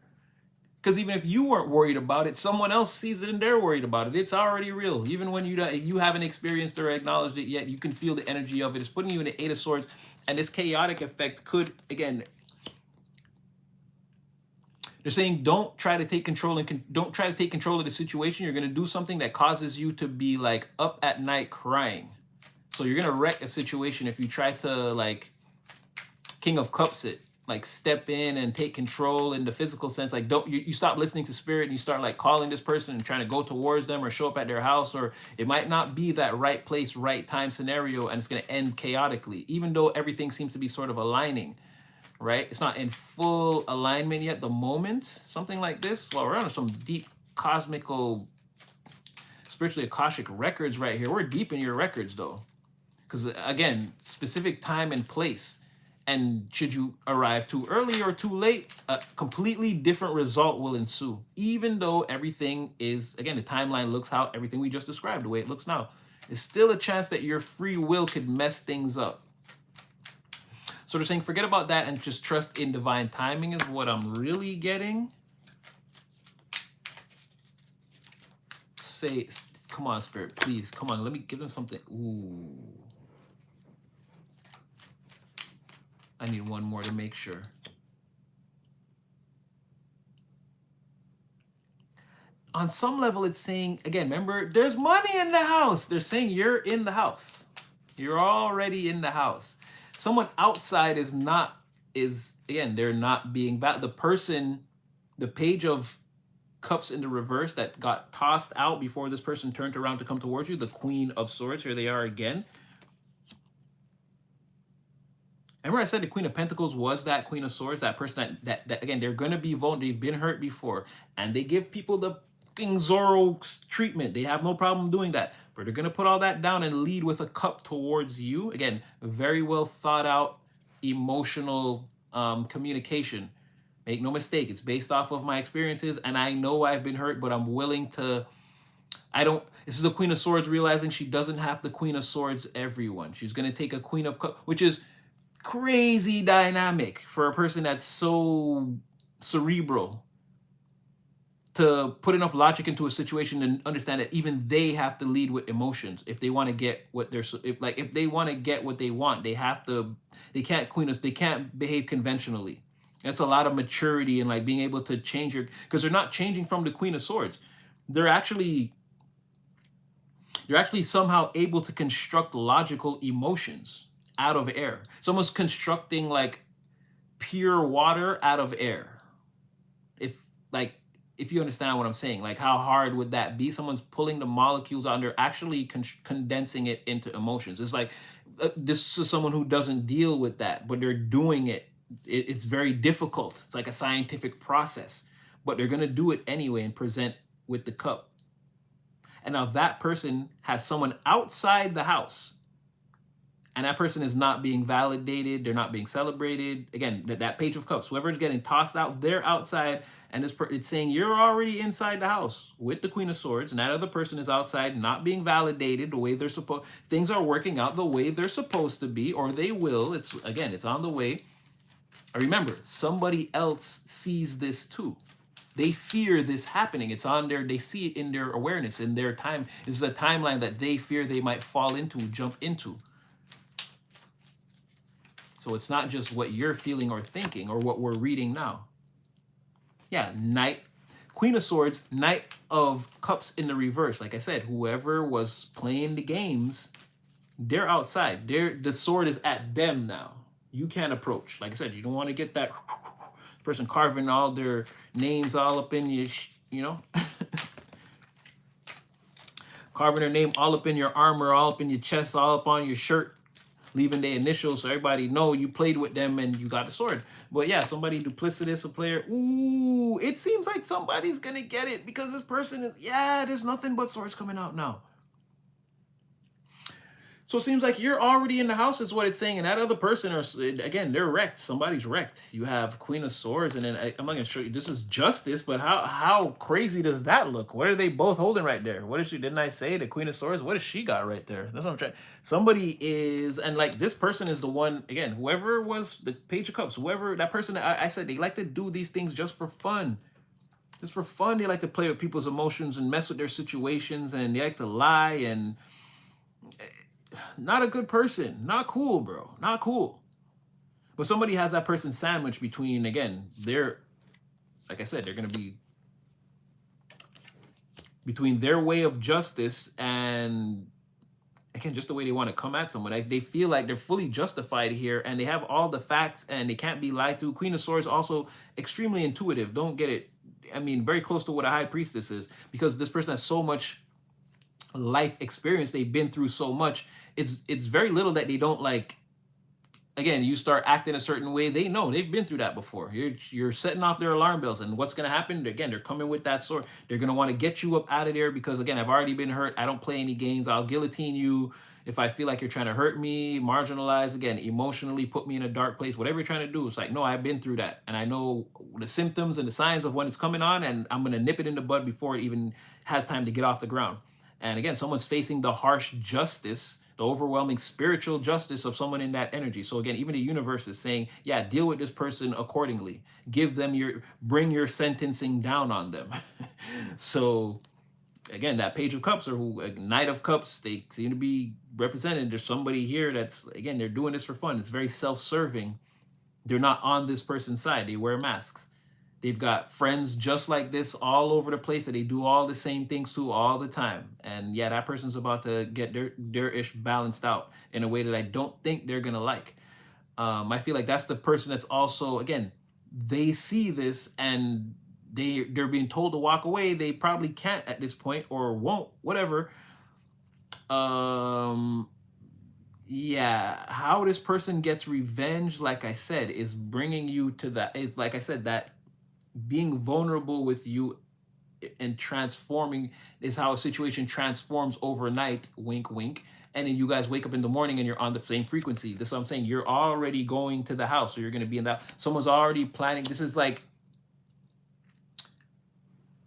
Speaker 1: Because even if you weren't worried about it, someone else sees it and they're worried about it. It's already real. Even when you haven't experienced or acknowledged it yet, you can feel the energy of it. It's putting you in the 8 of Swords. And this chaotic effect could, again, they're saying don't try to take control of the situation. You're going to do something that causes you to be like up at night crying. So you're going to wreck a situation if you try to like King of Cups it. Like step in and take control in the physical sense. Like you stop listening to spirit and you start like calling this person and trying to go towards them or show up at their house, or it might not be that right place, right time scenario, and it's going to end chaotically, even though everything seems to be sort of aligning, right? It's not in full alignment yet. The moment something like this, well, we're on some deep cosmical, spiritually Akashic records right here. We're deep in your records though, because again, specific time and place. And should you arrive too early or too late, a completely different result will ensue. Even though everything is, again, the timeline looks how everything we just described, the way it looks now. There's still a chance that your free will could mess things up. So they're saying forget about that and just trust in divine timing is what I'm really getting. Say, come on, Spirit, please, come on, let me give them something. Ooh. I need one more to make sure. On some level, it's saying, again, remember, there's money in the house. They're saying you're in the house. You're already in the house. Someone outside again, they're not being bad. The person, the Page of Cups in the reverse that got tossed out before this person turned around to come towards you, the Queen of Swords, here they are again. Remember I said the Queen of Pentacles was that Queen of Swords, that person that again, they're going to be vulnerable. They've been hurt before. And they give people the fucking Zorro treatment. They have no problem doing that. But they're going to put all that down and lead with a cup towards you. Again, very well thought out, emotional communication. Make no mistake, it's based off of my experiences, and I know I've been hurt, but I'm willing to. I don't. This is the Queen of Swords realizing she doesn't have the Queen of Swords everyone. She's gonna take a Queen of Cups, which is crazy dynamic for a person that's so cerebral to put enough logic into a situation and understand that even they have to lead with emotions if they want to get what they're if they want to get what they want, they have to. They can't they can't behave conventionally. That's a lot of maturity and like being able to change your, because they're not changing from the Queen of Swords. They're actually somehow able to construct logical emotions out of air. Someone's constructing like pure water out of air. If like if you understand what I'm saying, like how hard would that be? Someone's pulling the molecules out and they're actually condensing it into emotions. It's like this is someone who doesn't deal with that, but they're doing it. It's very difficult. It's like a scientific process, but they're gonna do it anyway and present with the cup. And now that person has someone outside the house, and that person is not being validated. They're not being celebrated. Again, that Page of Cups, whoever is getting tossed out, they're outside, and it's saying you're already inside the house with the Queen of Swords, and that other person is outside, not being validated the way they're supposed. Things are working out the way they're supposed to be, or they will. It's on the way. Remember, somebody else sees this too. They fear this happening. It's on there. They see it in their awareness, in their time. This is a timeline that they fear they might fall into, jump into. So it's not just what you're feeling or thinking or what we're reading now. Yeah, Knight, Queen of Swords, Knight of Cups in the reverse. Like I said, whoever was playing the games, they're outside. The sword is at them now. You can't approach. Like I said, you don't want to get that person carving all their names all up in your, carving their name all up in your armor, all up in your chest, all up on your shirt, leaving their initials so everybody know you played with them and you got the sword. But yeah, somebody duplicitous, a player. Ooh, it seems like somebody's gonna get it because this person is, there's nothing but swords coming out now. So it seems like you're already in the house is what it's saying. And that other person, again, they're wrecked. Somebody's wrecked. You have Queen of Swords. And then I'm not going to show you. This is Justice. But how crazy does that look? What are they both holding right there? What is she? Didn't I say the Queen of Swords? What has she got right there? That's what I'm trying. Somebody is, and like this person is the one, again, whoever was the Page of Cups, whoever that person, I said they like to do these things just for fun. Just for fun. They like to play with people's emotions and mess with their situations. And they like to lie and... Not a good person. Not cool, bro. Not cool. But somebody has that person sandwiched between, again, like I said, they're going to be between their way of justice and, again, just the way they want to come at someone. They feel like they're fully justified here and they have all the facts and they can't be lied to. Queen of Swords also extremely intuitive. Don't get it. I mean, very close to what a High Priestess is, because this person has so much life experience. They've been through so much. It's very little that they don't like. Again, you start acting a certain way, they know they've been through that before. You're setting off their alarm bells, and what's going to happen? Again, they're coming with that sword. They're going to want to get you up out of there because, again, I've already been hurt. I don't play any games. I'll guillotine you if I feel like you're trying to hurt me, marginalize, again, emotionally put me in a dark place, whatever you're trying to do. It's like, no, I've been through that, and I know the symptoms and the signs of when it's coming on, and I'm going to nip it in the bud before it even has time to get off the ground. And again, someone's facing the harsh justice, the overwhelming spiritual justice of someone in that energy. So again, even the universe is saying, yeah, deal with this person accordingly. Give them bring your sentencing down on them. So again, that Page of Cups or Knight of Cups, they seem to be represented. There's somebody here that's, again, they're doing this for fun. It's very self-serving. They're not on this person's side. They wear masks. They've got friends just like this all over the place that they do all the same things to all the time. And yeah, that person's about to get their ish balanced out in a way that I don't think they're going to like. I feel like that's the person that's also, again, they see this and they're being told to walk away. They probably can't at this point or won't, whatever. Yeah, how this person gets revenge, like I said, is bringing you to that, is like I said, that being vulnerable with you and transforming is how a situation transforms overnight, wink, wink. and then you guys wake up in the morning and you're on the same frequency. This is what I'm saying. You're already going to the house, or you're going to be in that. Someone's already planning. This is like,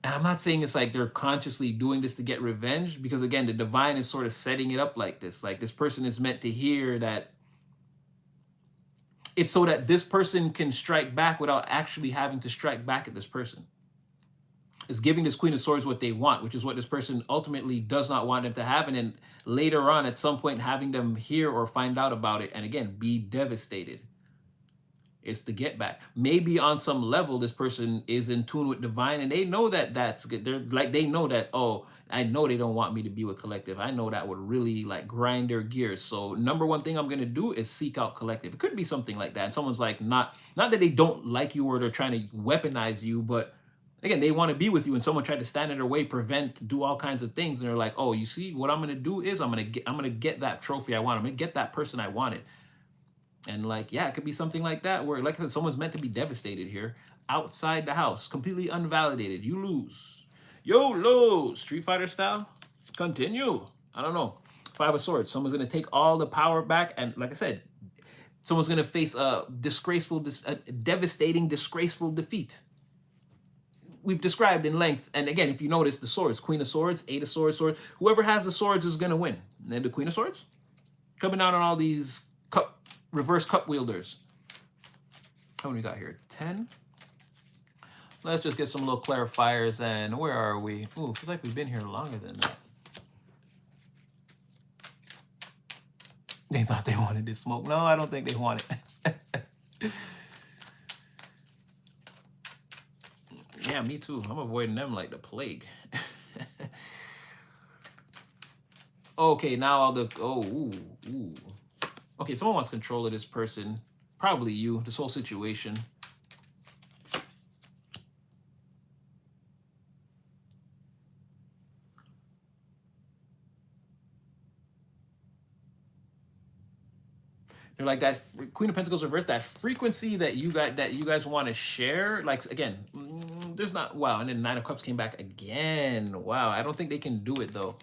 Speaker 1: and I'm not saying it's like they're consciously doing this to get revenge, because again, the divine is sort of setting it up like this. Like this person is meant to hear that it's so that this person can strike back without actually having to strike back at this person. Is giving this Queen of Swords what they want, which is what this person ultimately does not want them to have. And then later on, at some point, having them hear or find out about it, and again, be devastated. It's the get back. Maybe on some level, this person is in tune with divine, and they know that that's good. They're like, they know that, oh, I know they don't want me to be with collective. I know that would really like grind their gears. So number one thing I'm going to do is seek out collective. It could be something like that. And someone's like, not that they don't like you or they're trying to weaponize you, but again, they want to be with you, and someone tried to stand in their way, prevent, do all kinds of things, and they're like, "Oh, you see, what I'm gonna do is I'm gonna get that trophy I want. I'm gonna get that person I wanted." And like, yeah, it could be something like that, where, like I said, someone's meant to be devastated here, outside the house, completely unvalidated. You lose, YOLO, Street Fighter style. Continue. I don't know. Five of Swords. Someone's gonna take all the power back, and like I said, someone's gonna face a devastating, disgraceful defeat. We've described in length, and again, if you notice, the swords, Queen of Swords, Eight of Swords, sword, whoever has the swords is going to win. And then the Queen of Swords coming out on all these reverse cup wielders. How many we got here? 10. Let's just get some little clarifiers. And where are we? Ooh, feels like we've been here longer than that. They thought they wanted to smoke. No, I don't think they want it. Yeah, me too. I'm avoiding them like the plague. Okay, now all the ooh. Okay, someone wants control of this person. Probably you, this whole situation. They're like that Queen of Pentacles reverse, that frequency that you guys want to share. Like again, there's not, wow, and then Nine of Cups came back again. Wow, I don't think they can do it though.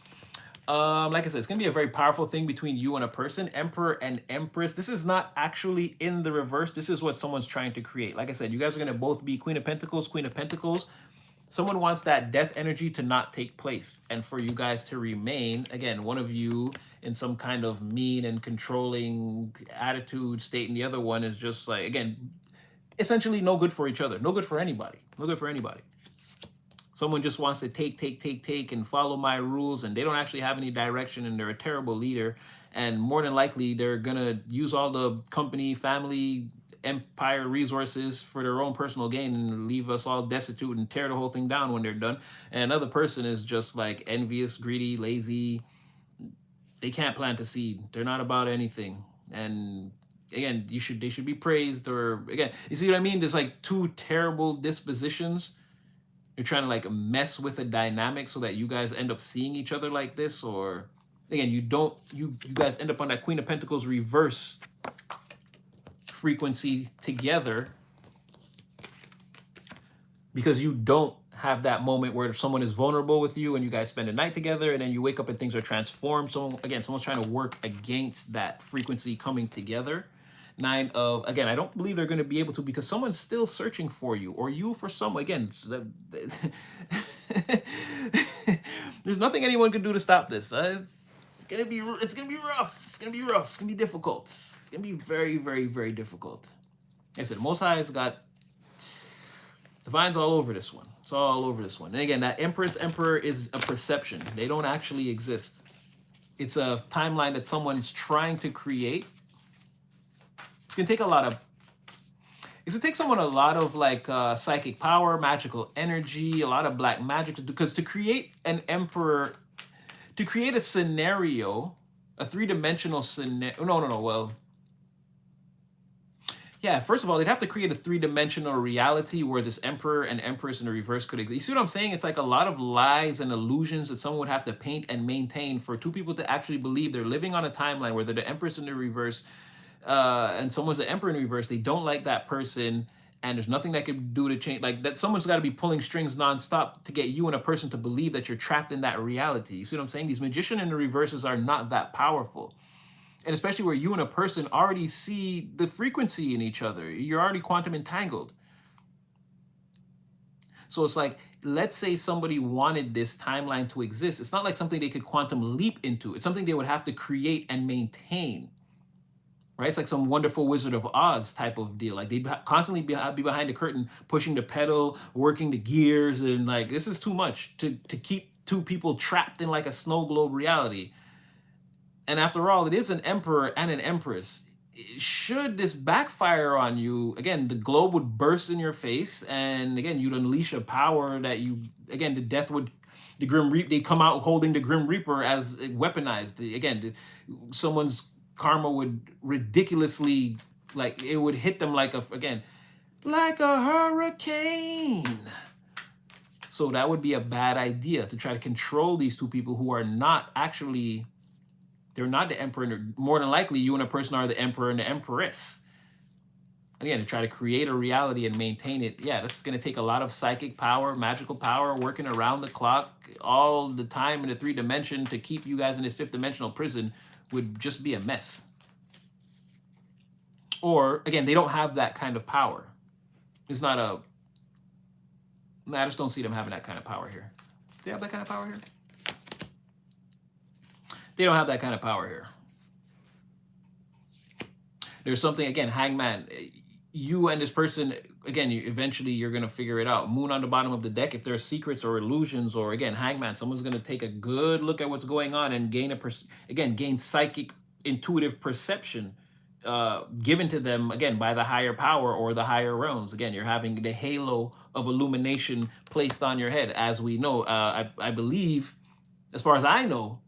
Speaker 1: Like I said, it's gonna be a very powerful thing between you and a person. Emperor and Empress. This is not actually in the reverse. This is what someone's trying to create. Like I said, you guys are gonna both be Queen of Pentacles, Queen of Pentacles. Someone wants that death energy to not take place, and for you guys to remain, again, one of you in some kind of mean and controlling attitude state, and the other one is just like, again, essentially no good for each other, no good for anybody, no good for anybody. Someone just wants to take and follow my rules, and they don't actually have any direction, and they're a terrible leader, and more than likely they're gonna use all the company, family, empire resources for their own personal gain and leave us all destitute and tear the whole thing down when they're done. And another person is just like envious, greedy, lazy. They can't plant a seed. They're not about anything. And again, they should be praised. Or again, you see what I mean? There's like two terrible dispositions. You're trying to like mess with a dynamic so that you guys end up seeing each other like this. Or again, you guys end up on that Queen of Pentacles reverse frequency together, because you don't have that moment where someone is vulnerable with you and you guys spend a night together, and then you wake up and things are transformed. So again, someone's trying to work against that frequency coming together. Nine of, again, I don't believe they're going to be able to, because someone's still searching for you, or you for someone. Again, there's nothing anyone can do to stop this. It's gonna be rough. It's gonna be rough. It's gonna be difficult. It's gonna be very, very, very difficult. Like I said, Most High's got divine's all over this one. It's all over this one. And again, that Empress, Emperor is a perception. They don't actually exist. It's a timeline that someone's trying to create. It's gonna take a lot of. It's gonna take someone a lot of like psychic power, magical energy, a lot of black magic, because to create an emperor. To create a scenario, a three-dimensional scenario, no, well, yeah, first of all, they'd have to create a three-dimensional reality where this Emperor and Empress in the reverse could exist. You see what I'm saying? It's like a lot of lies and illusions that someone would have to paint and maintain for two people to actually believe they're living on a timeline where they're the Empress in the reverse, and someone's the Emperor in reverse. They don't like that person, and there's nothing that could do to change, like that. Someone's got to be pulling strings nonstop to get you and a person to believe that you're trapped in that reality. You see what I'm saying? These magician and the reverses are not that powerful, and especially where you and a person already see the frequency in each other. You're already quantum entangled. So it's like, let's say somebody wanted this timeline to exist. It's not like something they could quantum leap into. It's something they would have to create and maintain, right? It's like some wonderful Wizard of Oz type of deal. Like they'd constantly be behind the curtain, pushing the pedal, working the gears, and like this is too much to keep two people trapped in like a snow globe reality. And after all, it is an emperor and an empress. Should this backfire on you, again, the globe would burst in your face, and again, you'd unleash a power that you, again, the death would, the Grim Reaper, they come out holding the Grim Reaper as weaponized. Again, someone's karma would ridiculously, like, it would hit them like a, again, like a hurricane. So that would be a bad idea to try to control these two people who are not actually, they're not the emperor. And more than likely, you and a person are the emperor and the empress. Again, to try to create a reality and maintain it, yeah, that's going to take a lot of psychic power, magical power, working around the clock all the time in the 3 dimension to keep you guys in this 5th dimensional prison would just be a mess. Or, again, they don't have that kind of power. It's not a, I just don't see them having that kind of power here. Do they have that kind of power here? They don't have that kind of power here. There's something, again, Hangman, you and this person, again, eventually you're going to figure it out. Moon on the bottom of the deck, if there are secrets or illusions, or again, Hangman, someone's going to take a good look at what's going on and gain gain psychic, intuitive perception given to them, again, by the higher power or the higher realms. Again, you're having the halo of illumination placed on your head. As we know, I believe, as far as I know,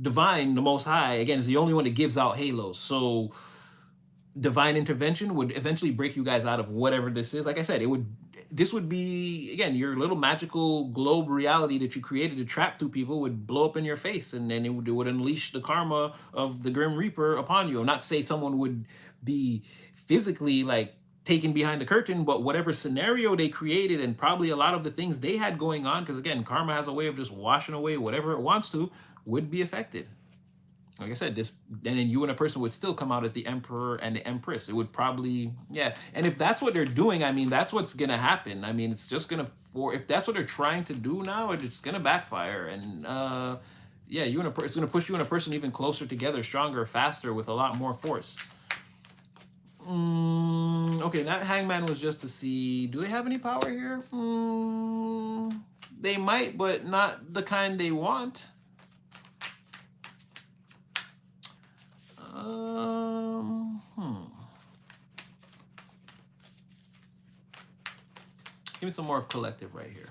Speaker 1: Divine, the Most High, again, is the only one that gives out halos. So divine intervention would eventually break you guys out of whatever this is. Like I said, this would be, again, your little magical globe reality that you created to trap 2 people would blow up in your face, and then it would unleash the karma of the Grim Reaper upon you. I'm not say someone would be physically like taken behind the curtain, but whatever scenario they created and probably a lot of the things they had going on, because again, karma has a way of just washing away whatever it wants to, would be affected. Like I said, and then you and a person would still come out as the emperor and the empress. It would probably, yeah. And if that's what they're doing, I mean, that's what's gonna happen. I mean, it's just gonna, if that's what they're trying to do now, it's gonna backfire. And yeah, it's gonna push you and a person even closer together, stronger, faster, with a lot more force. Okay, that Hangman was just to see, do they have any power here? They might, but not the kind they want. Give me some more of collective right here.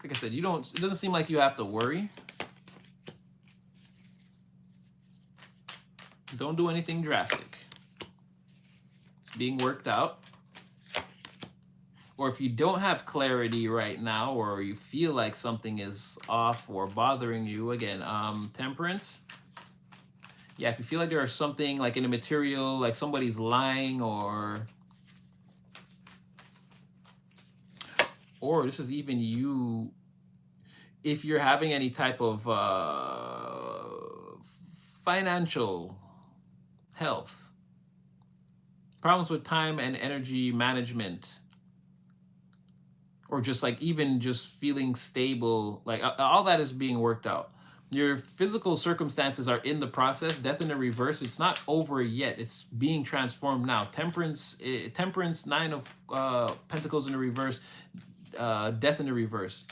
Speaker 1: Like I said, it doesn't seem like you have to worry. Don't do anything drastic. It's being worked out. Or if you don't have clarity right now, or you feel like something is off or bothering you, again, temperance. Yeah, if you feel like there's something like in the material, like somebody's lying, or this is even you, if you're having any type of financial health, problems with time and energy management, or just like even just feeling stable, like all that is being worked out. Your physical circumstances are in the process. Death in the reverse, it's not over yet. It's being transformed now. Temperance, 9 of Pentacles in the reverse, death in the reverse.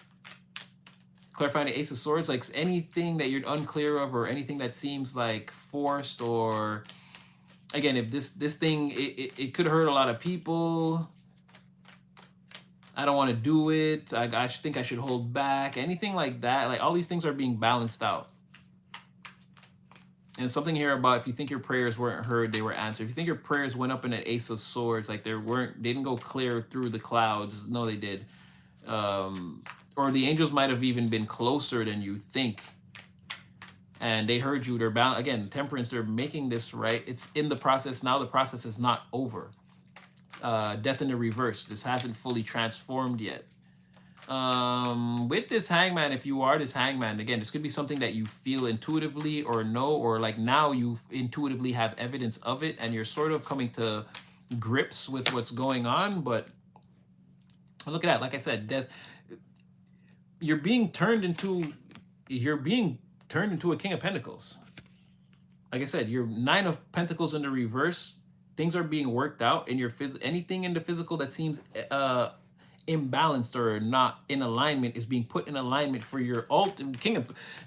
Speaker 1: Clarifying the Ace of Swords, like anything that you're unclear of, or anything that seems like forced, or again, if this thing, it could hurt a lot of people. I don't want to do it. I think I should hold back. Anything like that. Like all these things are being balanced out. And something here about if you think your prayers weren't heard, they were answered. If you think your prayers went up in an Ace of Swords, like they didn't go clear through the clouds. No, they did. Or the angels might have even been closer than you think. And they heard you. They're bound. Again, temperance, they're making this right. It's in the process now. The process is not over. Death in the reverse. This hasn't fully transformed yet. With this hangman, if you are this hangman, again, this could be something that you feel intuitively or know, or like now you intuitively have evidence of it and you're sort of coming to grips with what's going on. But look at that. Like I said, death, you're being turned into a King of Pentacles. Like I said, your Nine of Pentacles in the reverse. Things are being worked out in your anything in the physical that seems imbalanced or not in alignment is being put in alignment for your ultimate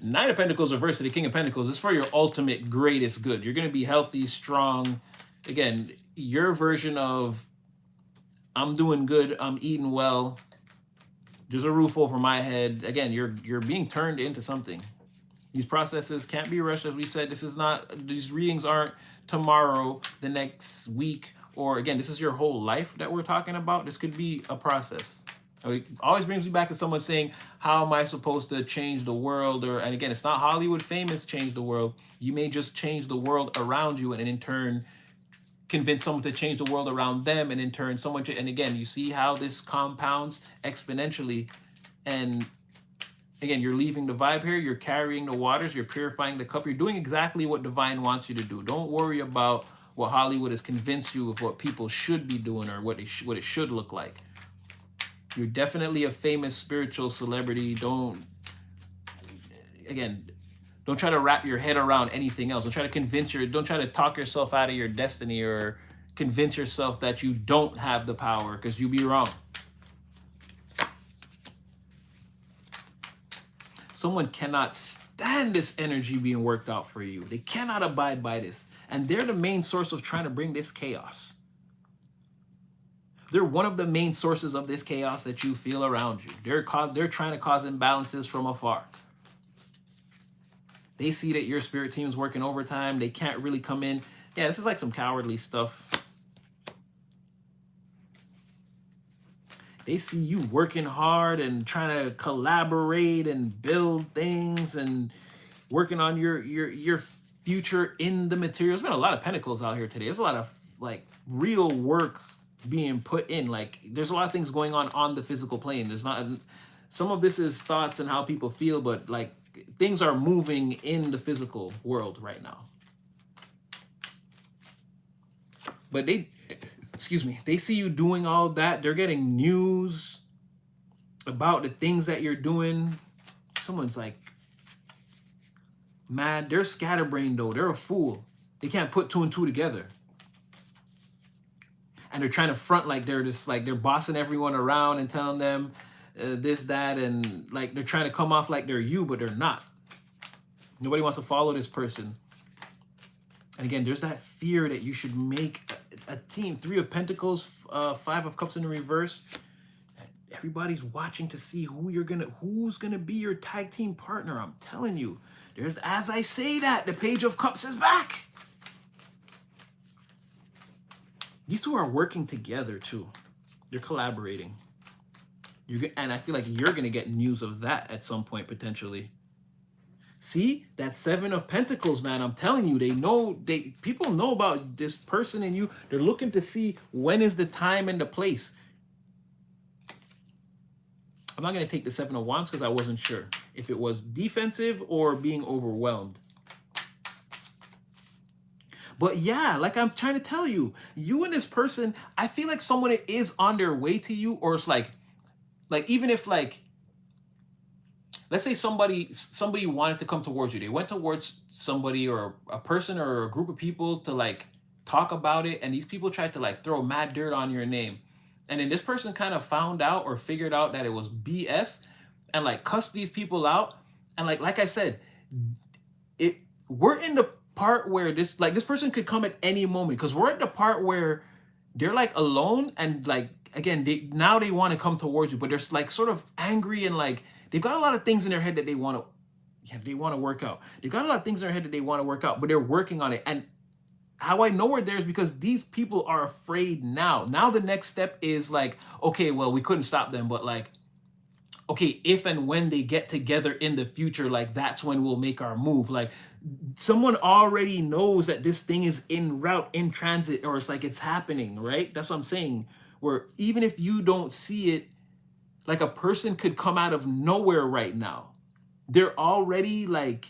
Speaker 1: Nine of Pentacles reverse to the King of Pentacles is for your ultimate greatest good. You're going to be healthy, strong. Again, your version of I'm doing good, I'm eating well, there's a roof over my head. Again, you're being turned into something. These processes can't be rushed. As we said, these readings aren't tomorrow, the next week, or again, this is your whole life that we're talking about. This could be a process. It always brings me back to someone saying, how am I supposed to change the world? And again, it's not Hollywood famous change the world. You may just change the world around you and in turn convince someone to change the world around them, and in turn someone and again, you see how this compounds exponentially. And again, you're leaving the vibe here, you're carrying the waters, you're purifying the cup, you're doing exactly what divine wants you to do. Don't worry about what Hollywood has convinced you of what people should be doing or what it should look like. You're definitely a famous spiritual celebrity. Don't try to wrap your head around anything else. Don't try to talk yourself out of your destiny or convince yourself that you don't have the power, because you'd be wrong. Someone cannot stand this energy being worked out for you. They cannot abide by this. And they're the main source of trying to bring this chaos. They're one of the main sources of this chaos that you feel around you. They're trying to cause imbalances from afar. They see that your spirit team is working overtime. They can't really come in. Yeah, this is like some cowardly stuff. They see you working hard and trying to collaborate and build things and working on your future in the materials. There's been a lot of pentacles out here today. There's a lot of like real work being put in. Like there's a lot of things going on the physical plane. There's not, some of this is thoughts and how people feel, but like things are moving in the physical world right now. But they see you doing all that. They're getting news about the things that you're doing. Someone's like mad. They're scatterbrained though. They're a fool. They can't put two and two together. And they're trying to front like they're bossing everyone around and telling them this, that, and like they're trying to come off like they're you, but they're not. Nobody wants to follow this person. And again, there's that fear that you should make a team. Three of Pentacles, Five of Cups in the reverse. Everybody's watching to see who's gonna be your tag team partner. I'm telling you, as I say that, the Page of Cups is back. These two are working together too. They're collaborating. And I feel like you're gonna get news of that at some point potentially. See, that Seven of Pentacles, man, I'm telling you, people know about this person and you. They're looking to see when is the time and the place. I'm not going to take the Seven of Wands because I wasn't sure if it was defensive or being overwhelmed. But yeah, like I'm trying to tell you, you and this person, I feel like someone is on their way to you, or it's like even if like, let's say somebody wanted to come towards you. They went towards somebody or a person or a group of people to like talk about it. And these people tried to like throw mad dirt on your name. And then this person kind of found out or figured out that it was BS and like cussed these people out. And like I said, we're in the part where this person could come at any moment, because we're at the part where they're like alone and like, again, they want to come towards you, but they're like sort of angry and like, they've got a lot of things in their head that they want to work out. They've got a lot of things in their head that they want to work out, but they're working on it. And how I know we're there is because these people are afraid now. Now the next step is like, okay, well, we couldn't stop them, but like, okay, if and when they get together in the future, like that's when we'll make our move. Like someone already knows that this thing is en route, in transit, or it's like it's happening, right? That's what I'm saying. Where even if you don't see it, like a person could come out of nowhere right now. They're already like,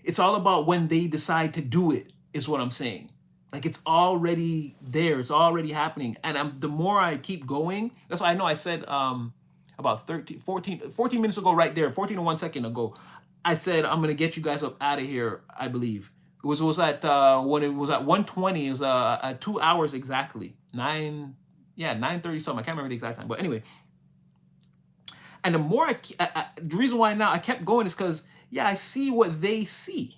Speaker 1: it's all about when they decide to do it, is what I'm saying. Like it's already there, it's already happening. And the more I keep going, that's why I know I said about 14 minutes ago, right there, 14 to 1 second ago, I said I'm gonna get you guys up out of here, I believe. It was at when it was at 1:20, it was at 2 hours exactly. 9:30 something. I can't remember the exact time. But anyway, and the more the reason why now I kept going is because, yeah, I see what they see.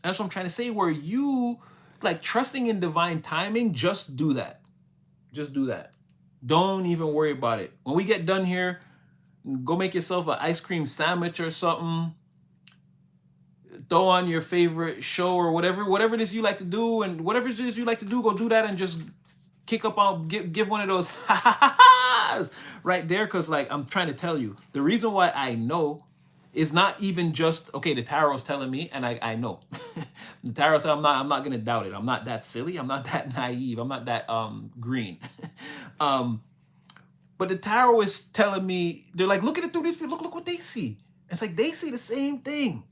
Speaker 1: That's what I'm trying to say. Where you like trusting in divine timing, just do that. Just do that. Don't even worry about it. When we get done here, go make yourself an ice cream sandwich or something. Throw on your favorite show or whatever it is you like to do, and whatever it is you like to do, go do that and just kick up on, give one of those right there. Because like I'm trying to tell you, the reason why I know is not even just, okay, the tarot's telling me, and I know. The tarot said I'm not gonna doubt it. I'm not that silly, I'm not that naive, I'm not that green. um but the tarot is telling me, they're like, look at it through these people, look what they see. It's like they see the same thing.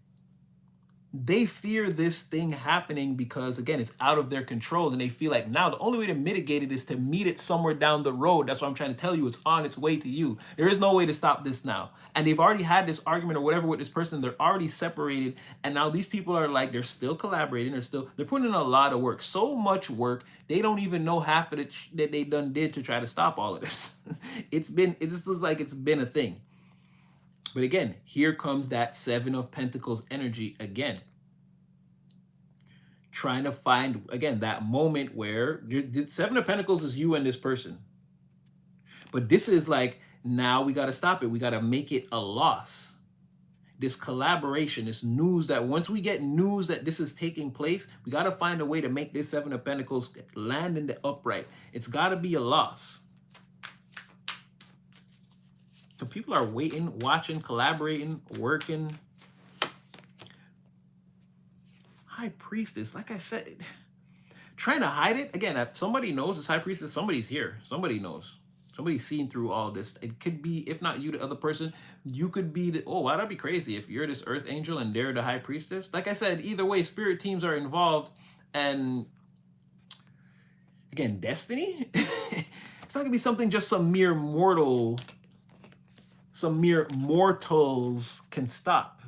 Speaker 1: They fear this thing happening because, again, it's out of their control, and they feel like now the only way to mitigate it is to meet it somewhere down the road. That's what I'm trying to tell you. It's on its way to you. There is no way to stop this now. And they've already had this argument or whatever with this person. They're already separated, and now these people are like, they're still collaborating. They're putting in a lot of work, so much work. They don't even know half of it that they done did to try to stop all of this. This is like it's been a thing. But again, here comes that Seven of Pentacles energy again. Trying to find, again, that moment where the Seven of Pentacles is you and this person. But this is like, now we got to stop it. We got to make it a loss. This collaboration, this news, that once we get news that this is taking place, we got to find a way to make this Seven of Pentacles land in the upright. It's got to be a loss. So people are waiting, watching, collaborating, working. High Priestess, like I said, trying to hide it. Again, if somebody knows it's High Priestess, somebody's here. Somebody knows. Somebody's seen through all this. It could be, if not you, the other person. You could be the, oh, wow, that'd be crazy if you're this Earth Angel and they're the High Priestess. Like I said, either way, spirit teams are involved. And again, destiny. It's not gonna be something just some mere mortals can stop.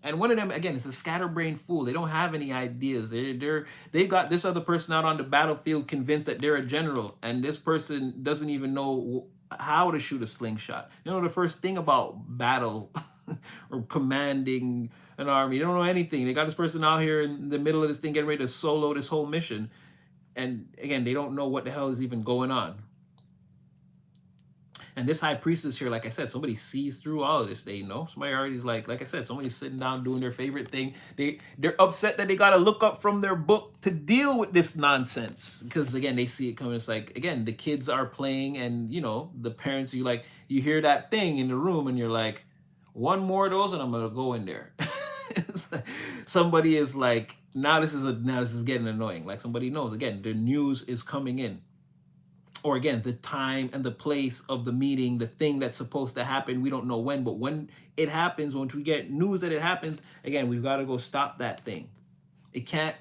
Speaker 1: And one of them, again, is a scatterbrained fool. They don't have any ideas. They've got this other person out on the battlefield convinced that they're a general, and this person doesn't even know how to shoot a slingshot. You know the first thing about battle or commanding an army. They don't know anything. They got this person out here in the middle of this thing getting ready to solo this whole mission. And again, they don't know what the hell is even going on. And this High Priestess here, like I said, somebody sees through all of this. They know. Somebody already is like I said, somebody's sitting down doing their favorite thing. They're upset that they got to look up from their book to deal with this nonsense. Because again, they see it coming. It's like, again, the kids are playing, and you know, the parents, you hear that thing in the room, and you're like, one more of those and I'm gonna go in there. Like, somebody is like, now this is getting annoying. Like somebody knows, again, the news is coming in. Or again, the time and the place of the meeting, the thing that's supposed to happen, we don't know when, but when it happens, once we get news that it happens, again, we've got to go stop that thing. It can't,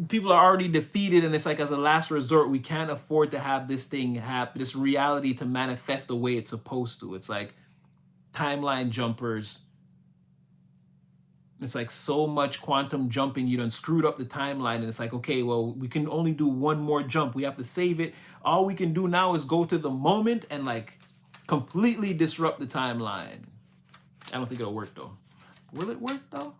Speaker 1: people are already defeated, and it's like, as a last resort, we can't afford to have this thing happen, this reality to manifest the way it's supposed to. It's like timeline jumpers. It's like so much quantum jumping, you done screwed up the timeline, and it's like, okay, well, we can only do one more jump. We have to save it. All we can do now is go to the moment and like completely disrupt the timeline. I don't think it'll work though. Will it work though?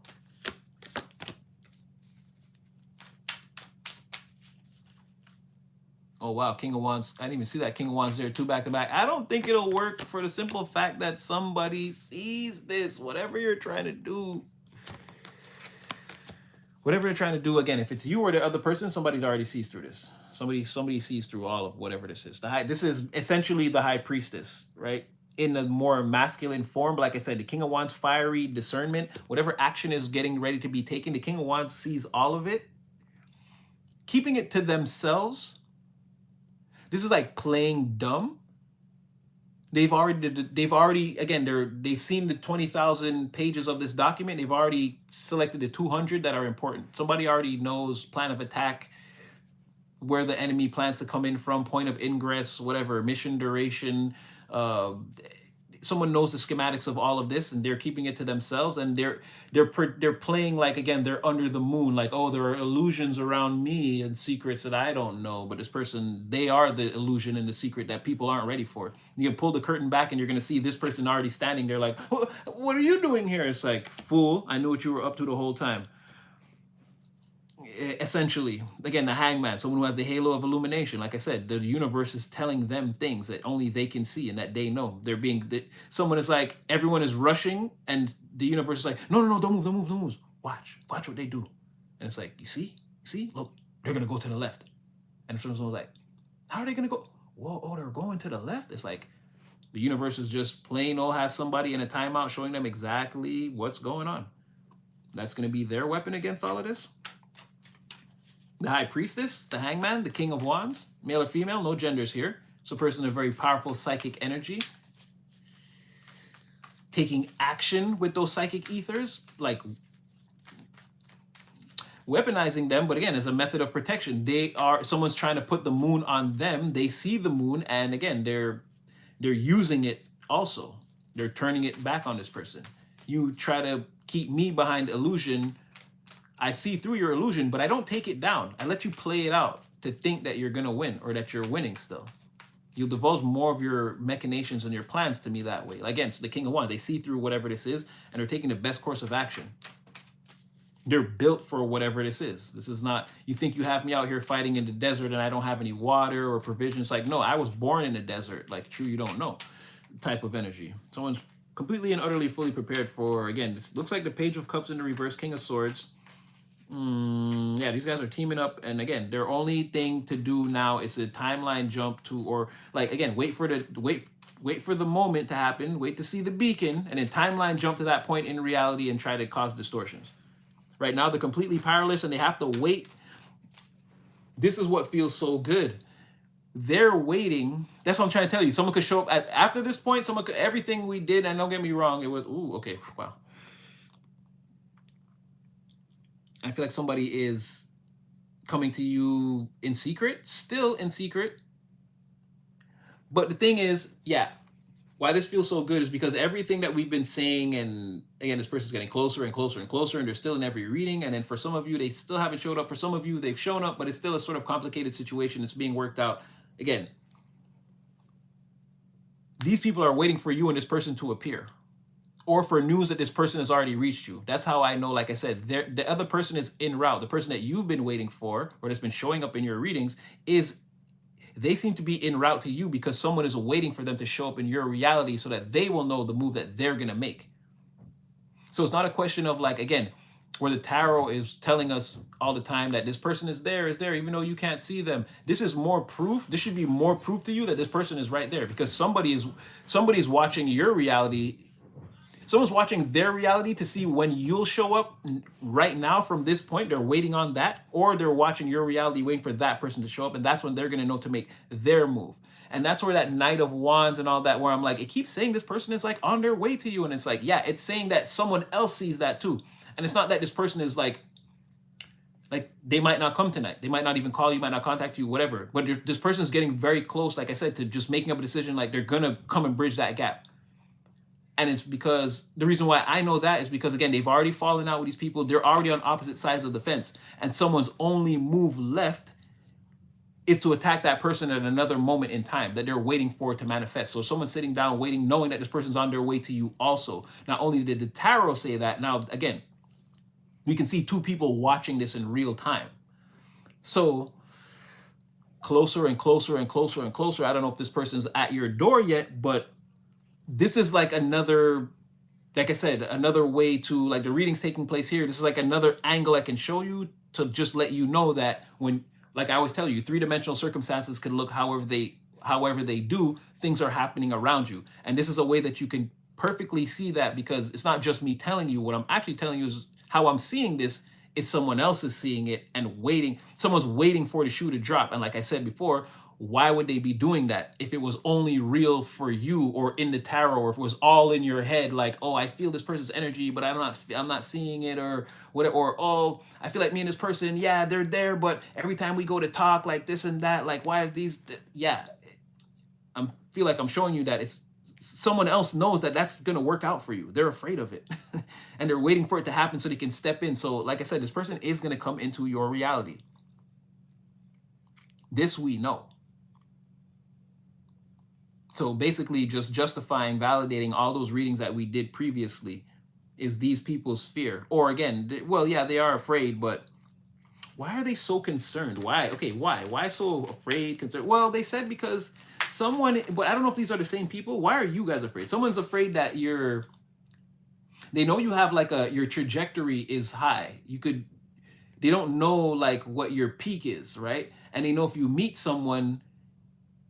Speaker 1: Oh wow, King of Wands. I didn't even see that King of Wands there, 2 back to back. I don't think it'll work for the simple fact that somebody sees this. Whatever you're trying to do, again, if it's you or the other person, somebody's already sees through this. Somebody sees through all of whatever this is. This is essentially the high priestess, right? In a more masculine form. But like I said, the King of Wands, fiery discernment. Whatever action is getting ready to be taken, the King of Wands sees all of it. Keeping it to themselves. This is like playing dumb. They've already again, they've seen the 20,000 pages of this document. They've already selected the 200 that are important. Somebody already knows plan of attack, where the enemy plans to come in from, point of ingress, whatever, mission duration. Someone knows the schematics of all of this, and they're keeping it to themselves, and they're playing like, again, they're under the moon, like, oh, there are illusions around me and secrets that I don't know, but this person, they are the illusion and the secret that people aren't ready for. You can pull the curtain back and you're going to see this person already standing there like, what are you doing here? It's like, fool, I knew what you were up to the whole time. Essentially, again, the hangman, someone who has the halo of illumination. Like I said, the universe is telling them things that only they can see and that they know. Someone is like, everyone is rushing, and the universe is like, no, don't move. Watch what they do. And it's like, you see, look, they're gonna go to the left. And someone's like, how are they gonna go? Whoa, oh, they're going to the left. It's like the universe is just plain old has somebody in a timeout showing them exactly what's going on. That's gonna be their weapon against all of this. The high priestess, the hangman, the King of Wands, male or female, no genders here. So a person of very powerful psychic energy, taking action with those psychic ethers, like weaponizing them, but again, as a method of protection. Someone's trying to put the moon on them. They see the moon, and again, they're using it also. They're turning it back on this person. You try to keep me behind illusion. I see through your illusion, but I don't take it down. I let you play it out to think that you're going to win or that you're winning still. You'll divulge more of your machinations and your plans to me that way. Again, so the King of Wands, they see through whatever this is, and they're taking the best course of action. They're built for whatever this is. This is not, you think you have me out here fighting in the desert and I don't have any water or provisions. Like, no, I was born in the desert. Like, true, you don't know type of energy. Someone's completely and utterly fully prepared for, again, this looks like the Page of Cups in the reverse, King of Swords. Yeah, these guys are teaming up, and again, their only thing to do now is a timeline jump to, or like, again, wait for the moment to happen, wait to see the beacon, and then timeline jump to that point in reality and try to cause distortions. Right now, they're completely powerless, and they have to wait. This is what feels so good. They're waiting. That's what I'm trying to tell you. Someone could show up after this point. Someone could, everything we did, and don't get me wrong, it was, ooh, okay, wow. I feel like somebody is coming to you in secret, still in secret. But the thing is, yeah, why this feels so good is because everything that we've been saying, and again, this person's getting closer and closer and closer, and they're still in every reading. And then for some of you, they still haven't showed up. For some of you, they've shown up, but it's still a sort of complicated situation that's being worked out. Again, these people are waiting for you and this person to appear, or for news that this person has already reached you. That's how I know, like I said, the other person is en route. The person that you've been waiting for, or that's been showing up in your readings, they seem to be en route to you because someone is waiting for them to show up in your reality so that they will know the move that they're gonna make. So it's not a question of, like, again, where the tarot is telling us all the time that this person is there, even though you can't see them. This is more proof. This should be more proof to you that this person is right there, because somebody's watching your reality. Someone's watching their reality to see when you'll show up right now from this point. They're waiting on that, or they're watching your reality, waiting for that person to show up. And that's when they're going to know to make their move. And that's where that Knight of Wands and all that, where I'm like, it keeps saying this person is like on their way to you. And it's like, yeah, it's saying that someone else sees that too. And it's not that this person is like they might not come tonight. They might not even call you, might not contact you, whatever. But this person's getting very close, like I said, to just making up a decision, like they're going to come and bridge that gap. And it's because the reason why I know that is because, again, they've already fallen out with these people. They're already on opposite sides of the fence. And someone's only move left is to attack that person at another moment in time that they're waiting for it to manifest. So someone's sitting down waiting, knowing that this person's on their way to you also. Not only did the tarot say that, now, again, we can see two people watching this in real time. So closer and closer and closer and closer. I don't know if this person's at your door yet, but this is like another, like I said, another way to, like, the reading's taking place here. This is like another angle I can show you to just let you know that when Like I always tell you, three-dimensional circumstances can look however they do. Things are happening around you, and this is a way that you can perfectly see that, because it's not just me telling you. What I'm actually telling you is how I'm seeing this is someone else is seeing it and waiting. Someone's waiting for the shoe to drop. And like I said before, why would they be doing that if it was only real for you, or in the tarot, or if it was all in your head, like, oh, I feel this person's energy but I'm not seeing it, or whatever, or oh, I feel like me and this person, yeah, they're there, but every time we go to talk, like this and that, like why are these yeah, I feel like I'm showing you that it's someone else knows that that's going to work out for you. They're afraid of it and they're waiting for it to happen so they can step in. So like I said, this person is going to come into your reality. This we know. So basically just justifying, validating all those readings that we did previously is these people's fear. Or again, well, yeah, they are afraid, but why are they so concerned? Why? Okay, why? Why so afraid, concerned? Well, they said because someone, but I don't know if these are the same people. Why are you guys afraid? Someone's afraid that they know you have like your trajectory is high. They don't know like what your peak is, right? And they know if you meet someone,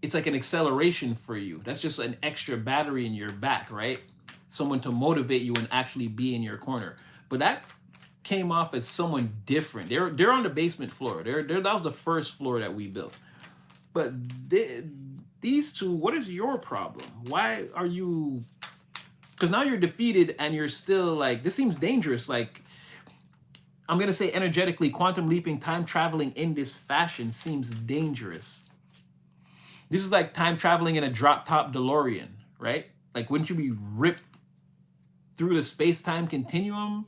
Speaker 1: it's like an acceleration for you. That's just an extra battery in your back, right? Someone to motivate you and actually be in your corner. But that came off as someone different. They're on the basement floor. That was the first floor that we built. But these two, what is your problem? Why are you? Because now you're defeated and you're still like, this seems dangerous. Like, I'm gonna say energetically, quantum leaping, time traveling in this fashion seems dangerous. This is like time traveling in a drop top DeLorean, right? Like, wouldn't you be ripped through the space-time continuum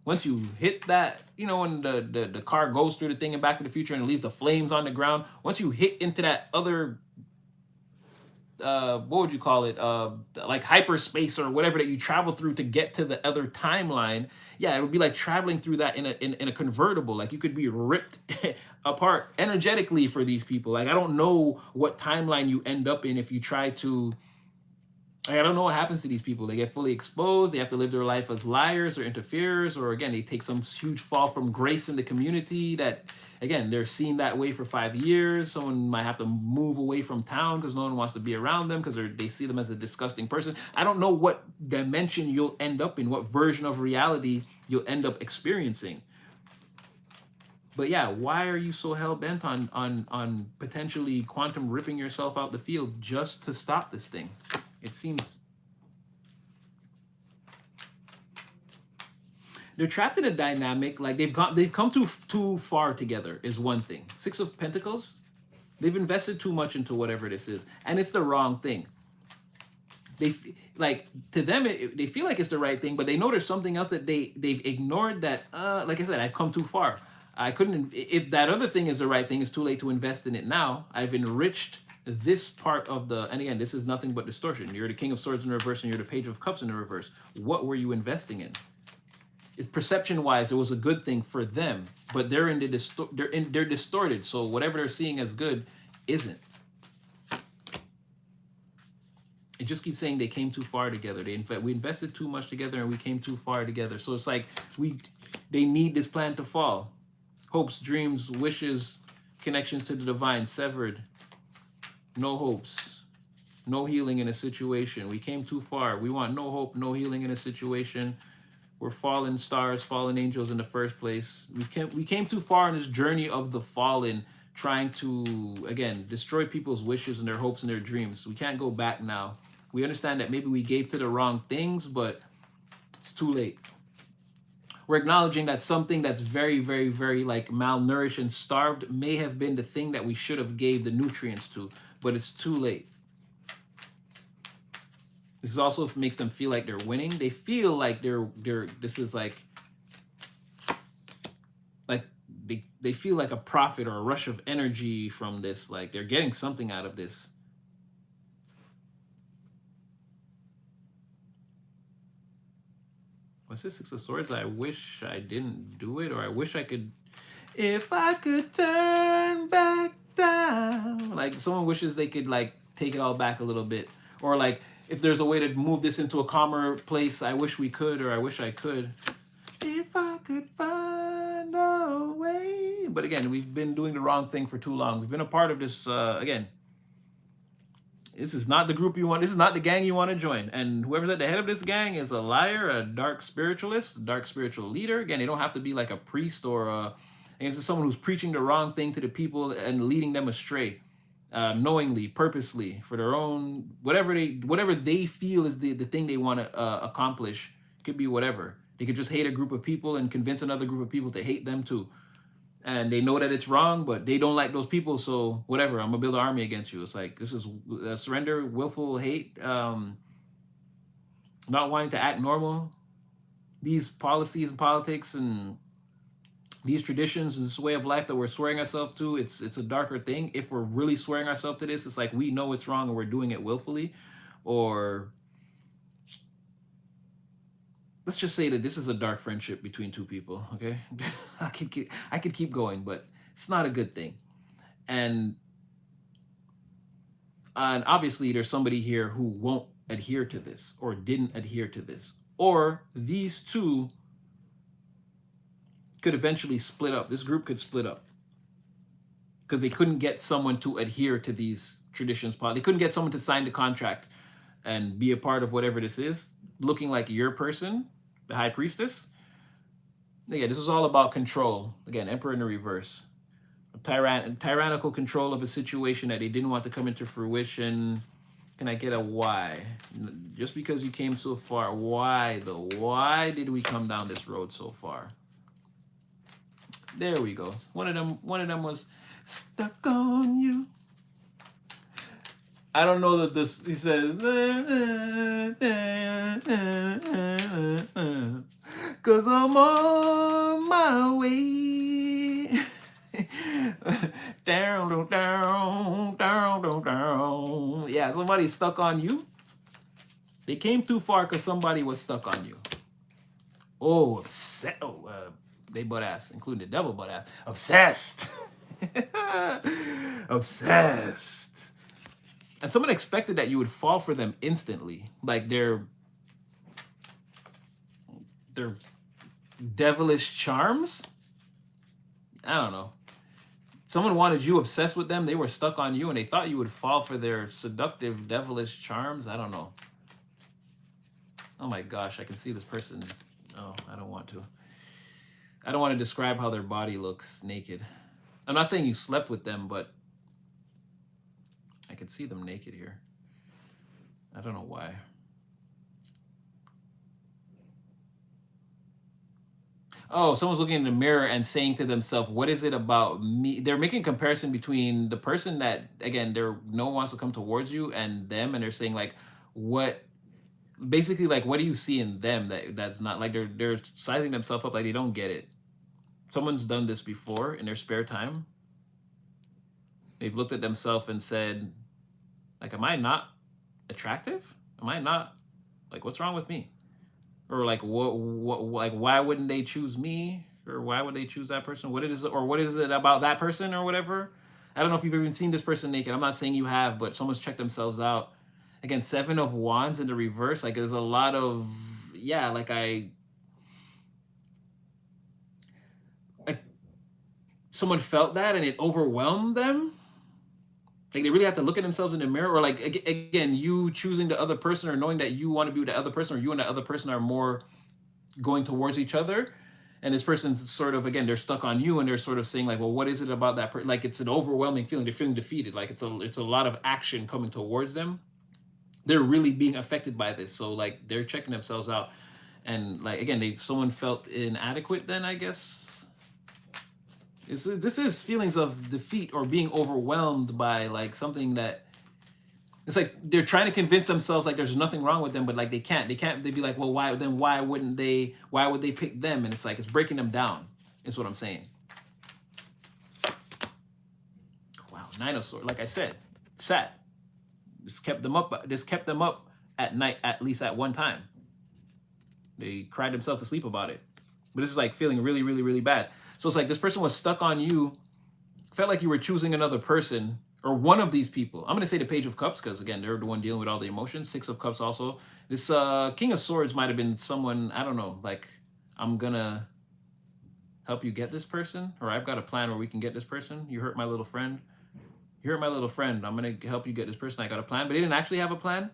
Speaker 1: once you hit that, when the car goes through the thing in Back to the Future and it leaves the flames on the ground? Once you hit into that other, what would you call it? Like hyperspace or whatever that you travel through to get to the other timeline. Yeah, it would be like traveling through that in a convertible. Like you could be ripped apart energetically for these people. Like I don't know what timeline you end up in if you try to. I don't know what happens to these people. They get fully exposed. They have to live their life as liars or interferers, or again, they take some huge fall from grace in the community that, again, they're seen that way for 5 years. Someone might have to move away from town because no one wants to be around them because they see them as a disgusting person. I don't know what dimension you'll end up in, what version of reality you'll end up experiencing. But yeah, why are you so hell-bent on potentially quantum ripping yourself out the field just to stop this thing? It seems they're trapped in a dynamic, like they've come too far together is one thing. Six of Pentacles, they've invested too much into whatever this is, and it's the wrong thing. They like, to them they feel like it's the right thing, but they know there's something else that they've ignored. That like I said, I've come too far. I couldn't. If that other thing is the right thing, it's too late to invest in it now. I've enriched this part of the, and again, this is nothing but distortion. You're the King of Swords in reverse and you're the Page of Cups in reverse. What were you investing in? It's perception wise, it was a good thing for them, but they're distorted. So whatever they're seeing as good isn't. It just keeps saying they came too far together. We invested too much together and we came too far together. So it's like they need this plan to fall. Hopes, dreams, wishes, connections to the divine severed. No hopes, no healing in a situation. We came too far. We want no hope, no healing in a situation. We're fallen stars, fallen angels in the first place. We came too far in this journey of the fallen, trying to, again, destroy people's wishes and their hopes and their dreams. We can't go back now. We understand that maybe we gave to the wrong things, but it's too late. We're acknowledging that something that's very, very, very like malnourished and starved may have been the thing that we should have gave the nutrients to, but it's too late. This is also makes them feel like they're winning. They feel like this is like they feel like a profit or a rush of energy from this. Like they're getting something out of this. What's this? Six of Swords? I wish I didn't do it, or I wish I could. If I could turn back down. Like someone wishes they could like take it all back a little bit. Or like if there's a way to move this into a calmer place, I wish we could, or I wish I could. If I could find and away. But again, we've been doing the wrong thing for too long. We've been a part of this, again, this is not the group you want. This is not the gang you want to join. And whoever's at the head of this gang is a liar, a dark spiritualist, a dark spiritual leader. Again, they don't have to be like a priest or it's just someone who's preaching the wrong thing to the people and leading them astray, knowingly, purposely, for their own whatever they feel is the thing they want to accomplish. Could be whatever. They could just hate a group of people and convince another group of people to hate them too. And they know that it's wrong, but they don't like those people. So whatever, I'm gonna build an army against you. It's like, this is surrender, willful hate, not wanting to act normal. These policies and politics and these traditions and this way of life that we're swearing ourselves to, it's a darker thing. If we're really swearing ourselves to this, it's like we know it's wrong and we're doing it willfully. Or let's just say that this is a dark friendship between two people, okay? I could keep going, but it's not a good thing. And obviously there's somebody here who won't adhere to this or didn't adhere to this. Or these two could eventually split up. This group could split up because they couldn't get someone to adhere to these traditions. They couldn't get someone to sign the contract and be a part of whatever this is, looking like your person, the high priestess. Yeah, this is all about control. Again, emperor in the reverse. Tyrannical control of a situation that they didn't want to come into fruition. Can I get a why? Just because you came so far, why though? Why did we come down this road so far? There we go. One of them was stuck on you. I don't know that this, he says, cause I'm on my way. Down, down, down, down, down. Yeah, somebody's stuck on you. They came too far because somebody was stuck on you. Oh, upset. Oh, they butt ass, including the devil butt ass. Obsessed. Obsessed. And someone expected that you would fall for them instantly. Like they're devilish charms. I don't know. Someone wanted you obsessed with them. They were stuck on you and they thought you would fall for their seductive devilish charms. I don't know. Oh my gosh, I can see this person. Oh, I don't want to. I don't want to describe how their body looks naked. I'm not saying you slept with them, but I can see them naked here. I don't know why. Oh, someone's looking in the mirror and saying to themselves, what is it about me? They're making a comparison between the person that, again, no one wants to come towards you and them. And they're saying like, basically like, what do you see in them that's not like they're sizing themselves up like they don't get it. Someone's done this before in their spare time. They've looked at themselves and said, like, am I not attractive? Am I not, like, what's wrong with me? Or like, like, why wouldn't they choose me? Or why would they choose that person? What is it about that person or whatever? I don't know if you've even seen this person naked. I'm not saying you have, but someone's checked themselves out. Again, 7 of Wands in the reverse. Like, there's a lot of, yeah, like someone felt that and it overwhelmed them. Like they really have to look at themselves in the mirror, or like, again, you choosing the other person or knowing that you want to be with the other person, or you and the other person are more going towards each other. And this person's sort of, again, they're stuck on you and they're sort of saying like, well, what is it about that person? Like it's an overwhelming feeling. They're feeling defeated. Like it's a lot of action coming towards them. They're really being affected by this. So like they're checking themselves out. And like, again, someone felt inadequate then, I guess. This is feelings of defeat or being overwhelmed by like something that it's like they're trying to convince themselves like there's nothing wrong with them, but like they can't. They'd be like, well, why would they pick them? And it's like it's breaking them down. Is what I'm saying. Wow, 9 of Swords. Like I said, sad. This kept them up at night, at least at one time. They cried themselves to sleep about it. But this is like feeling really, really, really bad. So it's like this person was stuck on you, felt like you were choosing another person or one of these people. I'm going to say the Page of Cups because, again, they're the one dealing with all the emotions. 6 of Cups also. This King of Swords might have been someone, I don't know, like I'm going to help you get this person, or I've got a plan where we can get this person. You hurt my little friend. You hurt my little friend. I'm going to help you get this person. I got a plan. But they didn't actually have a plan.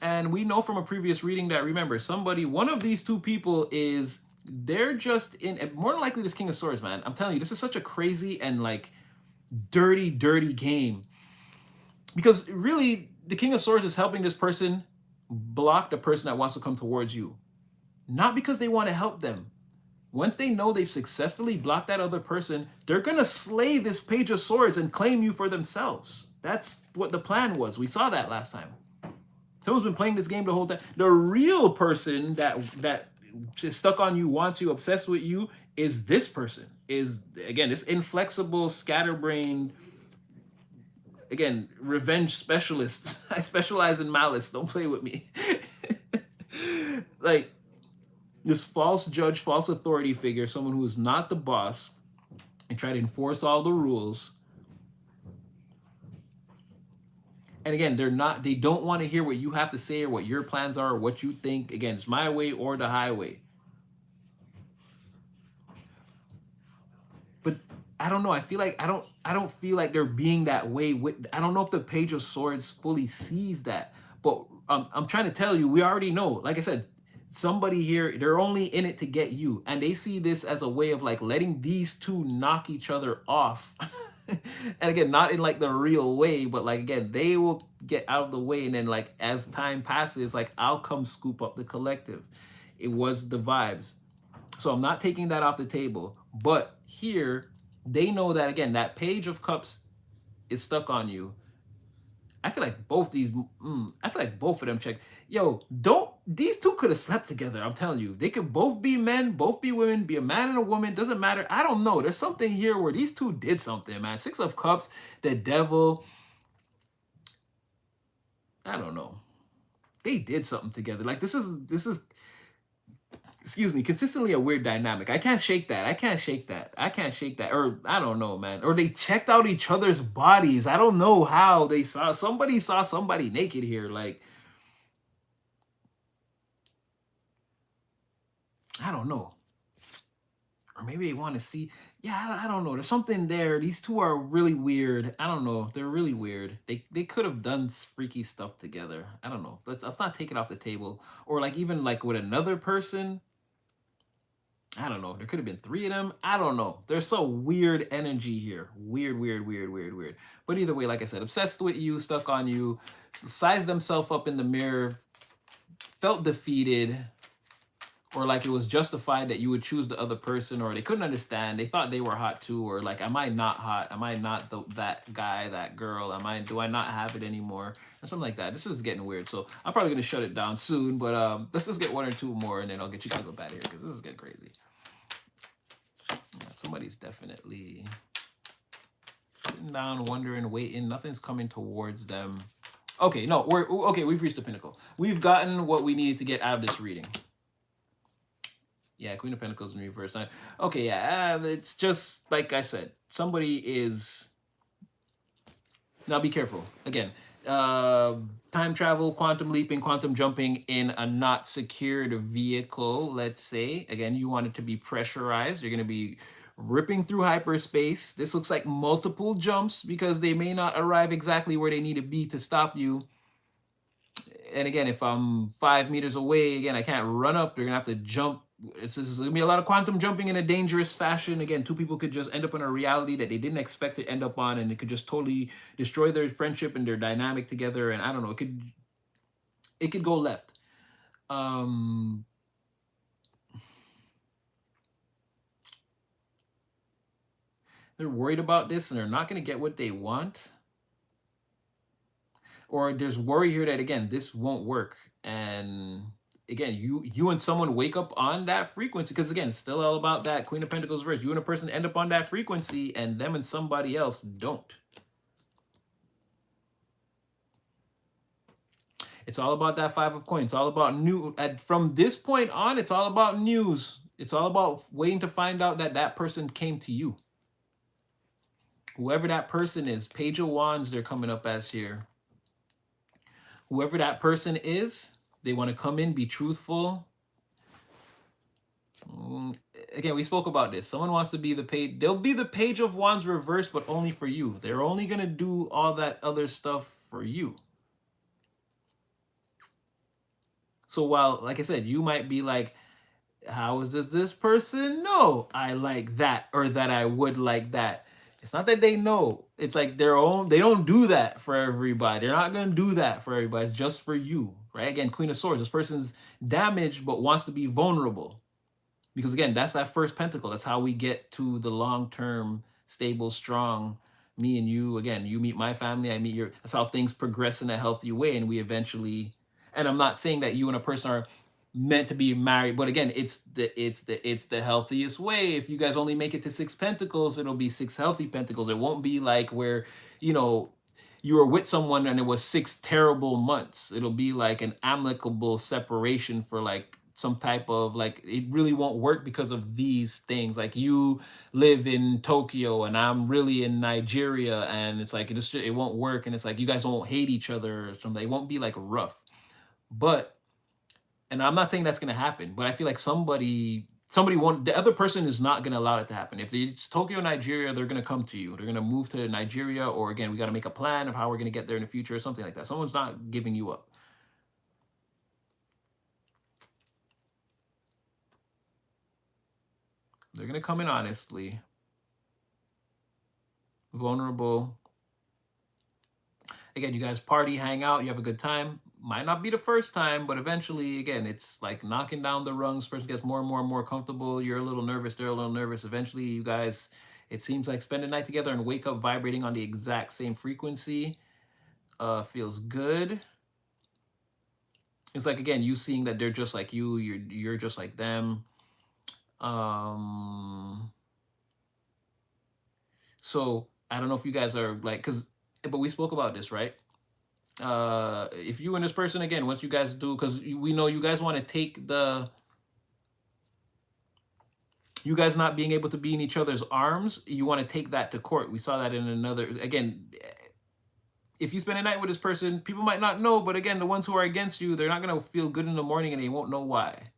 Speaker 1: And we know from a previous reading that, remember, one of these two people they're just in, more than likely this King of Swords, man. I'm telling you, this is such a crazy and like dirty, dirty game. Because really, the King of Swords is helping this person block the person that wants to come towards you. Not because they want to help them. Once they know they've successfully blocked that other person, they're going to slay this Page of Swords and claim you for themselves. That's what the plan was. We saw that last time. Someone's been playing this game the whole time. The real person that is stuck on you, wants you, obsessed with you, is this person. Is, again, this inflexible, scatterbrained, again, revenge specialist. I specialize in malice. Don't play with me. Like, this false judge, false authority figure, someone who is not the boss, and try to enforce all the rules. And again, they don't want to hear what you have to say or what your plans are or what you think. Again, it's my way or the highway. But I don't know. I feel like I don't feel like they're being that way. I don't know if the Page of Swords fully sees that. But I'm trying to tell you, we already know. Like I said, somebody here, they're only in it to get you. And they see this as a way of like letting these two knock each other off. And again, not in like the real way, but like, again, they will get out of the way. And then like, as time passes, like, I'll come scoop up the collective. It was the vibes. So I'm not taking that off the table. But here, they know that, again, that Page of Cups is stuck on you. I feel like both of them check. Yo, these two could have slept together. I'm telling you, they could both be men, both be women, be a man and a woman. Doesn't matter. I don't know. There's something here where these two did something, man. Six of Cups, the Devil. I don't know. They did something together. Like, this is, excuse me, consistently a weird dynamic. I can't shake that. I can't shake that. Or I don't know, man. Or they checked out each other's bodies. I don't know how they saw somebody naked here. Like, I don't know. Or maybe they want to see. Yeah, I don't know. There's something there. These two are really weird. I don't know. They're really weird. They could have done freaky stuff together. I don't know. Let's not take it off the table. Or like, even like with another person. I don't know. There could have been three of them. I don't know. There's some weird energy here. Weird. But either way, like I said, obsessed with you, stuck on you, sized themselves up in the mirror, felt defeated, or like it was justified that you would choose the other person, or they couldn't understand. They thought they were hot too, or like, am I not hot? Am I not that guy, that girl? Do I not have it anymore? Or something like that. This is getting weird. So I'm probably going to shut it down soon, but let's just get one or two more and then I'll get you guys up out of here because this is getting crazy. Somebody's definitely sitting down, wondering, waiting. Nothing's coming towards them. Okay, no, we've reached the pinnacle. We've gotten what we needed to get out of this reading. Yeah, Queen of Pentacles in reverse. Okay, yeah, it's just like I said. Somebody is. Now be careful. Again, time travel, quantum leaping, quantum jumping in a not secured vehicle, let's say. Again, you want it to be pressurized. You're going to be ripping through hyperspace. This looks like multiple jumps because they may not arrive exactly where they need to be to stop you. And again, if I'm 5 meters away, again, I can't run up. You're going to have to jump. This is going to be a lot of quantum jumping in a dangerous fashion. Again, two people could just end up in a reality that they didn't expect to end up on, and it could just totally destroy their friendship and their dynamic together. And I don't know, it could go left. They're worried about this and they're not going to get what they want. Or there's worry here that, again, this won't work. And again, you and someone wake up on that frequency, because again, it's still all about that Queen of Pentacles verse. You and a person end up on that frequency, and them and somebody else don't. It's all about that Five of Coins. It's all about new. From this point on, it's all about news. It's all about waiting to find out that that person came to you. Whoever that person is, Page of Wands, they're coming up as here. Whoever that person is, they want to come in, be truthful. Mm, Again, we spoke about this. Someone wants to be the page. They'll be the page of wands reversed, but only for you. They're only gonna do all that other stuff for you. So while, like I said, you might be like, how does this person know I like that or that I would like that? It's not that they know. It's like their own. They don't do that for everybody. They're not gonna do that for everybody. It's just for you, right? Again, Queen of Swords. This person's damaged but wants to be vulnerable. Because again, that's that first pentacle. That's how we get to the long-term, stable, strong. Me and you, again, you meet my family, I meet your. That's how things progress in a healthy way, and we eventually. And I'm not saying that you and a person are meant to be married, but again, it's the healthiest way. If you guys only make it to six pentacles, it'll be six healthy pentacles. It won't be like where you know you were with someone and it was six terrible months. It'll be like an amicable separation for like some type of like it really won't work because of these things. Like you live in Tokyo and I'm really in Nigeria, and it's like it won't work, and it's like you guys won't hate each other or something. It won't be like rough. But and I'm not saying that's gonna happen, but I feel like somebody won't the other person is not gonna allow it to happen. If it's Tokyo, Nigeria, they're gonna come to you. They're gonna move to Nigeria, or again, we gotta make a plan of how we're gonna get there in the future or something like that. Someone's not giving you up. They're gonna come in honestly, vulnerable. Again, you guys party, hang out, you have a good time. Might not be the first time, but eventually, again, it's like knocking down the rungs. Person gets more and more and more comfortable. You're a little nervous, they're a little nervous. Eventually, you guys, it seems like spend a night together and wake up vibrating on the exact same frequency. Feels good. It's like again, you seeing that they're just like you, you're just like them. Um, so I don't know if you guys are like, cause, but we spoke about this, right? If you and this person again, once you guys do, because we know you guys want to take you guys not being able to be in each other's arms, you want to take that to court. We saw that in another, again, if you spend a night with this person, people might not know, but again, the ones who are against you, they're not going to feel good in the morning and they won't know why.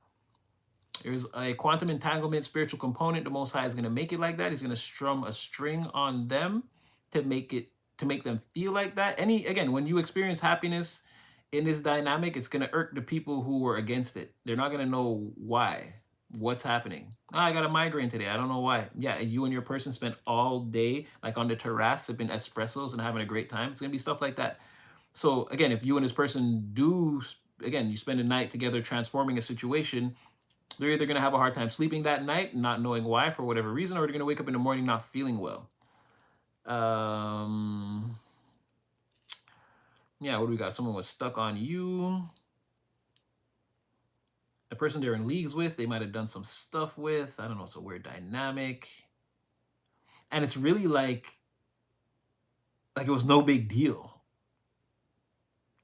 Speaker 1: There's a quantum entanglement spiritual component. The Most High is going to make it like that. He's going to strum a string on them to make them feel like that. Again, when you experience happiness in this dynamic, it's going to irk the people who were against it. They're not going to know why. What's happening? I got a migraine today. I don't know why. Yeah, you and your person spent all day like on the terrace sipping espressos and having a great time. It's going to be stuff like that. So again, if you and this person do again, you spend a night together transforming a situation, they're either going to have a hard time sleeping that night, not knowing why for whatever reason, or they're going to wake up in the morning not feeling well. Um, yeah, what do we got? Someone was stuck on you. The person they're in leagues with, they might have done some stuff with. I don't know. It's a weird dynamic. And it's really like it was no big deal.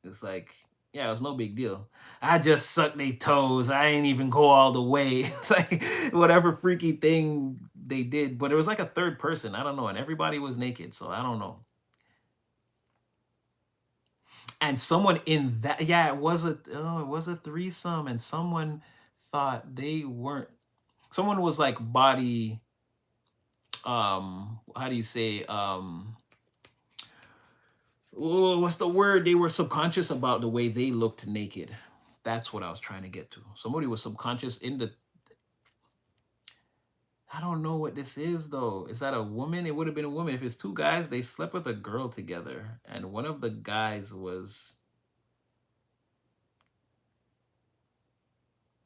Speaker 1: It's like, yeah, it was no big deal. I just sucked their toes. I ain't even go all the way. It's like whatever freaky thing they did, but it was like a third person. I don't know, and everybody was naked, so I don't know. And someone in that, yeah, it was a threesome, and someone thought they weren't. Someone was like body, how do you say, oh, what's the word? They were subconscious about the way they looked naked. That's what I was trying to get to. Somebody was subconscious in the. I don't know what this is though. Is that a woman? It would have been a woman. If it's two guys, they slept with a girl together, and one of the guys was.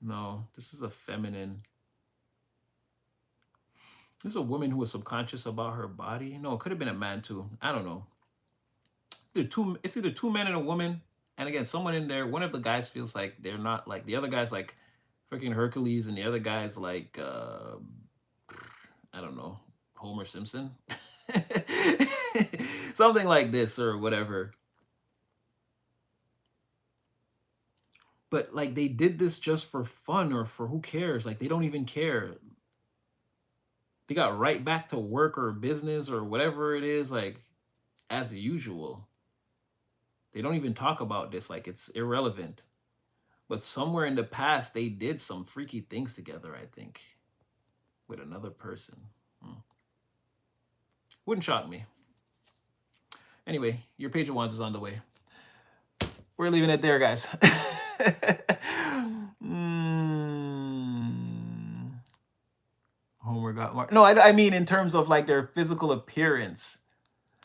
Speaker 1: No, this is a feminine. This is a woman who was subconscious about her body. No, it could have been a man too. I don't know. It's either two men and a woman. And again, someone in there, one of the guys feels like they're not like the other guy's like freaking Hercules, and the other guy's like I don't know, Homer Simpson. Something like this or whatever. But like they did this just for fun or for who cares? Like they don't even care. They got right back to work or business or whatever it is, like as usual. They don't even talk about this, like it's irrelevant. But somewhere in the past, they did some freaky things together, I think, with another person. Hmm. Wouldn't shock me. Anyway, your page of wands is on the way. We're leaving it there, guys. Mm. Homer got Mark. No, I mean in terms of like their physical appearance.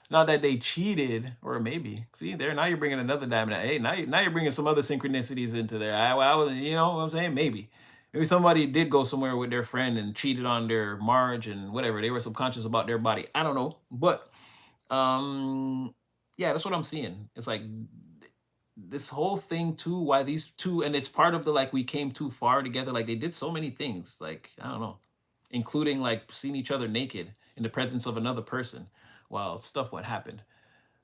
Speaker 1: Not that they cheated, or maybe. See, there now you're bringing another diamond. Hey, now you're bringing some other synchronicities into there. I was, you know what I'm saying? Maybe somebody did go somewhere with their friend and cheated on their Marge and whatever. They were subconscious about their body. I don't know, but yeah, that's what I'm seeing. It's like this whole thing too. Why these two, and it's part of the like we came too far together. Like they did so many things. Like I don't know, including like seeing each other naked in the presence of another person while stuff what happened.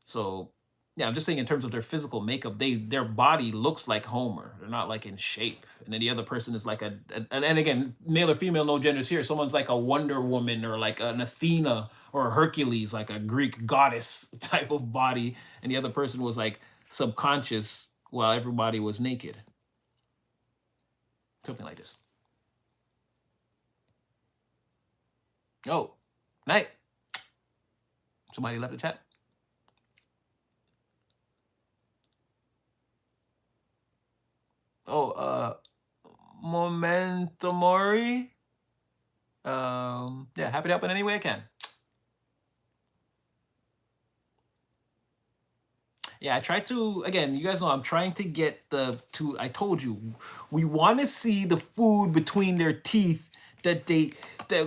Speaker 1: So yeah, I'm just saying in terms of their physical makeup, their body looks like Homer. They're not like in shape. And then the other person is like and again, male or female, no genders here. Someone's like a Wonder Woman or like an Athena or a Hercules, like a Greek goddess type of body. And the other person was like subconscious while everybody was naked. Something like this. Oh, night. Somebody left the chat. Oh, Momentomori. Yeah, happy to help in any way I can. Yeah, I try to, again, you guys know I'm trying to get I told you, we want to see the food between their teeth that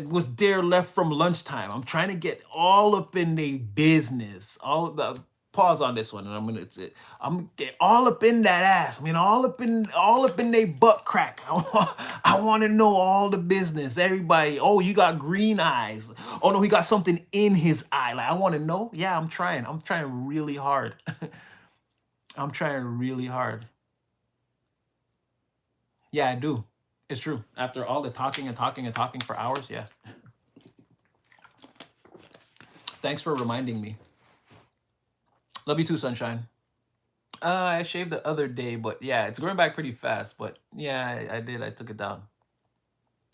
Speaker 1: was there left from lunchtime. I'm trying to get all up in their business. All the pause on this one, and I'm gonna get all up in that ass. I mean, all up in their butt crack. I want to know all the business. Everybody, oh, you got green eyes. Oh no, he got something in his eye. Like I want to know. Yeah, I'm trying. I'm trying really hard. I'm trying really hard. Yeah, I do. It's true. After all the talking and talking and talking for hours, yeah. Thanks for reminding me. Love you too, sunshine. I shaved the other day, but yeah, it's growing back pretty fast. But yeah, I did. I took it down.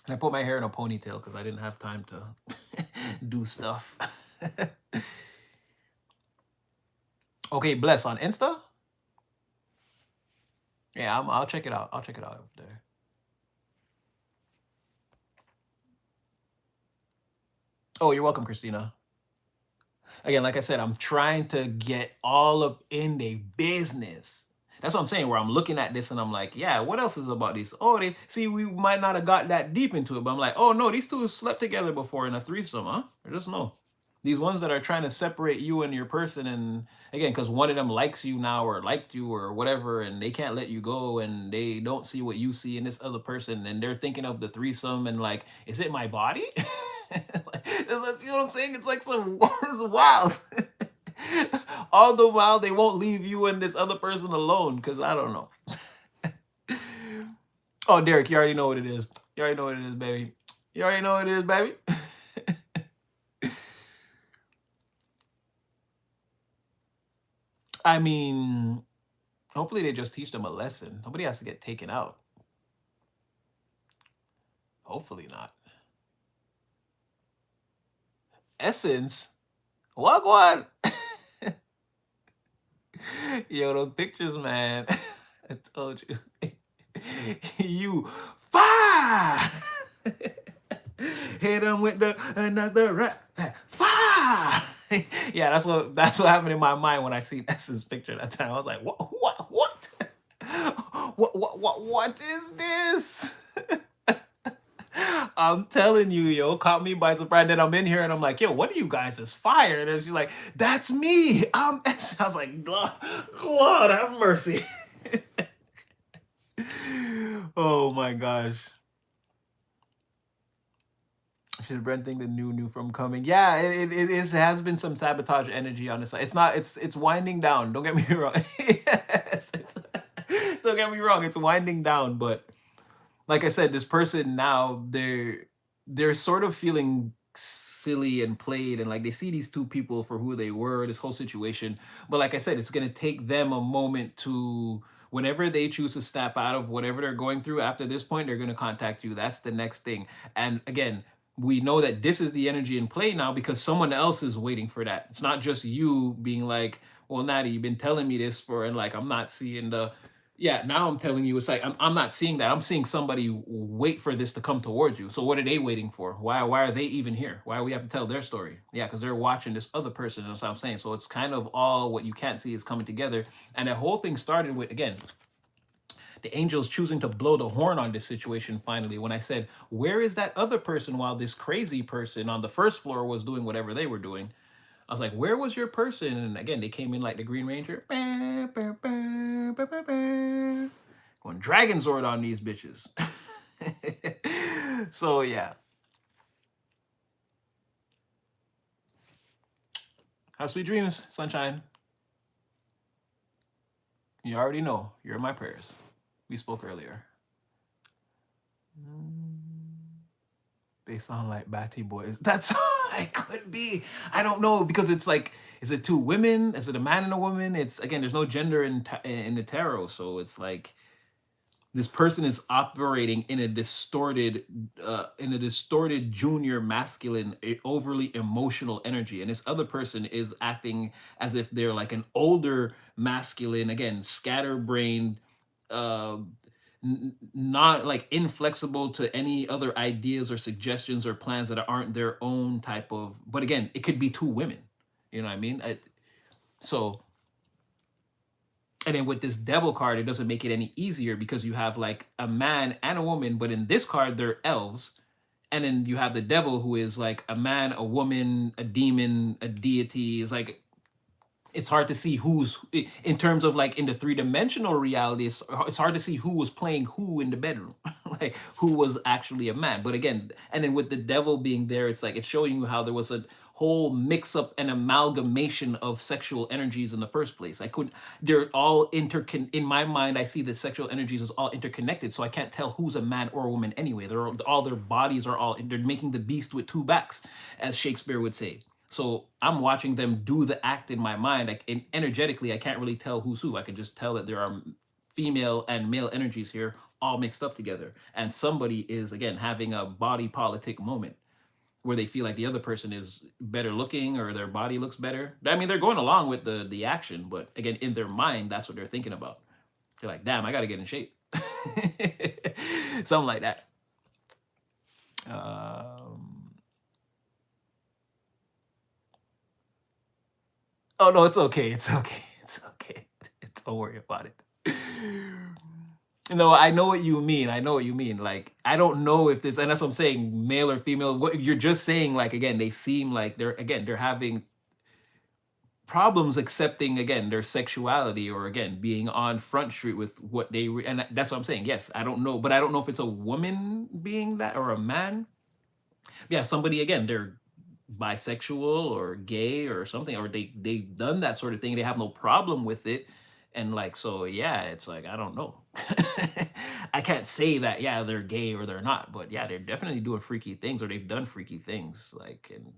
Speaker 1: And I put my hair in a ponytail because I didn't have time to do stuff. Okay, bless on Insta. Yeah, I'll check it out. I'll check it out over there. Oh, you're welcome, Christina. Again, like I said, I'm trying to get all up in their business. That's what I'm saying, where I'm looking at this and I'm like, yeah, what else is about this? Oh, they see, we might not have got that deep into it, but I'm like, oh no, these two slept together before in a threesome, huh? Or just no. These ones that are trying to separate you and your person, and again, because one of them likes you now or liked you or whatever, and they can't let you go and they don't see what you see in this other person, and they're thinking of the threesome and like, is it my body? Like, you know what I'm saying? It's like some it's wild. All the while they won't leave you and this other person alone because I don't know. Oh, Derek, you already know what it is. You already know what it is, baby. You already know what it is, baby. I mean, hopefully they just teach them a lesson. Nobody has to get taken out. Hopefully not. Essence? What one? Yo, those pictures, man. I told you. You fire. Hit him with another rap. Fire. Yeah, that's what happened in my mind when I seen Essence picture that time. I was like, what is this? I'm telling you, yo, caught me by surprise. Then I'm in here and I'm like, yo, what are you guys is fire? And she's like, that's me. I was like, Lord have mercy. Oh my gosh. Should Brent think the new from coming? Yeah, it has been some sabotage energy on this side. It's winding down. Don't get me wrong. Yes, don't get me wrong, it's winding down, but like I said, this person now they're sort of feeling silly and played, and like they see these two people for who they were, this whole situation. But like I said, it's gonna take them a moment to whenever they choose to snap out of whatever they're going through after this point, they're going to contact you. That's the next thing. And again, we know that this is the energy in play now because someone else is waiting for that. It's not just you being like, well, Natty, you've been telling me this for, and like, I'm not seeing the, yeah, now I'm telling you, it's like, I'm not seeing that. I'm seeing somebody wait for this to come towards you. So what are they waiting for? Why are they even here? Why do we have to tell their story? Yeah, because they're watching this other person. That's what I'm saying. So it's kind of all what you can't see is coming together. And the whole thing started with, again, the angels choosing to blow the horn on this situation finally. When I said, where is that other person while this crazy person on the first floor was doing whatever they were doing? I was like, where was your person? And again, they came in like the Green Ranger. Going Dragon Zord on these bitches. So yeah. Have sweet dreams, sunshine. You already know. You're in my prayers. We spoke earlier. They sound like Batty Boys. That's it could be. I don't know because it's like, is it two women? Is it a man and a woman? It's again, there's no gender in the tarot, so it's like this person is operating in a distorted junior masculine, overly emotional energy, and this other person is acting as if they're like an older masculine, again, scatterbrained, uh not like inflexible to any other ideas or suggestions or plans that aren't their own type of, but again, it could be two women, you know what I mean? So, and then with this devil card, it doesn't make it any easier because you have like a man and a woman, but in this card they're elves. And then you have the devil who is like a man, a woman, a demon, a deity. Is like, it's hard to see who's in terms of like in the three-dimensional reality. It's hard to see who was playing who in the bedroom, like who was actually a man. But again, and then with the devil being there, it's like it's showing you how there was a whole mix-up and amalgamation of sexual energies in the first place. They're all in my mind. I see the sexual energies as all interconnected, so I can't tell who's a man or a woman anyway. They're all their bodies are all, they're making the beast with two backs, as Shakespeare would say. So I'm watching them do the act in my mind. Like energetically, I can't really tell who's who. I can just tell that there are female and male energies here all mixed up together. And somebody is, again, having a body politic moment where they feel like the other person is better looking or their body looks better. I mean, they're going along with the action, but again, in their mind, that's what they're thinking about. They're like, damn, I got to get in shape. Something like that. Oh no, it's okay. It's okay. It's okay. Don't worry about it. No, I know what you mean. I know what you mean. Like, I don't know if this, and that's what I'm saying, male or female. What you're just saying, like, again, they seem like they're having problems accepting, again, their sexuality, or again, being on Front Street with what and that's what I'm saying. Yes, I don't know, but I don't know if it's a woman being that or a man. Yeah, somebody, again, they're bisexual or gay or something, or they've done that sort of thing. They have no problem with it, and like, so yeah, it's like, I don't know. I can't say that yeah they're gay or they're not, but yeah, they're definitely doing freaky things, or they've done freaky things. Like, and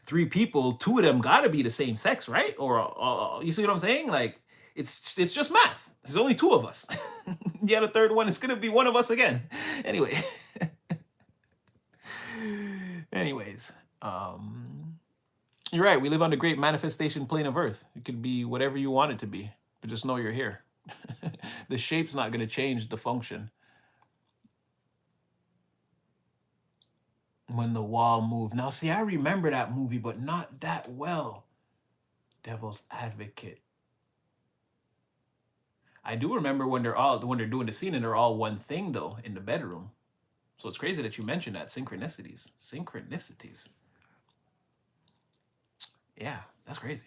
Speaker 1: three people, two of them got to be the same sex, right? Or you see what I'm saying? Like, it's just math. There's only two of us. Yeah, the third one, it's gonna be one of us again. Anyway. Anyways, you're right. We live on the great manifestation plane of Earth. It could be whatever you want it to be, but just know you're here. The shape's not going to change the function. When the wall moved. Now, see, I remember that movie, but not that well. Devil's Advocate. I do remember when they're doing the scene and they're all one thing though in the bedroom. So it's crazy that you mentioned that. Synchronicities. Yeah, that's crazy.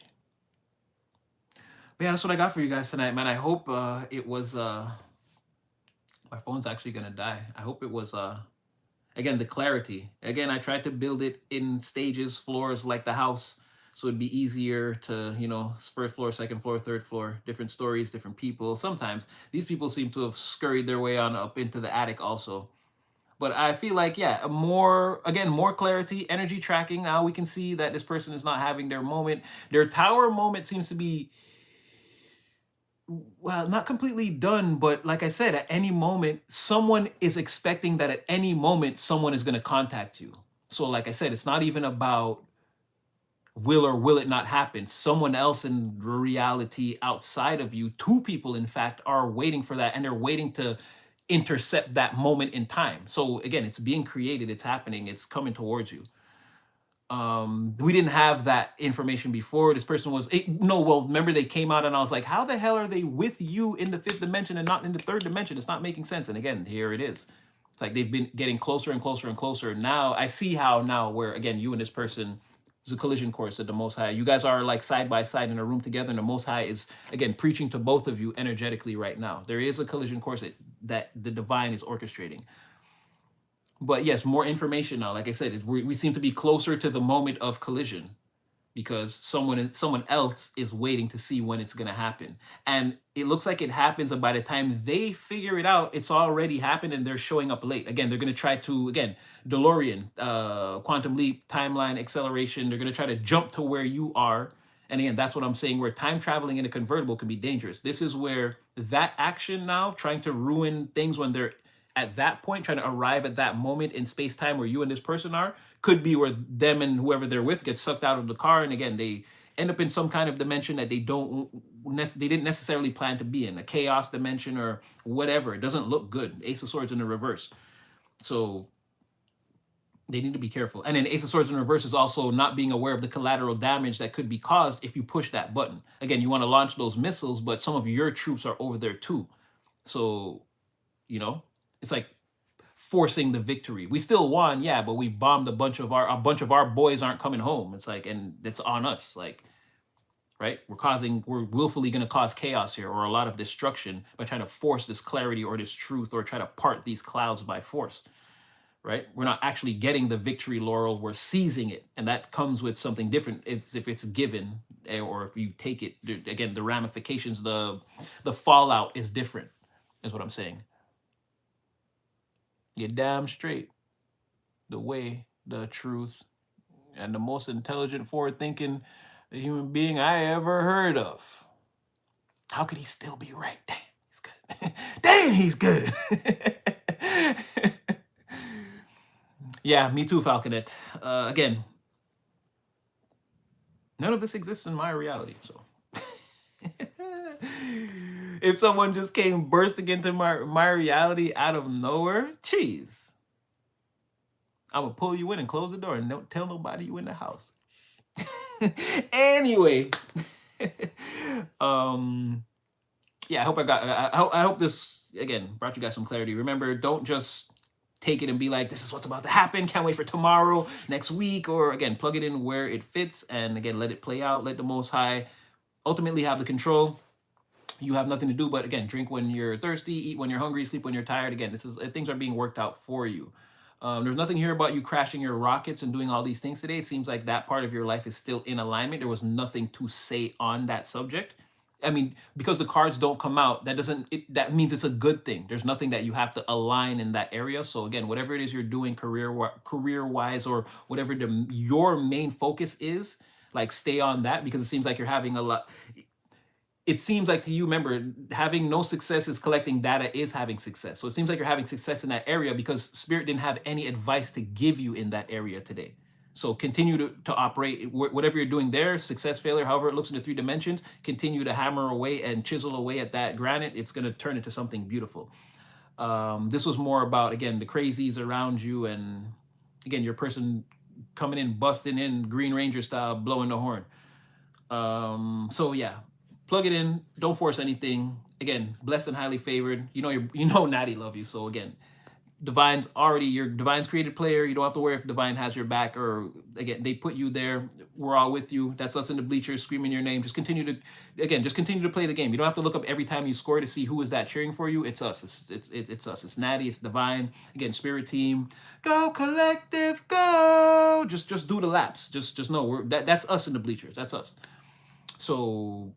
Speaker 1: But yeah, that's what I got for you guys tonight, man. I hope it was my phone's actually gonna die. I hope it was again, the clarity. Again, I tried to build it in stages, floors, like the house, so it'd be easier to, first floor, second floor, third floor, different stories, different people. Sometimes these people seem to have scurried their way on up into the attic also. But I feel like, yeah, more clarity, energy tracking. Now we can see that this person is not having their moment. Their tower moment seems to be well, not completely done, but like I said, at any moment, someone is expecting that at any moment someone is going to contact you. So, like I said, it's not even about will or will it not happen. Someone else in reality outside of you, two people, in fact, are waiting for that, and they're waiting to intercept that moment in time. So, again, it's being created, it's happening, it's coming towards you. We didn't have that information before. This person was no, well, remember they came out and I was like, how the hell are they with you in the fifth dimension and not in the third dimension? It's not making sense. And again, here it is. It's like they've been getting closer and closer and closer. Now I see how now where again you and this person is a collision course at the Most High. You guys are like side by side in a room together, and the Most High is again preaching to both of you energetically right now. There is a collision course that the divine is orchestrating. But yes, more information now. Like I said, we seem to be closer to the moment of collision because someone else is waiting to see when it's going to happen, and it looks like it happens. And by the time they figure it out, it's already happened, and they're showing up late. Again, they're going to try to again DeLorean, quantum leap, timeline acceleration. They're going to try to jump to where you are. And again, that's what I'm saying. Where time traveling in a convertible can be dangerous. This is where that action now, trying to ruin things when they're at that point, trying to arrive at that moment in space time where you and this person are, could be where them and whoever they're with get sucked out of the car, and again they end up in some kind of dimension that they didn't necessarily plan to be in, a chaos dimension or whatever. It doesn't look good. Ace of Swords in the reverse, so they need to be careful. And then Ace of Swords in reverse is also not being aware of the collateral damage that could be caused if you push that button. Again, you want to launch those missiles, but some of your troops are over there too, so you know it's like forcing the victory. We still won, yeah, but we bombed a bunch of our boys aren't coming home. It's like, and it's on us, like, right? We're willfully going to cause chaos here or a lot of destruction by trying to force this clarity or this truth or try to part these clouds by force, right? We're not actually getting the victory laurel, we're seizing it, and that comes with something different. It's if it's given or if you take it, again, the ramifications, the fallout is different, is what I'm saying. You're damn straight. The way, the truth, and the most intelligent, forward-thinking human being I ever heard of. How could he still be right? Damn, he's good. Damn, he's good. Yeah, me too, Falconet. Again, none of this exists in my reality, so. If someone just came bursting into my reality out of nowhere, jeez, I'm gonna pull you in and close the door and don't tell nobody you in the house. Anyway, yeah, I hope I hope this again brought you guys some clarity. Remember, don't just take it and be like, this is what's about to happen, can't wait for tomorrow, next week, or again, plug it in where it fits, and again, let it play out. Let the Most High ultimately have the control. You have nothing to do but again drink when you're thirsty, eat when you're hungry, sleep when you're tired. Again, this is things are being worked out for you. There's nothing here about you crashing your rockets and doing all these things today. It seems like that part of your life is still in alignment. There was nothing to say on that subject. I mean, because the cards don't come out, that means it's a good thing. There's nothing that you have to align in that area. So again, whatever it is you're doing career wise or whatever your main focus is, like stay on that, because it seems like you're having a lot. It seems like to you, remember, having no success is collecting data is having success. So it seems like you're having success in that area because Spirit didn't have any advice to give you in that area today. So continue to operate whatever you're doing there, success, failure, however it looks in the 3 dimensions, continue to hammer away and chisel away at that granite. It's going to turn into something beautiful. This was more about, again, the crazies around you and, again, your person coming in, busting in, Green Ranger style, blowing the horn. So yeah, plug it in. Don't force anything. Again, blessed and highly favored. You know Natty love you. So again, Divine's already your Divine's created player. You don't have to worry if Divine has your back, or again, they put you there. We're all with you. That's us in the bleachers screaming your name. Just continue to play the game. You don't have to look up every time you score to see who is that cheering for you. It's us. It's us. It's Natty. It's Divine. Again, Spirit Team. Go Collective. Go. Just do the laps. Just know that's us in the bleachers. That's us. So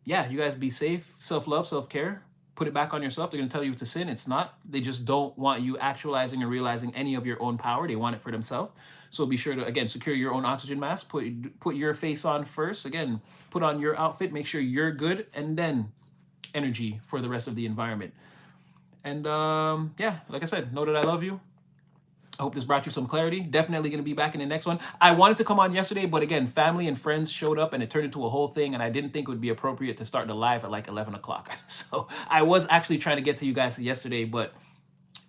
Speaker 1: yeah, you guys be safe. Self-love, self-care. Put it back on yourself. They're going to tell you it's a sin. It's not. They just don't want you actualizing or realizing any of your own power. They want it for themselves. So be sure to, again, secure your own oxygen mask. Put your face on first. Again, put on your outfit. Make sure you're good. And then energy for the rest of the environment. And yeah, like I said, know that I love you. I hope this brought you some clarity. Definitely going to be back in the next one. I wanted to come on yesterday, but again, family and friends showed up and it turned into a whole thing. And I didn't think it would be appropriate to start the live at like 11 o'clock. So I was actually trying to get to you guys yesterday, but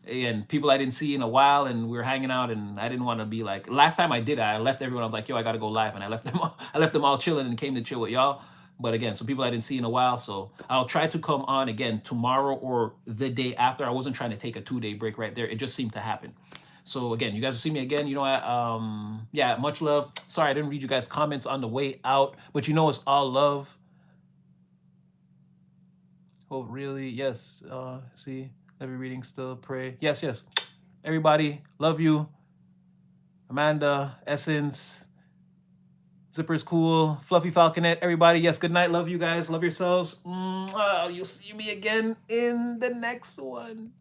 Speaker 1: again, people I didn't see in a while and we were hanging out and I didn't want to be like, last time I did, I left everyone. I was like, yo, I got to go live. And I left them all, I left them all chilling and came to chill with y'all. But again, some people I didn't see in a while. So I'll try to come on again tomorrow or the day after. I wasn't trying to take a 2-day break right there. It just seemed to happen. So again, you guys will see me again. You know, yeah, much love. Sorry, I didn't read you guys' comments on the way out, but you know it's all love. Oh, really? Yes. See, every reading still pray. Yes, yes. Everybody, love you. Amanda, Essence, Zipper's cool, Fluffy Falconet, everybody. Yes, good night. Love you guys. Love yourselves. You'll see me again in the next one.